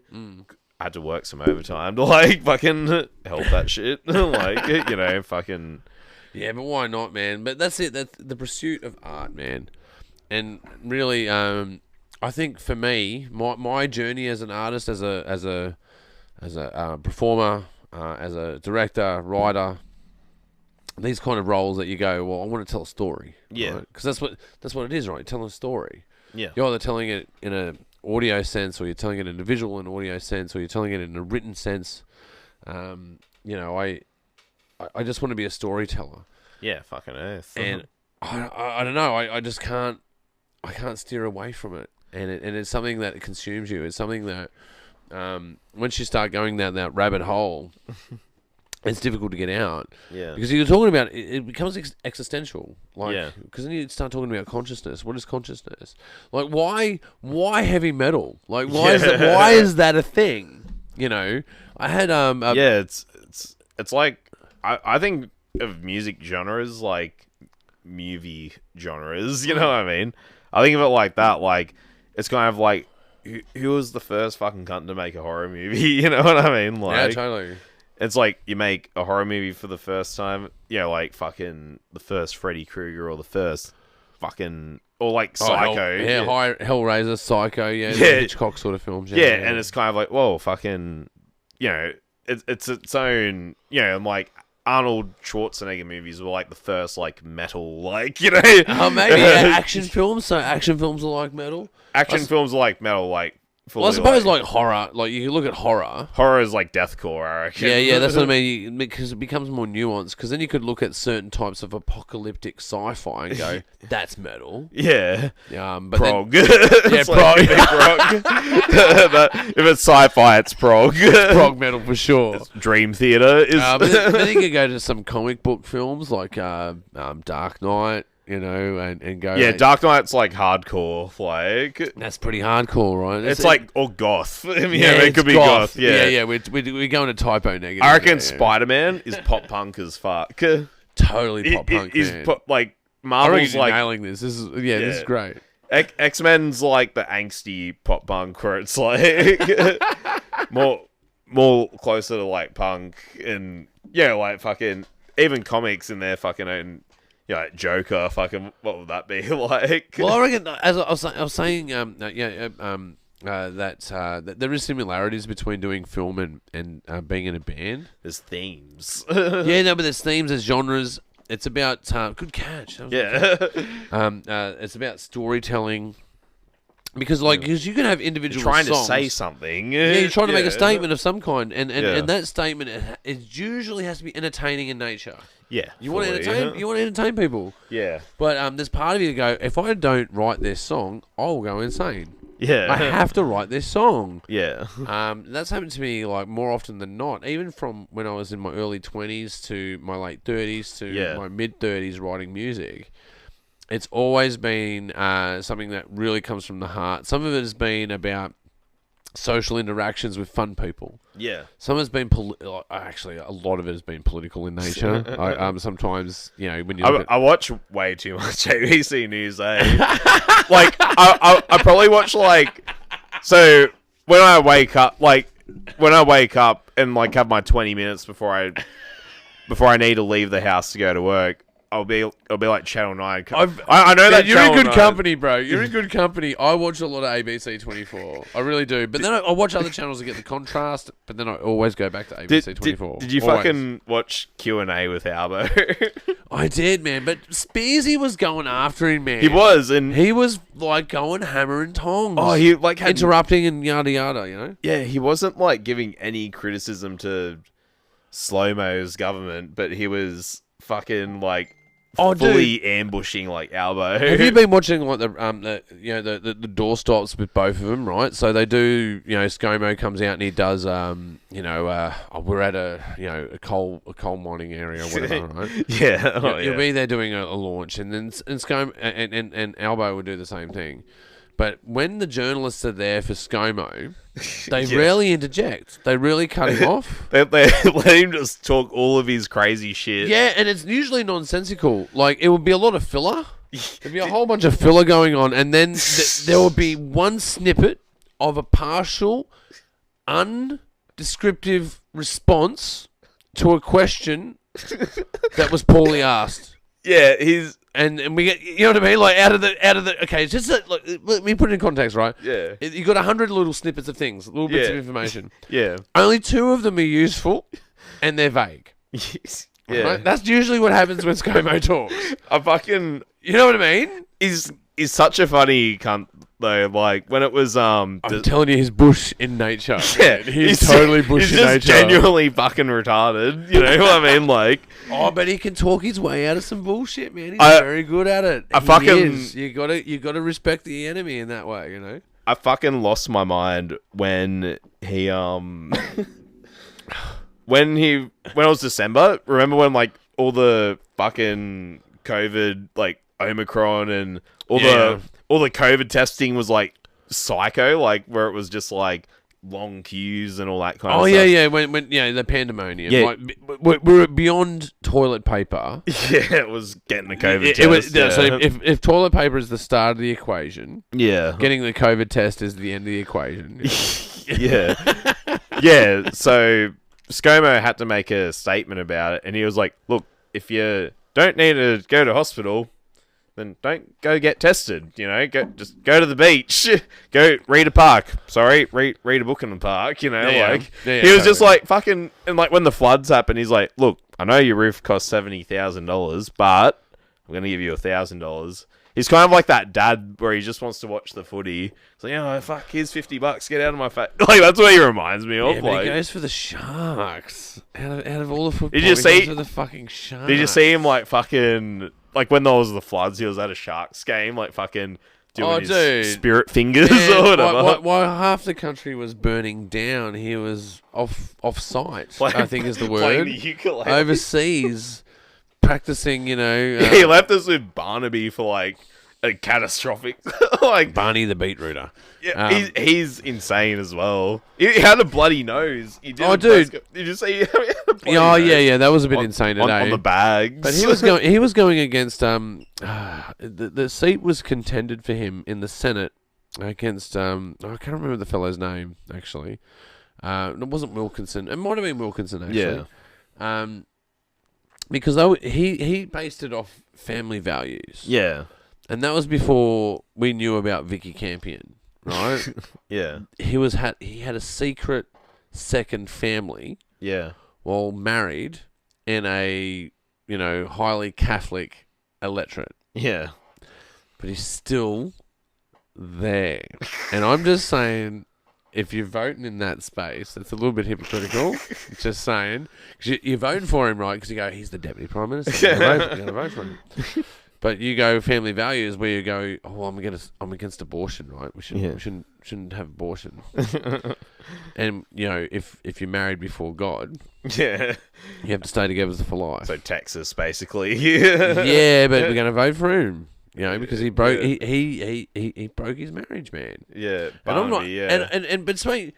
I had to work some overtime to like fucking help that shit. Like, fucking. Yeah, but why not, man? But that's it. That's the pursuit of art, man. And really, I think for me, my journey as an artist, as a performer, as a director, writer, these kind of roles that you go, well, I want to tell a story. Yeah. Because that's what it is, right? You're telling a story. Yeah. You're either telling it in an audio sense, or you're telling it in a visual and audio sense, or you're telling it in a written sense. I just want to be a storyteller. Yeah, fucking earth. And I don't know. I just can't. I can't steer away from it. And it's something that consumes you. It's something that once you start going down that rabbit hole, it's difficult to get out. Yeah. Because you're talking about it becomes existential. Like, because then you start talking about consciousness. What is consciousness? Like, why heavy metal? Like, why is that a thing? I had it's like I think of music genres like movie genres. You know what I mean? I think of it like that. Like, it's kind of like, who was the first fucking cunt to make a horror movie? You know what I mean? Like, yeah, totally. It's like you make a horror movie for the first time, like fucking the first Freddy Krueger or the first fucking, or like Psycho. Hellraiser, Psycho, Hitchcock sort of films. Yeah, and it's kind of like, whoa, fucking, it's its own, like Arnold Schwarzenegger movies were like the first like metal, like, Oh, maybe action films. So action films are like metal. Films are like metal, like. Well, I suppose like horror, like you look at horror. Horror is like deathcore, I reckon. Yeah, that's what I mean. Because it becomes more nuanced. Because then you could look at certain types of apocalyptic sci-fi and go, "That's metal." Yeah. But prog. Then, yeah, prog. If it's sci-fi, it's prog. It's prog metal for sure. It's Dream Theater is. But then you could go to some comic book films like Dark Knight. And go. Yeah, Dark Knight's like hardcore, like that's pretty hardcore, right? It's like or goth. I mean, it could be goth. Yeah. We're going to typo negative. I reckon Spider-Man is pop punk as fuck. Totally pop punk. He's like Marvel's like nailing this. This is great. X-Men's like the angsty pop punk where it's like more closer to like punk, and like fucking even comics in their fucking own. Like Joker, fucking, what would that be like? Well, I reckon, as I was saying, that there is similarities between doing film and being in a band. There's themes. But there's themes, there's genres, It's about good catch. It's about storytelling. Because you can have individual trying songs. to say something. Yeah, you're trying to make a statement of some kind, and that statement it usually has to be entertaining in nature. Yeah, you want to entertain. You want to entertain people. Yeah, but there's part of you to go. If I don't write this song, I'll go insane. Yeah, I have to write this song. Yeah, that's happened to me like more often than not. Even from when I was in my early 20s to my late 30s to my mid 30s, writing music. It's always been something that really comes from the heart. Some of it has been about social interactions with fun people. Yeah. Some has been actually a lot of it has been political in nature. Sometimes when you I watch way too much ABC News. Like I probably watch so when I wake up and have my 20 minutes before I need to leave the house to go to work. I'll be like Channel 9. I know that you're in good company, bro. You're in good company. I watch a lot of ABC 24. I really do. But then I watch other channels to get the contrast. But then I always go back to ABC 24. Did you fucking watch Q&A with Albo? I did, man. But Spearsy was going after him, man. He was, and he was going hammer and tongs. Oh, he had interrupting and yada yada. Yeah, he wasn't giving any criticism to Slow-Mo's government, but he was fucking fully ambushing Albo. Have you been watching the doorstops with both of them, right? So they do, ScoMo comes out and he does, we're at a coal mining area or whatever, right? Yeah, you'll be there doing a launch, and then ScoMo and Albo would do the same thing. But when the journalists are there for ScoMo, they rarely interject. They really cut him off. They let him just talk all of his crazy shit. Yeah, and it's usually nonsensical. It would be a lot of filler. There'd be a whole bunch of filler going on, and then there would be one snippet of a partial, undescriptive response to a question that was poorly asked. Yeah, he's... And we get, you know what I mean? Out of the okay, it's just let me put it in context, right? Yeah. You got 100 little snippets of things, little bits of information. Yeah. Only 2 of them are useful, and they're vague. Yeah. Right? That's usually what happens when ScoMo talks. You know what I mean? He's such a funny cunt, though. When it was I'm telling you, he's bush in nature. Yeah, he's totally bush in nature. He's just genuinely fucking retarded. You know what I mean? Oh, but he can talk his way out of some bullshit, man. He's very good at it. You gotta respect the enemy in that way, I fucking lost my mind when he when it was December. Remember when all the fucking COVID Omicron and all the COVID testing was psycho, where it was just long queues and all that kind of stuff. Oh yeah, when the pandemonium. Yeah. We're beyond toilet paper. Yeah, it was getting the COVID test. So if toilet paper is the start of the equation, getting the COVID test is the end of the equation. Yeah. Yeah, so ScoMo had to make a statement about it, and he was like, look, if you don't need to go to hospital, then don't go get tested, just go to the beach, go read a park. Sorry, read a book in the park, he was just fucking, and when the floods happened, he's like, look, I know your roof cost $70,000, but I'm going to give you $1,000. He's kind of like that dad where he just wants to watch the footy. It's like, fuck, here's $50, get out of my face. That's what he reminds me of. Yeah, but he goes for the Sharks. Out of all the football, he goes for the fucking Sharks. Did you see him fucking... when there was the floods, he was at a Sharks game, fucking doing his spirit fingers or whatever. While half the country was burning down, he was off site, I think is the word. Playing the ukulele. Overseas, practicing, he left us with Barnaby for, a catastrophic... Barney the beetrooter. Yeah, he's insane as well. He had a bloody nose. He did dude. Did you see? That was a bit insane today. On the bags. But he was going against the seat was contended for him in the Senate against I can't remember the fellow's name actually. It wasn't Wilkinson. It might have been Wilkinson actually. Yeah. Because he based it off family values. Yeah. And that was before we knew about Vicky Campion. Right? Yeah. He had a secret 2nd family. Yeah. While married in a highly Catholic electorate. Yeah. But he's still there. And I'm just saying, if you're voting in that space, it's a little bit hypocritical. Just saying. 'Cause you're voting for him, right? Because you go, he's the Deputy Prime Minister. You're going to vote for him. But you go family values where you go, I'm against abortion, right? We shouldn't have abortion. And if you're married before God, you have to stay together for life. So Texas, basically. Yeah, but we're going to vote for him, because he broke he broke his marriage, man. Yeah, and I'm not. And between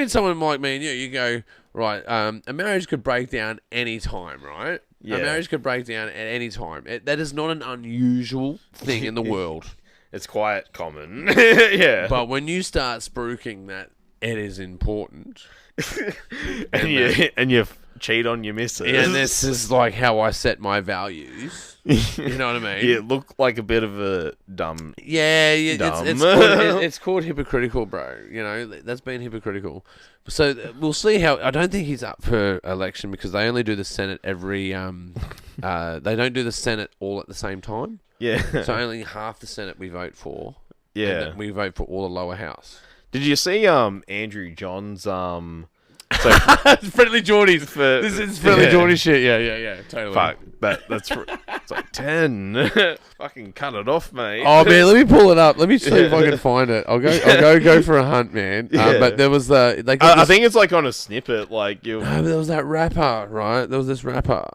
someone like me and you go right. A marriage could break down any time, right? Yeah. A marriage could break down at any time. That is not an unusual thing in the world. It's quite common. Yeah. But when you start spruiking that it is important, and you cheat on your missus, and this is like how I set my values. You know what I mean? You look like a bit of a dumb. Yeah, dumb. It's called hypocritical, bro. That's been hypocritical. So we'll see how. I don't think he's up for election because they only do the Senate every. They don't do the Senate all at the same time. Yeah. So only half the Senate we vote for. Yeah. And then we vote for all the lower house. Did you see Andrew John's Friendly Geordies. This is Friendly Geordie shit. Yeah, totally. Fuck, it's like 10. Fucking cut it off, mate. Oh man, let me pull it up. Let me see if I can find it. I'll go for a hunt, man. Yeah. But there was I think it's like on a snippet, like you. No, but there was that rapper, right? There was this rapper.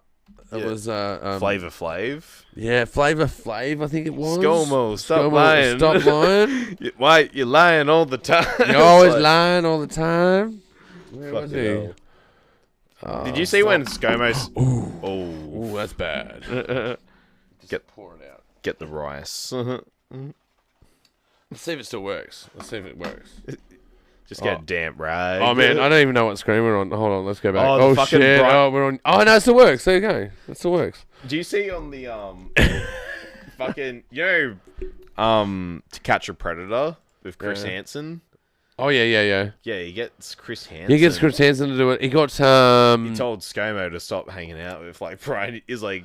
It was Flavor Flav. Yeah, Flavor Flav, I think it was. ScoMo, stop lying. Stop lying. Why you're lying all the time? You're always lying all the time. Where was he? Did you see when ScoMo's... Ooh, that's bad. Pour it out. Get the rice. Let's see if it still works. Just get damp right. Oh man, I don't even know what screen we're on. Hold on, let's go back. Oh shit! We're on. Oh no, it still works. There you go. It still works. Do you see on the fucking To Catch a Predator with Chris Hansen? Oh yeah. Yeah, he gets Chris Hansen. He gets Chris Hansen to do it. He got He told ScoMo to stop hanging out with Brian. He's like,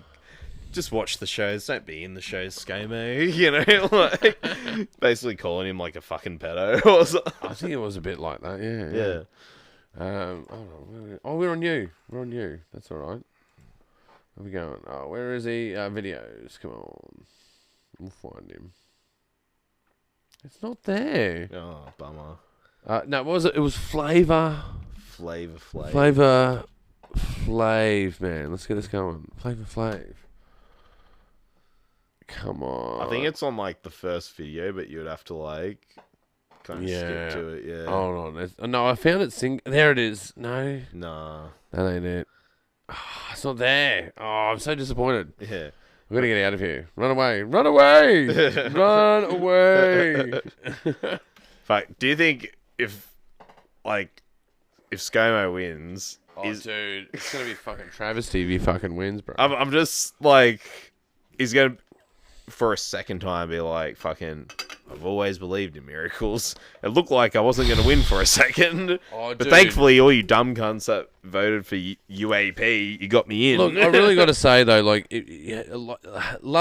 just watch the shows. Don't be in the shows, ScoMo. Like basically calling him like a fucking pedo. Or something. I think it was a bit like that. Yeah. Hold on. We're on you. That's all right. Where are we going? Oh, where is he? Videos. Come on. We'll find him. It's not there. Oh, bummer. No, what was it? It was Flavor. Flavor Flav, man. Let's get this going. Flavor Flav. Come on. I think it's on like the first video, but you'd have to like kind of skip to it. Yeah. Hold on. No, I found it. There it is. No. Nah. That ain't it. Oh, it's not there. Oh, I'm so disappointed. Yeah. We're gonna get out of here. Run away. Run away. Run away. Fuck. Do you think if ScoMo wins, dude, it's gonna be fucking travesty if he fucking wins, bro. I'm just like, he's gonna for a second time be like, fucking, I've always believed in miracles. It looked like I wasn't going to win for a second. But thankfully, all you dumb cunts that voted for UAP, you got me in. Look, I really got to say, though, love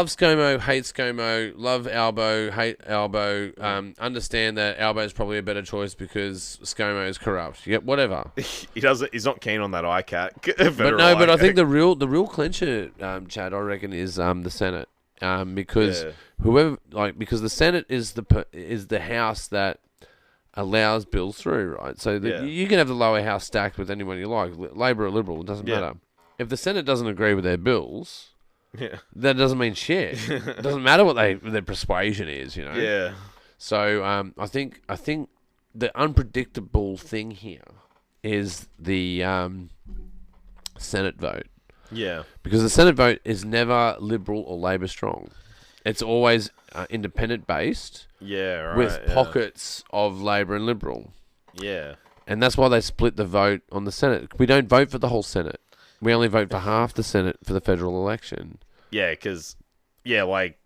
ScoMo, hate ScoMo, love Albo, hate Albo. Understand that Albo is probably a better choice because ScoMo is corrupt. Yeah, whatever. He's not keen on that ICAT. But I think the real clincher, Chad, I reckon, is the Senate. Because because the Senate is the house that allows bills through, right? So you can have the lower house stacked with anyone you like, Labor or Liberal, it doesn't matter. If the Senate doesn't agree with their bills, that doesn't mean shit. It doesn't matter what their persuasion is, you know. Yeah. So I think the unpredictable thing here is the Senate vote. Yeah. Because the Senate vote is never Liberal or Labor strong. It's always independent based. Yeah, right. With pockets of Labor and Liberal. Yeah. And that's why they split the vote on the Senate. We don't vote for the whole Senate. We only vote for half the Senate for the federal election. Yeah, because, like,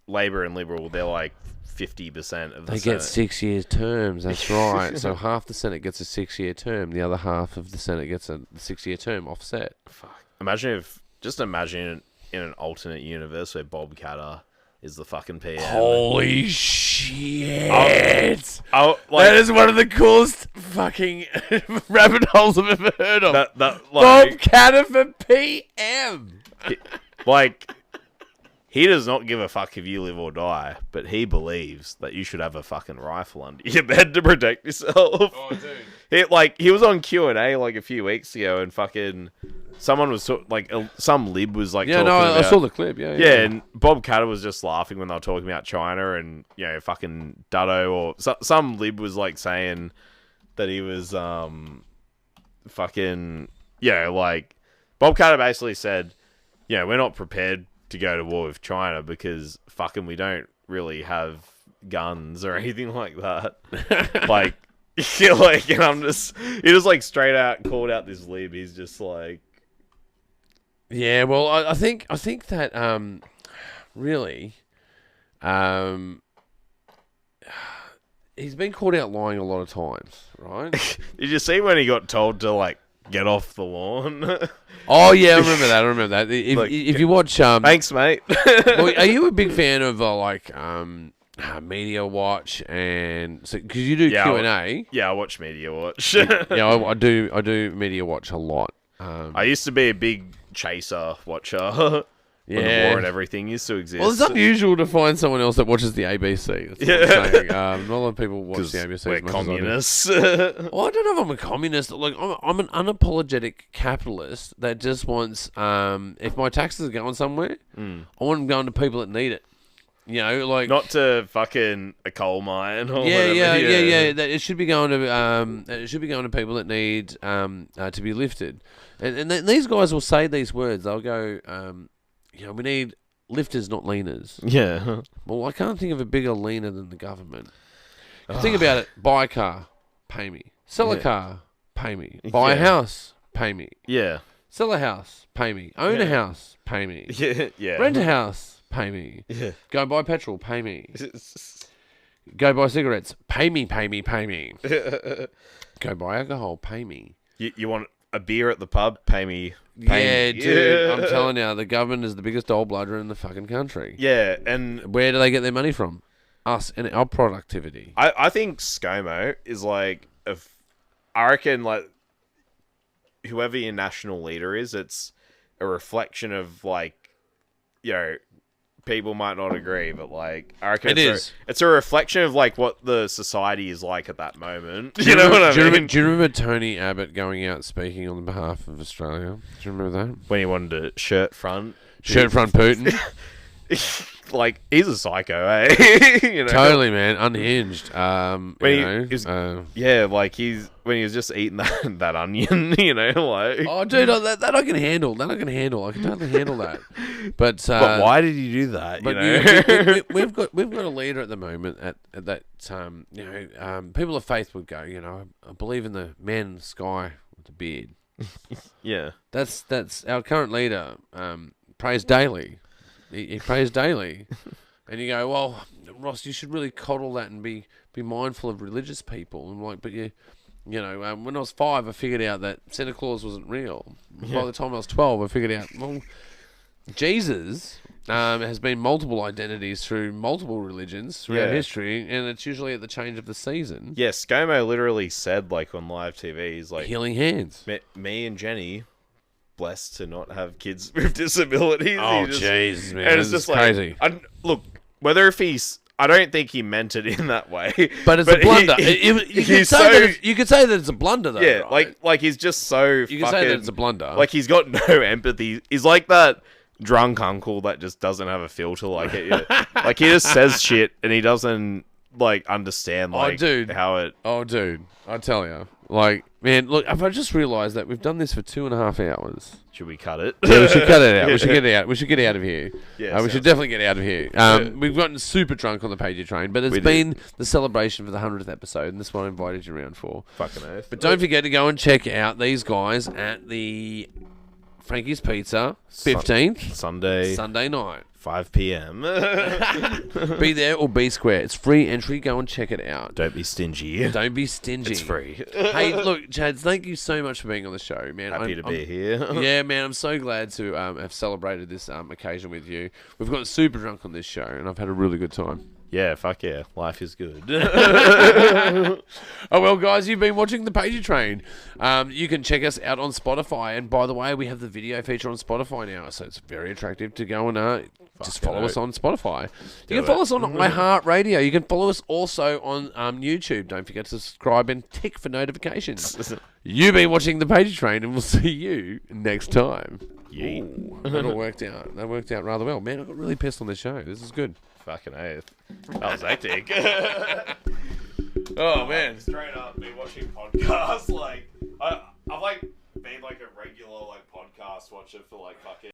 Labor and Liberal, they're like 50% of the Senate. They get 6 year terms, that's right. So half the Senate gets a 6 year term. The other half of the Senate gets a 6 year term offset. Fuck. Imagine in an alternate universe where Bob Catter is the fucking PM. Holy shit! That is one of the coolest fucking rabbit holes I've ever heard of. Bob Catter for PM. He does not give a fuck if you live or die, but he believes that you should have a fucking rifle under your bed to protect yourself. Oh, dude. He was on Q&A like a few weeks ago, and fucking someone was some lib was like, yeah, talking about, I saw the clip. Yeah, and Bob Catter was just laughing when they were talking about China, and fucking Dutto or some lib was like saying that he was fucking Bob Catter basically said, we're not prepared to go to war with China because fucking we don't really have guns or anything like that. And I'm just, he just like straight out called out this lib. He's just like, yeah. Well, I think that really, he's been called out lying a lot of times, right? Did you see when he got told to like get off the lawn? Oh yeah, I remember that. If you watch, thanks, mate. Well, are you a big fan of Media Watch and because you do Q&A? Yeah, I watch Media Watch. I do Media Watch a lot. I used to be a big Chaser watcher. When the war and everything used to exist. Well, it's unusual to find someone else that watches the ABC. That's what I'm saying. Not a lot of people watch the ABC. We're communists. Well, I don't know if I'm a communist. Like, I'm an unapologetic capitalist that just wants, if my taxes are going somewhere, I want them going to people that need it. Not to fucking a coal mine or whatever. Yeah. It should be going to people that need to be lifted. And these guys will say these words. They'll go, we need lifters, not leaners. Yeah. Well, I can't think of a bigger leaner than the government. Think about it. Buy a car, pay me. Sell a car, pay me. Buy a house, pay me. Yeah. Sell a house, pay me. Own a house, pay me. Yeah. Rent a house, pay me. Yeah. Go buy petrol, pay me. Go buy cigarettes, pay me. Go buy alcohol, pay me. You want a beer at the pub, pay me. Dude, I'm telling you, the government is the biggest old bludger in the fucking country. Yeah, and where do they get their money from? Us and our productivity. I think ScoMo is like, I reckon like whoever your national leader is, it's a reflection of like, people might not agree, but like I reckon it's a reflection of like what the society is like at that moment. You know what I mean? Do you remember Tony Abbott going out speaking on behalf of Australia? Do you remember that? When he wanted to shirt front Putin. Like, he's a psycho, eh? Totally, man, unhinged. When he was just eating that onion, like. Oh, dude, that I can handle. I can totally handle that. But why did you do that? But we've got a leader at the moment at that people of faith would go. I believe in the man in the sky with the beard. Yeah, that's our current leader. Prays daily. He prays daily, and you go, well, Ross, you should really coddle that and be mindful of religious people. And like, but when I was 5, I figured out that Santa Claus wasn't real. Yeah. By the time I was 12, I figured out, well, Jesus has been multiple identities through multiple religions throughout history, and it's usually at the change of the season. Yeah, ScoMo literally said, like, on live TV, he's like, healing hands. Me and Jenny, blessed to not have kids with disabilities. Oh, jeez, man. And it's just crazy. Look, I don't think he meant it in that way. But it's a blunder. You could say that it's a blunder, though. Yeah, right? like he's just so. You can say that it's a blunder. Like, he's got no empathy. He's like that drunk uncle that just doesn't have a filter. Like like he just says shit and he doesn't like understand. Like, how it. Oh, dude, I tell you, like, man, look, I've just realised that we've done this for 2.5 hours. Should we cut it? Yeah, we should cut it out. We should get it out. We should get out of here. Yeah, we should definitely get out of here. We've gotten super drunk on the Pagey train, but it's been the celebration for the 100th episode, and this one I invited you around for. Fucking oath. But don't forget to go and check out these guys at the Frankie's Pizza, 15th Sunday night. 5 p.m. Be there or be square. It's free entry. Go and check it out. Don't be stingy. Don't be stingy. It's free. Hey, look, Chad, thank you so much for being on the show, man. Happy to be here. Yeah, man, I'm so glad to have celebrated this occasion with you. We've got super drunk on this show, and I've had a really good time. Yeah, fuck yeah. Life is good. Oh, well, guys, you've been watching The Pagey Train. You can check us out on Spotify. And by the way, we have the video feature on Spotify now. So it's very attractive to go and just follow us on Spotify. You can follow us on iHeartRadio. You can follow us also on YouTube. Don't forget to subscribe and tick for notifications. You've been watching The Pagey Train, and we'll see you next time. Yeet. That all worked out. That worked out rather well. Man, I got really pissed on this show. This is good. Fucking oath. That was hectic. Oh, man. Straight up, been watching podcasts. Like, I've like been like a regular like podcast watcher for like fucking